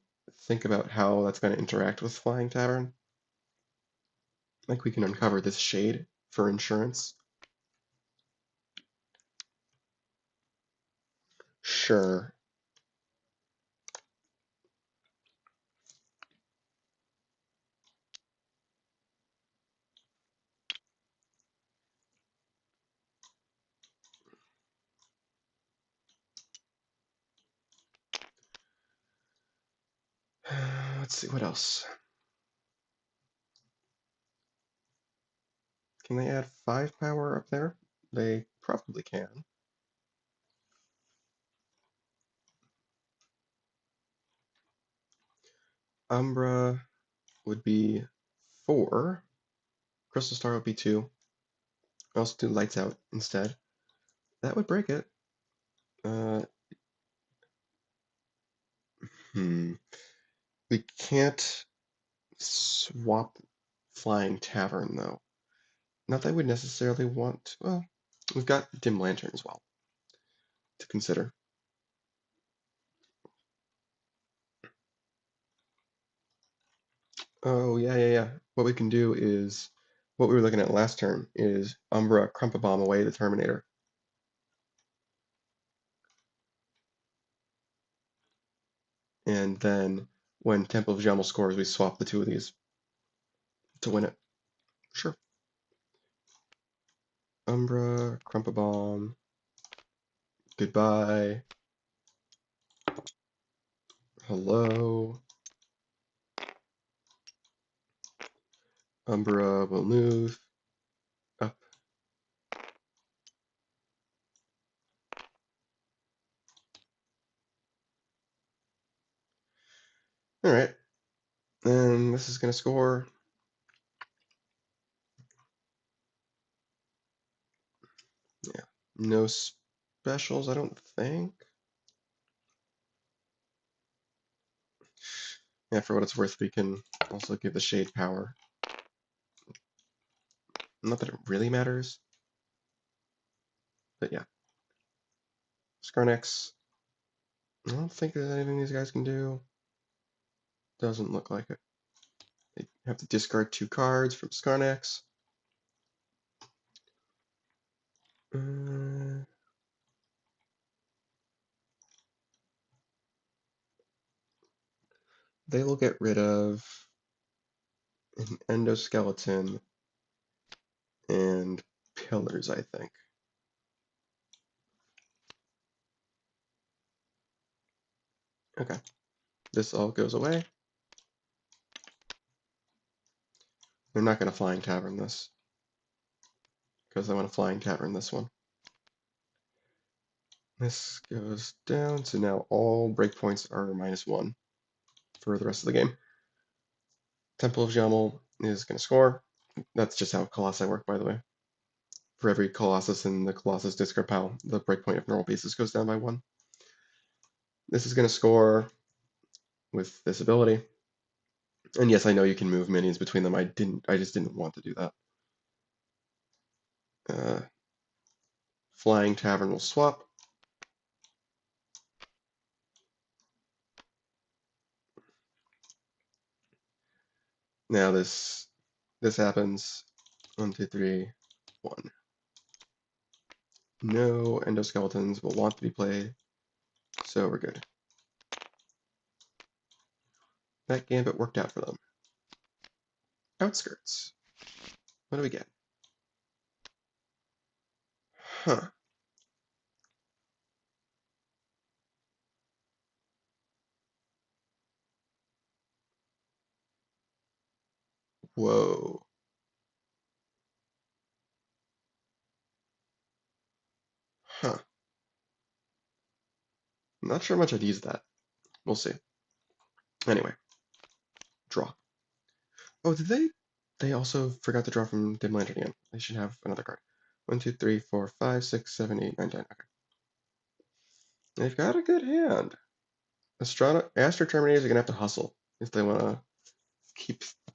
A: think about how that's going to interact with Flying Tavern. Like we can uncover this shade for insurance. Sure. Let's see, what else? Can they add 5 power up there? They probably can. Umbra would be 4. Crystal Star would be 2. I also do Lights Out instead. That would break it. We can't swap Flying Tavern, though. Not that I would necessarily want to. Well, we've got Dim Lantern as well to consider. Oh, yeah. What we can do is, what we were looking at last turn is Umbra Crumpa-Bomb away the Terminator. And then when Temple of Jamal scores, we swap the two of these to win it. Sure. Umbra, Crumpa-Bomb, goodbye. Hello. Umbra will move up. Alright. And this is going to score. Yeah. No specials, I don't think. Yeah, for what it's worth, we can also give the shade power. Not that it really matters, but yeah. Skarnex. I don't think there's anything these guys can do. Doesn't look like it. They have to discard 2 cards from Skarnex. They will get rid of an endoskeleton and pillars, I think. Okay. This all goes away. They're not going to Flying Tavern this, because I want to Flying Tavern this one. This goes down, so now all breakpoints are -1 for the rest of the game. Temple of Jamal is going to score. That's just how Colossi work, by the way. For every Colossus in the Colossus discard pile, the breakpoint of normal basis goes down by 1. This is going to score with this ability. And yes, I know you can move minions between them. I just didn't want to do that. Flying Tavern will swap. Now this happens. 1, 2, 3, 1. No endoskeletons will want to be played, so we're good. That gambit worked out for them. Outskirts. What do we get? Huh. Whoa. Huh. I'm not sure much I'd use that. We'll see. Anyway, draw. Oh, did they? They also forgot to draw from Dim Lantern again. They should have another card. 1, 2, 3, 4, 5, 6, 7, 8, 9, 10. Okay. They've got a good hand. Astro Terminators are gonna have to hustle if they want to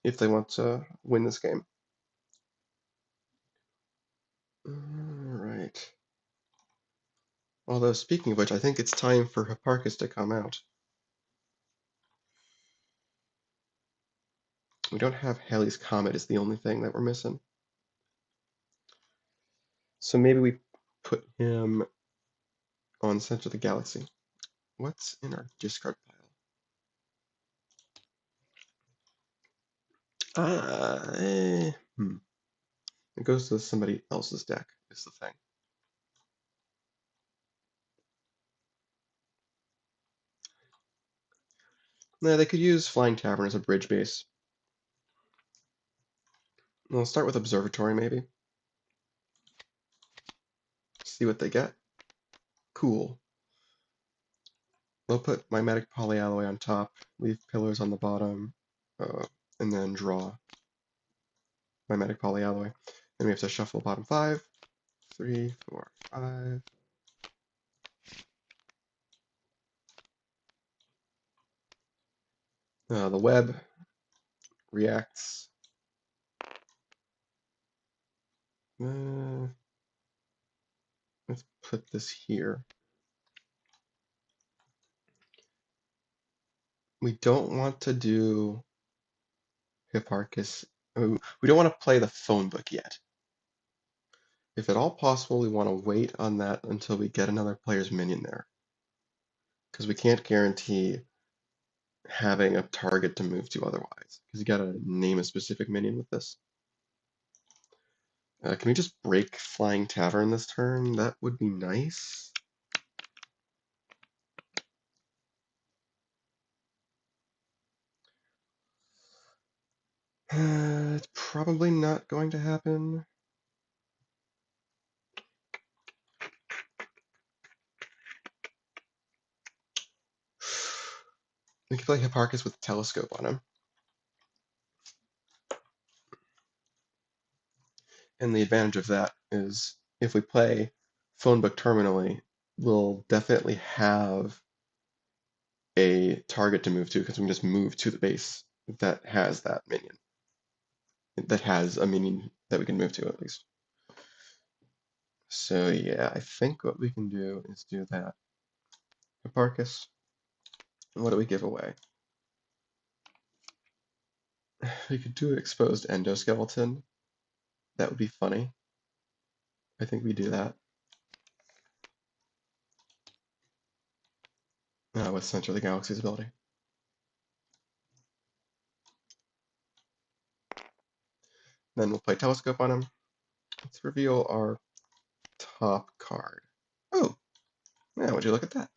A: if they want to win this game. All right. Although speaking of which, I think it's time for Hipparchus to come out. We don't have Halley's Comet is the only thing that we're missing. So maybe we put him on Center of the Galaxy. What's in our discard pile? It goes to somebody else's deck, is the thing. Nah, they could use Flying Tavern as a bridge base. We'll start with Observatory, maybe. See what they get. Cool. We'll put Mimetic Polyalloy on top, leave pillars on the bottom, and then draw Mimetic Polyalloy. Then we have to shuffle bottom 5, 3, 4, 5. The web reacts. Let's put this here. We don't want to do Hipparchus. We don't want to play the phone book yet. If at all possible, we want to wait on that until we get another player's minion there. Because we can't guarantee having a target to move to otherwise. Because you gotta name a specific minion with this. Can we just break Flying Tavern this turn? That would be nice. It's probably not going to happen. We could play Hipparchus with Telescope on him. And the advantage of that is if we play Phone Book terminally, we'll definitely have a target to move to because we can just move to the base that has that minion. That has a minion that we can move to at least. So yeah, I think what we can do is do that. Hipparchus. What do we give away? We could do exposed endoskeleton. That would be funny. I think we do that. With Center of the Galaxy's ability. Then we'll play Telescope on him. Let's reveal our top card. Oh, yeah, would you look at that?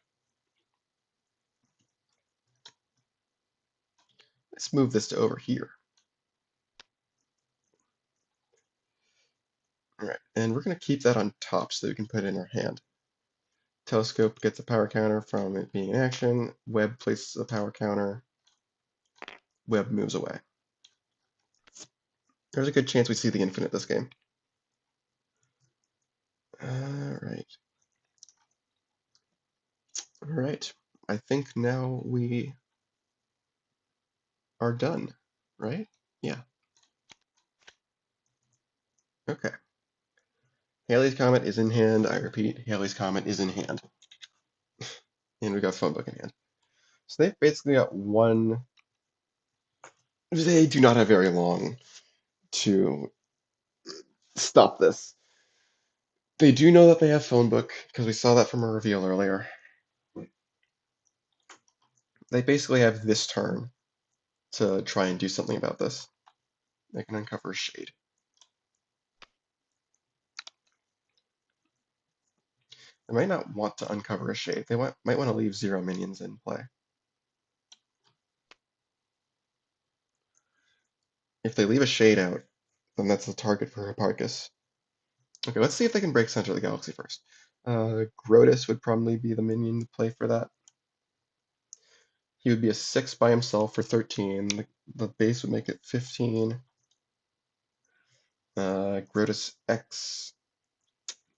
A: Let's move this to over here. All right, and we're going to keep that on top so that we can put it in our hand. Telescope gets a power counter from it being in action. Web places a power counter. Web moves away. There's a good chance we see the infinite this game. Alright. Alright. I think now we are done, right? Yeah. Okay. Halley's Comet is in hand. I repeat, Halley's Comet is in hand. And we got Phone Book in hand. So they've basically got one they do not have very long to stop this. They do know that they have phone book, because we saw that from a reveal earlier. They basically have this turn to try and do something about this. They can uncover a shade. They might not want to uncover a shade. They might want to leave 0 minions in play. If they leave a shade out, then that's the target for Hipparchus. Okay, let's see if they can break center of the galaxy first. Grotus would probably be the minion to play for that. He would be a 6 by himself for 13. The base would make it 15. Grotus X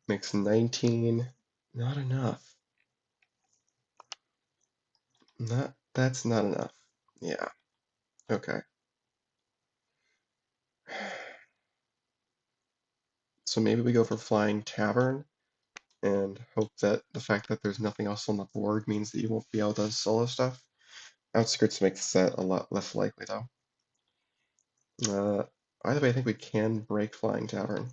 A: makes 19. Not enough. That's not enough. Yeah. Okay. So maybe we go for Flying Tavern and hope that the fact that there's nothing else on the board means that you won't be able to solo stuff. Outskirts makes that a lot less likely, though. Either way, I think we can break Flying Tavern.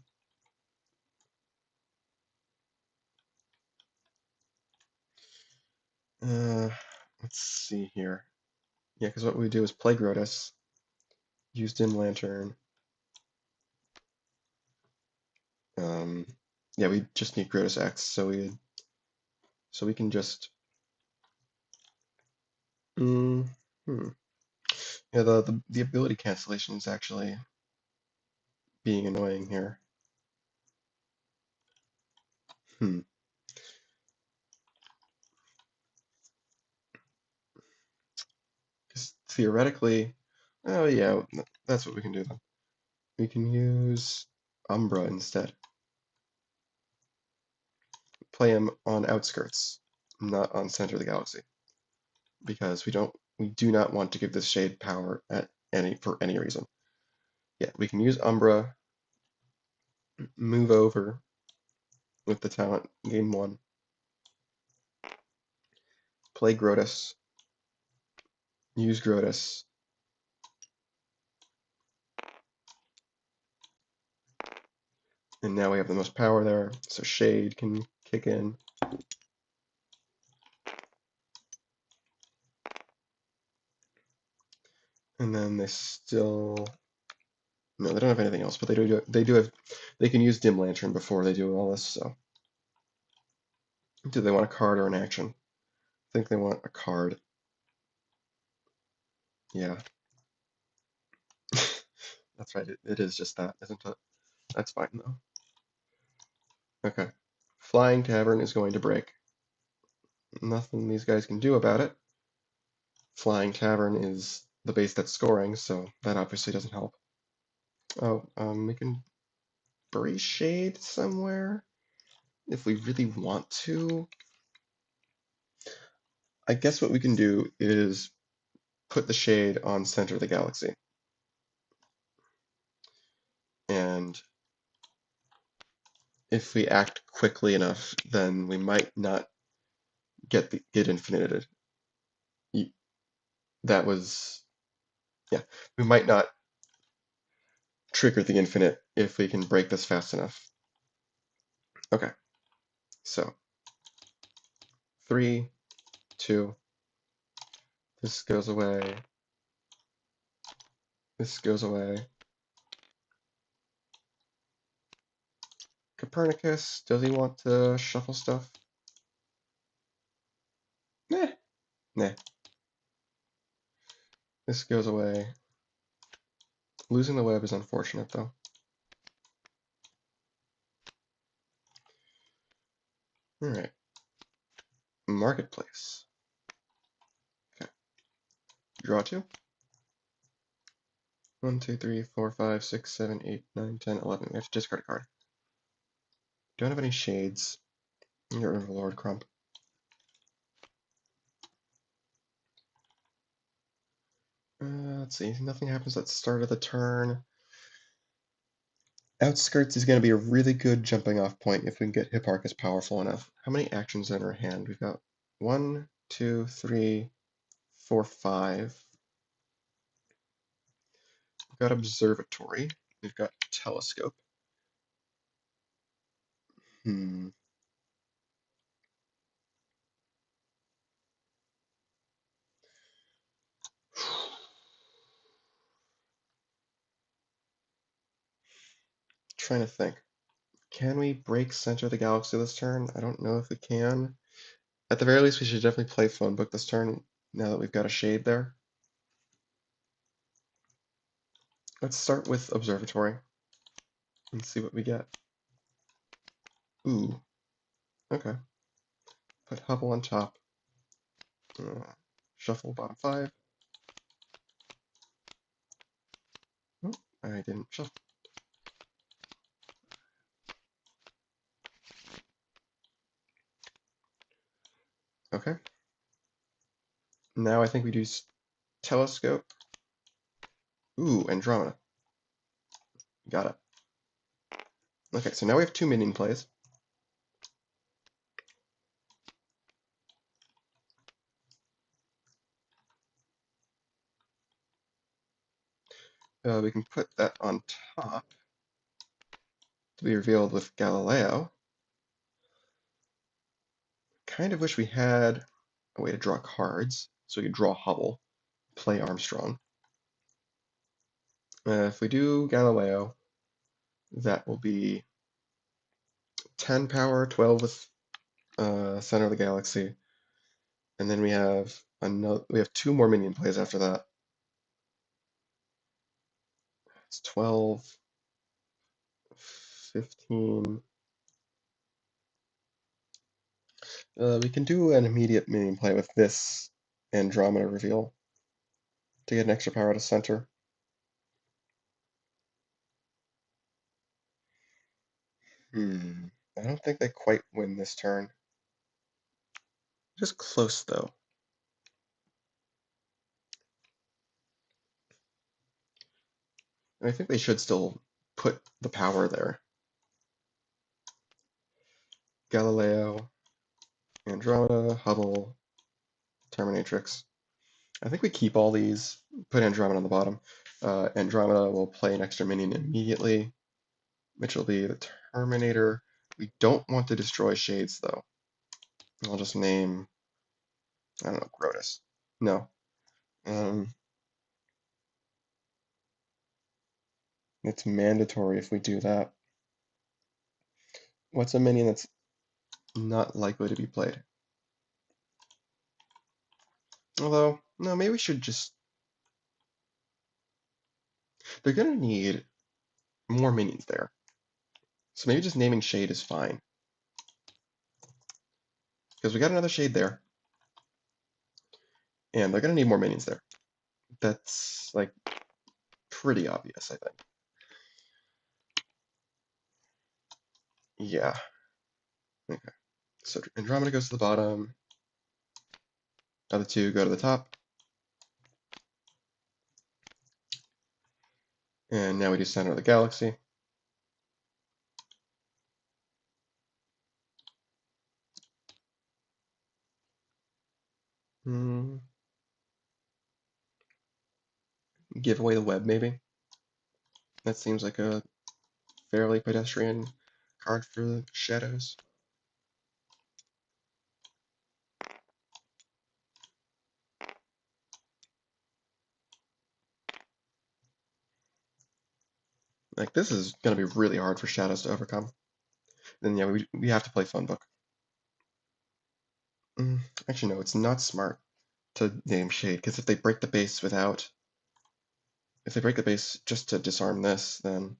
A: Let's see here. Yeah, because what we do is play Grotus, use Dim Lantern. Yeah, we just need Grotus X, so we can just. Hmm. Yeah, the ability cancellation is actually being annoying here. Hmm. Because theoretically, oh yeah, that's what we can do then. We can use Umbra instead. Play him on outskirts, not on center of the galaxy, because we do not want to give this shade power for any reason. Yeah, we can use Umbra, move over with the talent, game 1, play Grotus, use Grotus, and now we have the most power there, so Shade can kick in. And then no, they don't have anything else, but they can use Dim Lantern before they do all this, so. Do they want a card or an action? I think they want a card. Yeah. That's right, it is just that, isn't it? That's fine, though. Okay. Flying Tavern is going to break. Nothing these guys can do about it. Flying Tavern is the base that's scoring, so that obviously doesn't help. Oh, we can bury Shade somewhere if we really want to. I guess what we can do is put the Shade on center of the galaxy. And if we act quickly enough, then we might not get infinited. That was, yeah, we might not trigger the infinite if we can break this fast enough. Okay, so 3, 2, this goes away, this goes away. Copernicus, does he want to shuffle stuff? Nah, nah. This goes away. Losing the web is unfortunate, though. All right. Marketplace. Okay. Draw 2. 1, 2, 3, 4, 5, 6, 7, 8, 9, 10, 11. We have to discard a card. Don't have any shades. Get rid of Lord Crump. Let's see. Nothing happens at the start of the turn. Outskirts is going to be a really good jumping off point if we can get Hipparchus powerful enough. How many actions in our hand? We've got 1, 2, 3, 4, 5. got observatory. We've got telescope. Trying to think. Can we break center of the galaxy this turn? I don't know if we can. At the very least, we should definitely play phone book this turn, now that we've got a shade there. Let's start with observatory and see what we get. Ooh, okay. Put Hubble on top. Shuffle bottom 5. Oh, I didn't shuffle. Okay. Now I think we do telescope. Ooh, Andromeda. Got it. Okay, so now we have 2 minion plays. We can put that on top to be revealed with Galileo. Kind of wish we had a way to draw cards, so we could draw Hubble, play Armstrong. If we do Galileo, that will be 10 power, 12 with center of the galaxy, and then we have 2 more minion plays after that. It's 12, 15. We can do an immediate minion play with this Andromeda reveal to get an extra power to center. I don't think they quite win this turn. Just close, though. And I think they should still put the power there. Galileo, Andromeda, Hubble, Terminatrix. I think we keep all these, put Andromeda on the bottom. Andromeda will play an extra minion immediately, which will be the Terminator. We don't want to destroy shades, though. I'll just name, I don't know, Grotus. No. It's mandatory if we do that. What's a minion that's not likely to be played? Although, no, maybe we should just... They're going to need more minions there. So maybe just naming Shade is fine. Because we got another Shade there. And they're going to need more minions there. That's, like, pretty obvious, I think. Yeah. Okay. So Andromeda goes to the bottom. Other 2 go to the top. And now we do center of the galaxy. Give away the web, maybe. That seems like a fairly pedestrian card for the Shadows. Like, this is going to be really hard for Shadows to overcome. Then, yeah, we have to play Phone Book. Actually, no, it's not smart to name Shade, because if they break the base if they break the base just to disarm this, then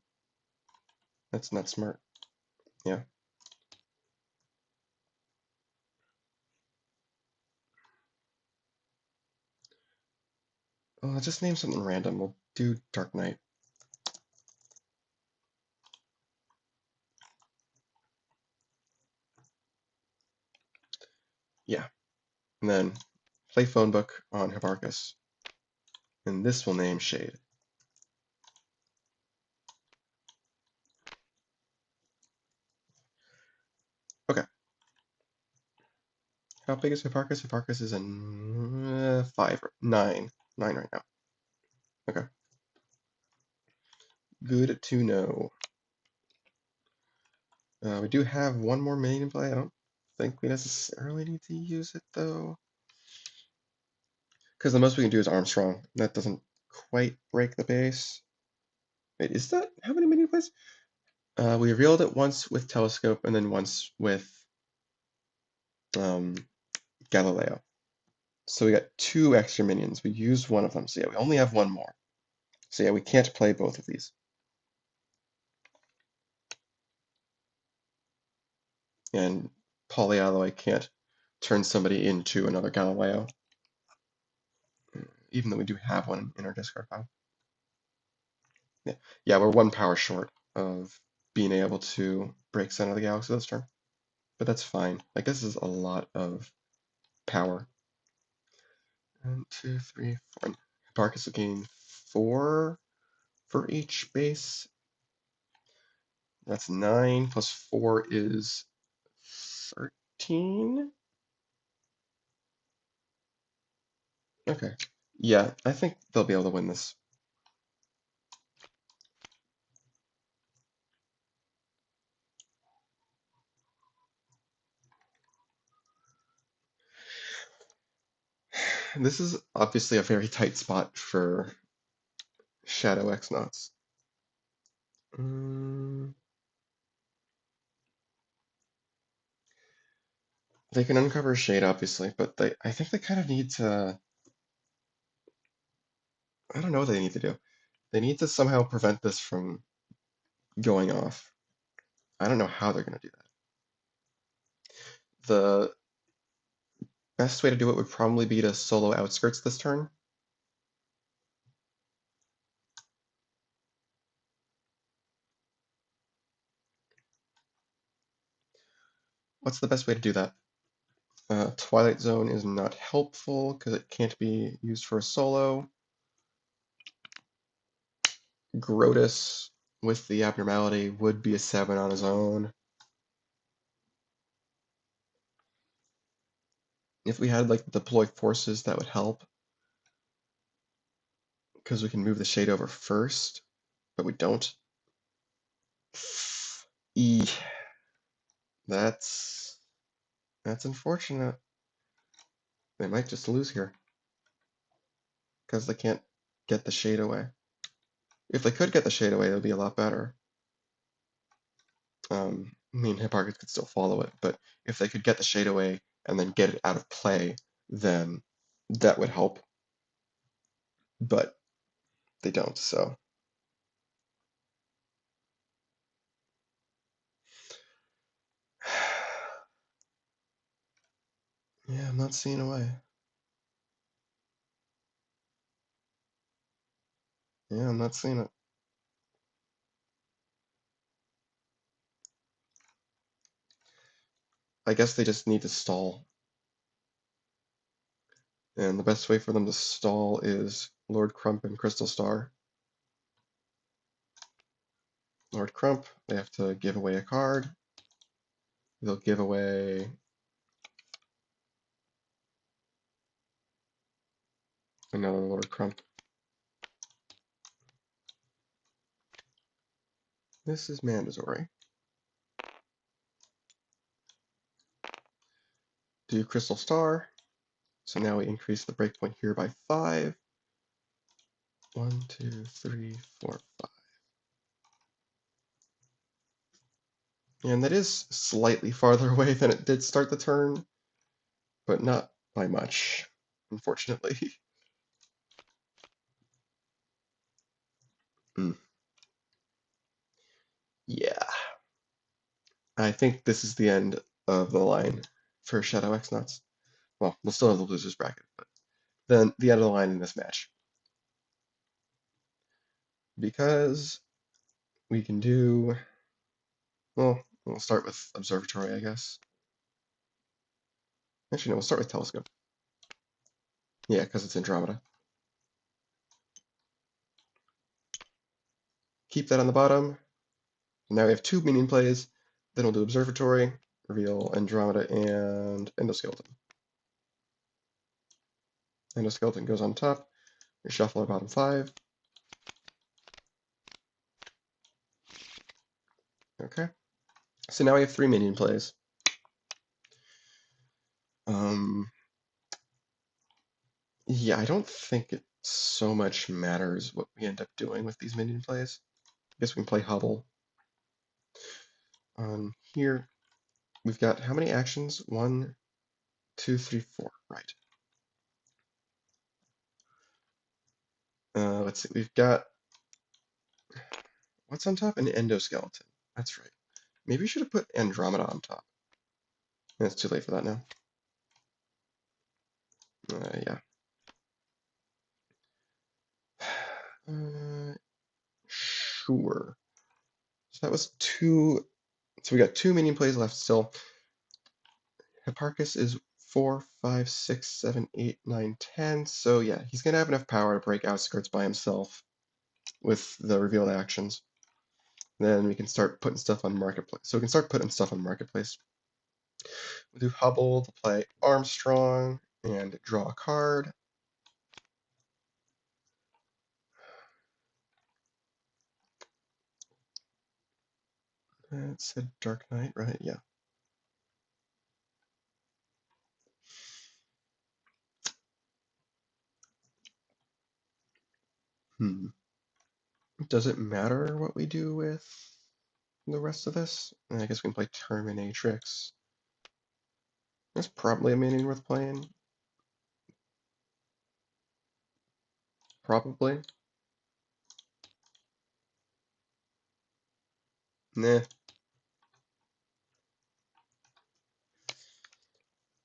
A: that's not smart. Yeah. Well, I'll just name something random. We'll do Dark Knight. Yeah. And then play Phone Book on Hipparchus. And this will name Shade. Okay. How big is Hipparchus? Hipparchus is a 9 right now. Okay. Good to know. We do have one more minion in play. I don't think we necessarily need to use it though, because the most we can do is Armstrong. That doesn't quite break the base. Wait, is that how many minion plays? We revealed it once with Telescope and then once with Galileo. So we got 2 extra minions. We used one of them, so yeah, we only have one more. So yeah, we can't play both of these. And Polyalloy can't turn somebody into another Galileo, even though we do have one in our discard pile. Yeah, we're 1 power short of being able to break Center of the Galaxy this turn. But that's fine. Like, this is a lot of power. 1, 2, 3, 4. Hipparchus will gain 4 for each base. That's 9 plus 4 is 13. Okay. Yeah, I think they'll be able to win this. This is obviously a very tight spot for Shadow X-Nauts. They can uncover Shade, obviously, but I think they kind of need to... I don't know what they need to do. They need to somehow prevent this from going off. I don't know how they're going to do that. The best way to do it would probably be to solo Outskirts this turn. What's the best way to do that? Twilight Zone is not helpful because it can't be used for a solo. Grotus with the abnormality would be a 7 on his own. If we had like deploy forces, that would help because we can move the Shade over first, but we don't. That's unfortunate. They might just lose here because they can't get the Shade away. If they could get the Shade away, it would be a lot better. Me and Hipparchus could still follow it, but if they could get the Shade away and then get it out of play, then that would help. But they don't, so. Yeah, I'm not seeing a way. Yeah, I'm not seeing it. I guess they just need to stall. And the best way for them to stall is Lord Crump and Crystal Star. Lord Crump, they have to give away a card. They'll give away another Lord Crump. This is mandatory. Do Crystal Star. So now we increase the breakpoint here by 5. 1, 2, 3, 4, 5. And that is slightly farther away than it did start the turn, but not by much, unfortunately. Yeah. I think this is the end of the line for Shadow X-Nauts. Well, we'll still have the losers bracket, but then the end of the line in this match. Because we can do, well, we'll start with Observatory, I guess. Actually, no, we'll start with Telescope. Yeah, because it's Andromeda. Keep that on the bottom. Now we have 2 minion plays. Then we'll do Observatory, reveal Andromeda, and Endoskeleton. Endoskeleton goes on top. We shuffle our bottom 5. Okay. So now we have 3 minion plays. Yeah, I don't think it so much matters what we end up doing with these minion plays. I guess we can play Hubble. On here, we've got how many actions? 1, 2, 3, 4. Right. Let's see. We've got what's on top? An endoskeleton. That's right. Maybe we should have put Andromeda on top. It's too late for that now. Yeah. Sure. So that was 2. So we got 2 minion plays left still. Hipparchus is 4, 5, 6, 7, 8, 9, 10. So yeah, he's gonna have enough power to break outskirts by himself with the revealed actions. Then we can start putting stuff on Marketplace. So we can start putting stuff on Marketplace. We'll do Hubble to play Armstrong and draw a card. It said Dark Knight, right? Yeah. Does it matter what we do with the rest of this? I guess we can play Terminatrix. That's probably a minion worth playing. Probably. Nah.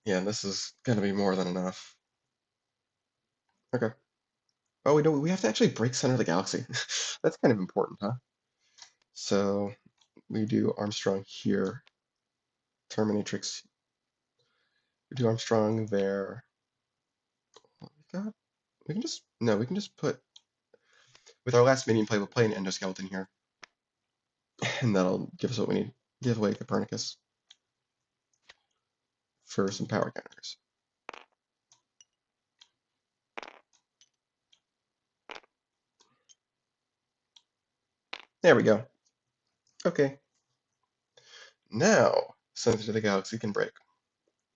A: Yeah, this is gonna be more than enough. Okay. Oh, we have to actually break center of the galaxy. That's kind of important, huh? So we do Armstrong here. Terminatrix. We do Armstrong there. God, we can just put with our last minion play, we'll play an endoskeleton here. And that'll give us what we need. Give away Copernicus for some power counters. There we go. Okay. Now, Center of the Galaxy can break.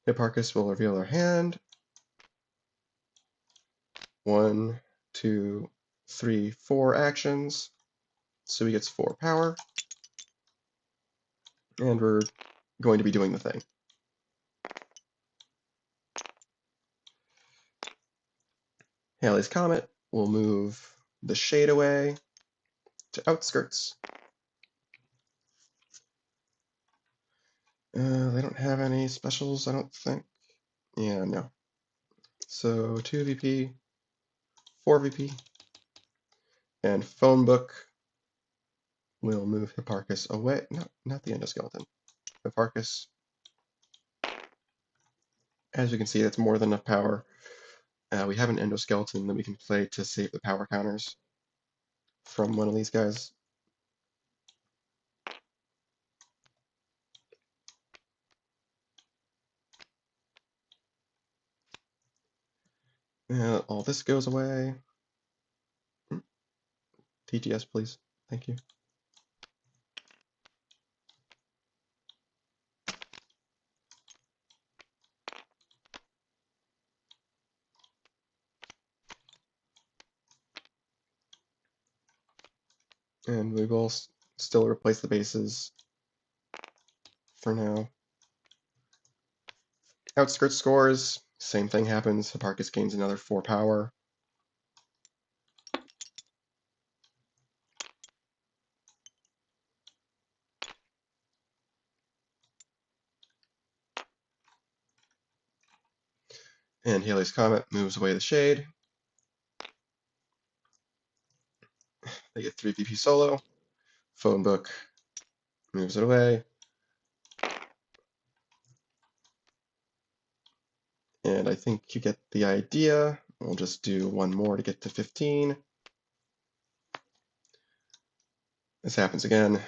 A: Hipparchus will reveal their hand. 1, 2, 3, 4 actions. So he gets 4 power. And we're going to be doing the thing. Halley's Comet will move the shade away to outskirts. They don't have any specials, I don't think. Yeah, no. So 2 VP, 4 VP, and Phone Book will move Hipparchus away. No, not the endoskeleton. Hipparchus. As you can see, that's more than enough power. We have an endoskeleton that we can play to save the power counters from one of these guys. All this goes away. TTS, please. Thank you. And we will still replace the bases for now. Outskirts scores, same thing happens. Hipparchus gains another 4 power. And Halley's Comet moves away the shade. They get 3 VP solo. Phone Book moves it away. And I think you get the idea. We'll just do one more to get to 15. This happens again.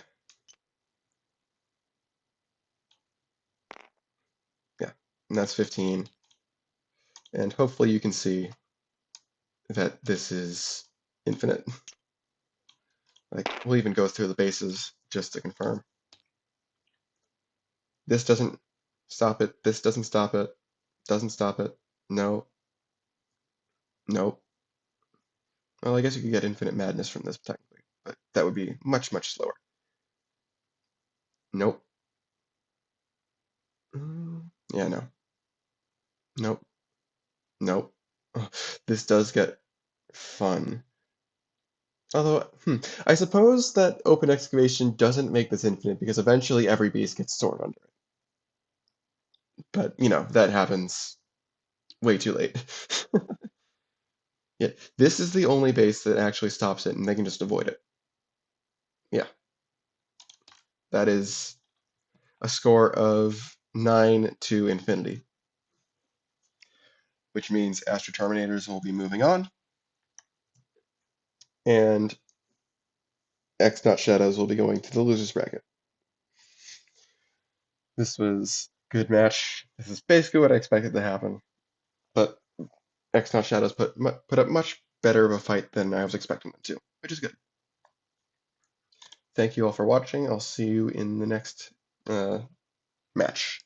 A: Yeah, and that's 15. And hopefully you can see that this is infinite. Like, we'll even go through the bases just to confirm. This doesn't stop it. This doesn't stop it. Doesn't stop it. No. Nope. Well, I guess you could get infinite madness from this technically, but that would be much, much slower. Nope. Yeah, no. Nope. Nope. Oh, this does get fun. Although, I suppose that open excavation doesn't make this infinite because eventually every base gets stored under it. But, that happens way too late. Yeah, this is the only base that actually stops it, and they can just avoid it. Yeah, that is a score of 9 to infinity, which means Astro Terminators will be moving on, and X-Nauts Shadows will be going to the losers bracket. This was a good match. This is basically what I expected to happen, but X-Nauts Shadows put up much better of a fight than I was expecting them to, which is good. Thank you all for watching. I'll see you in the next match.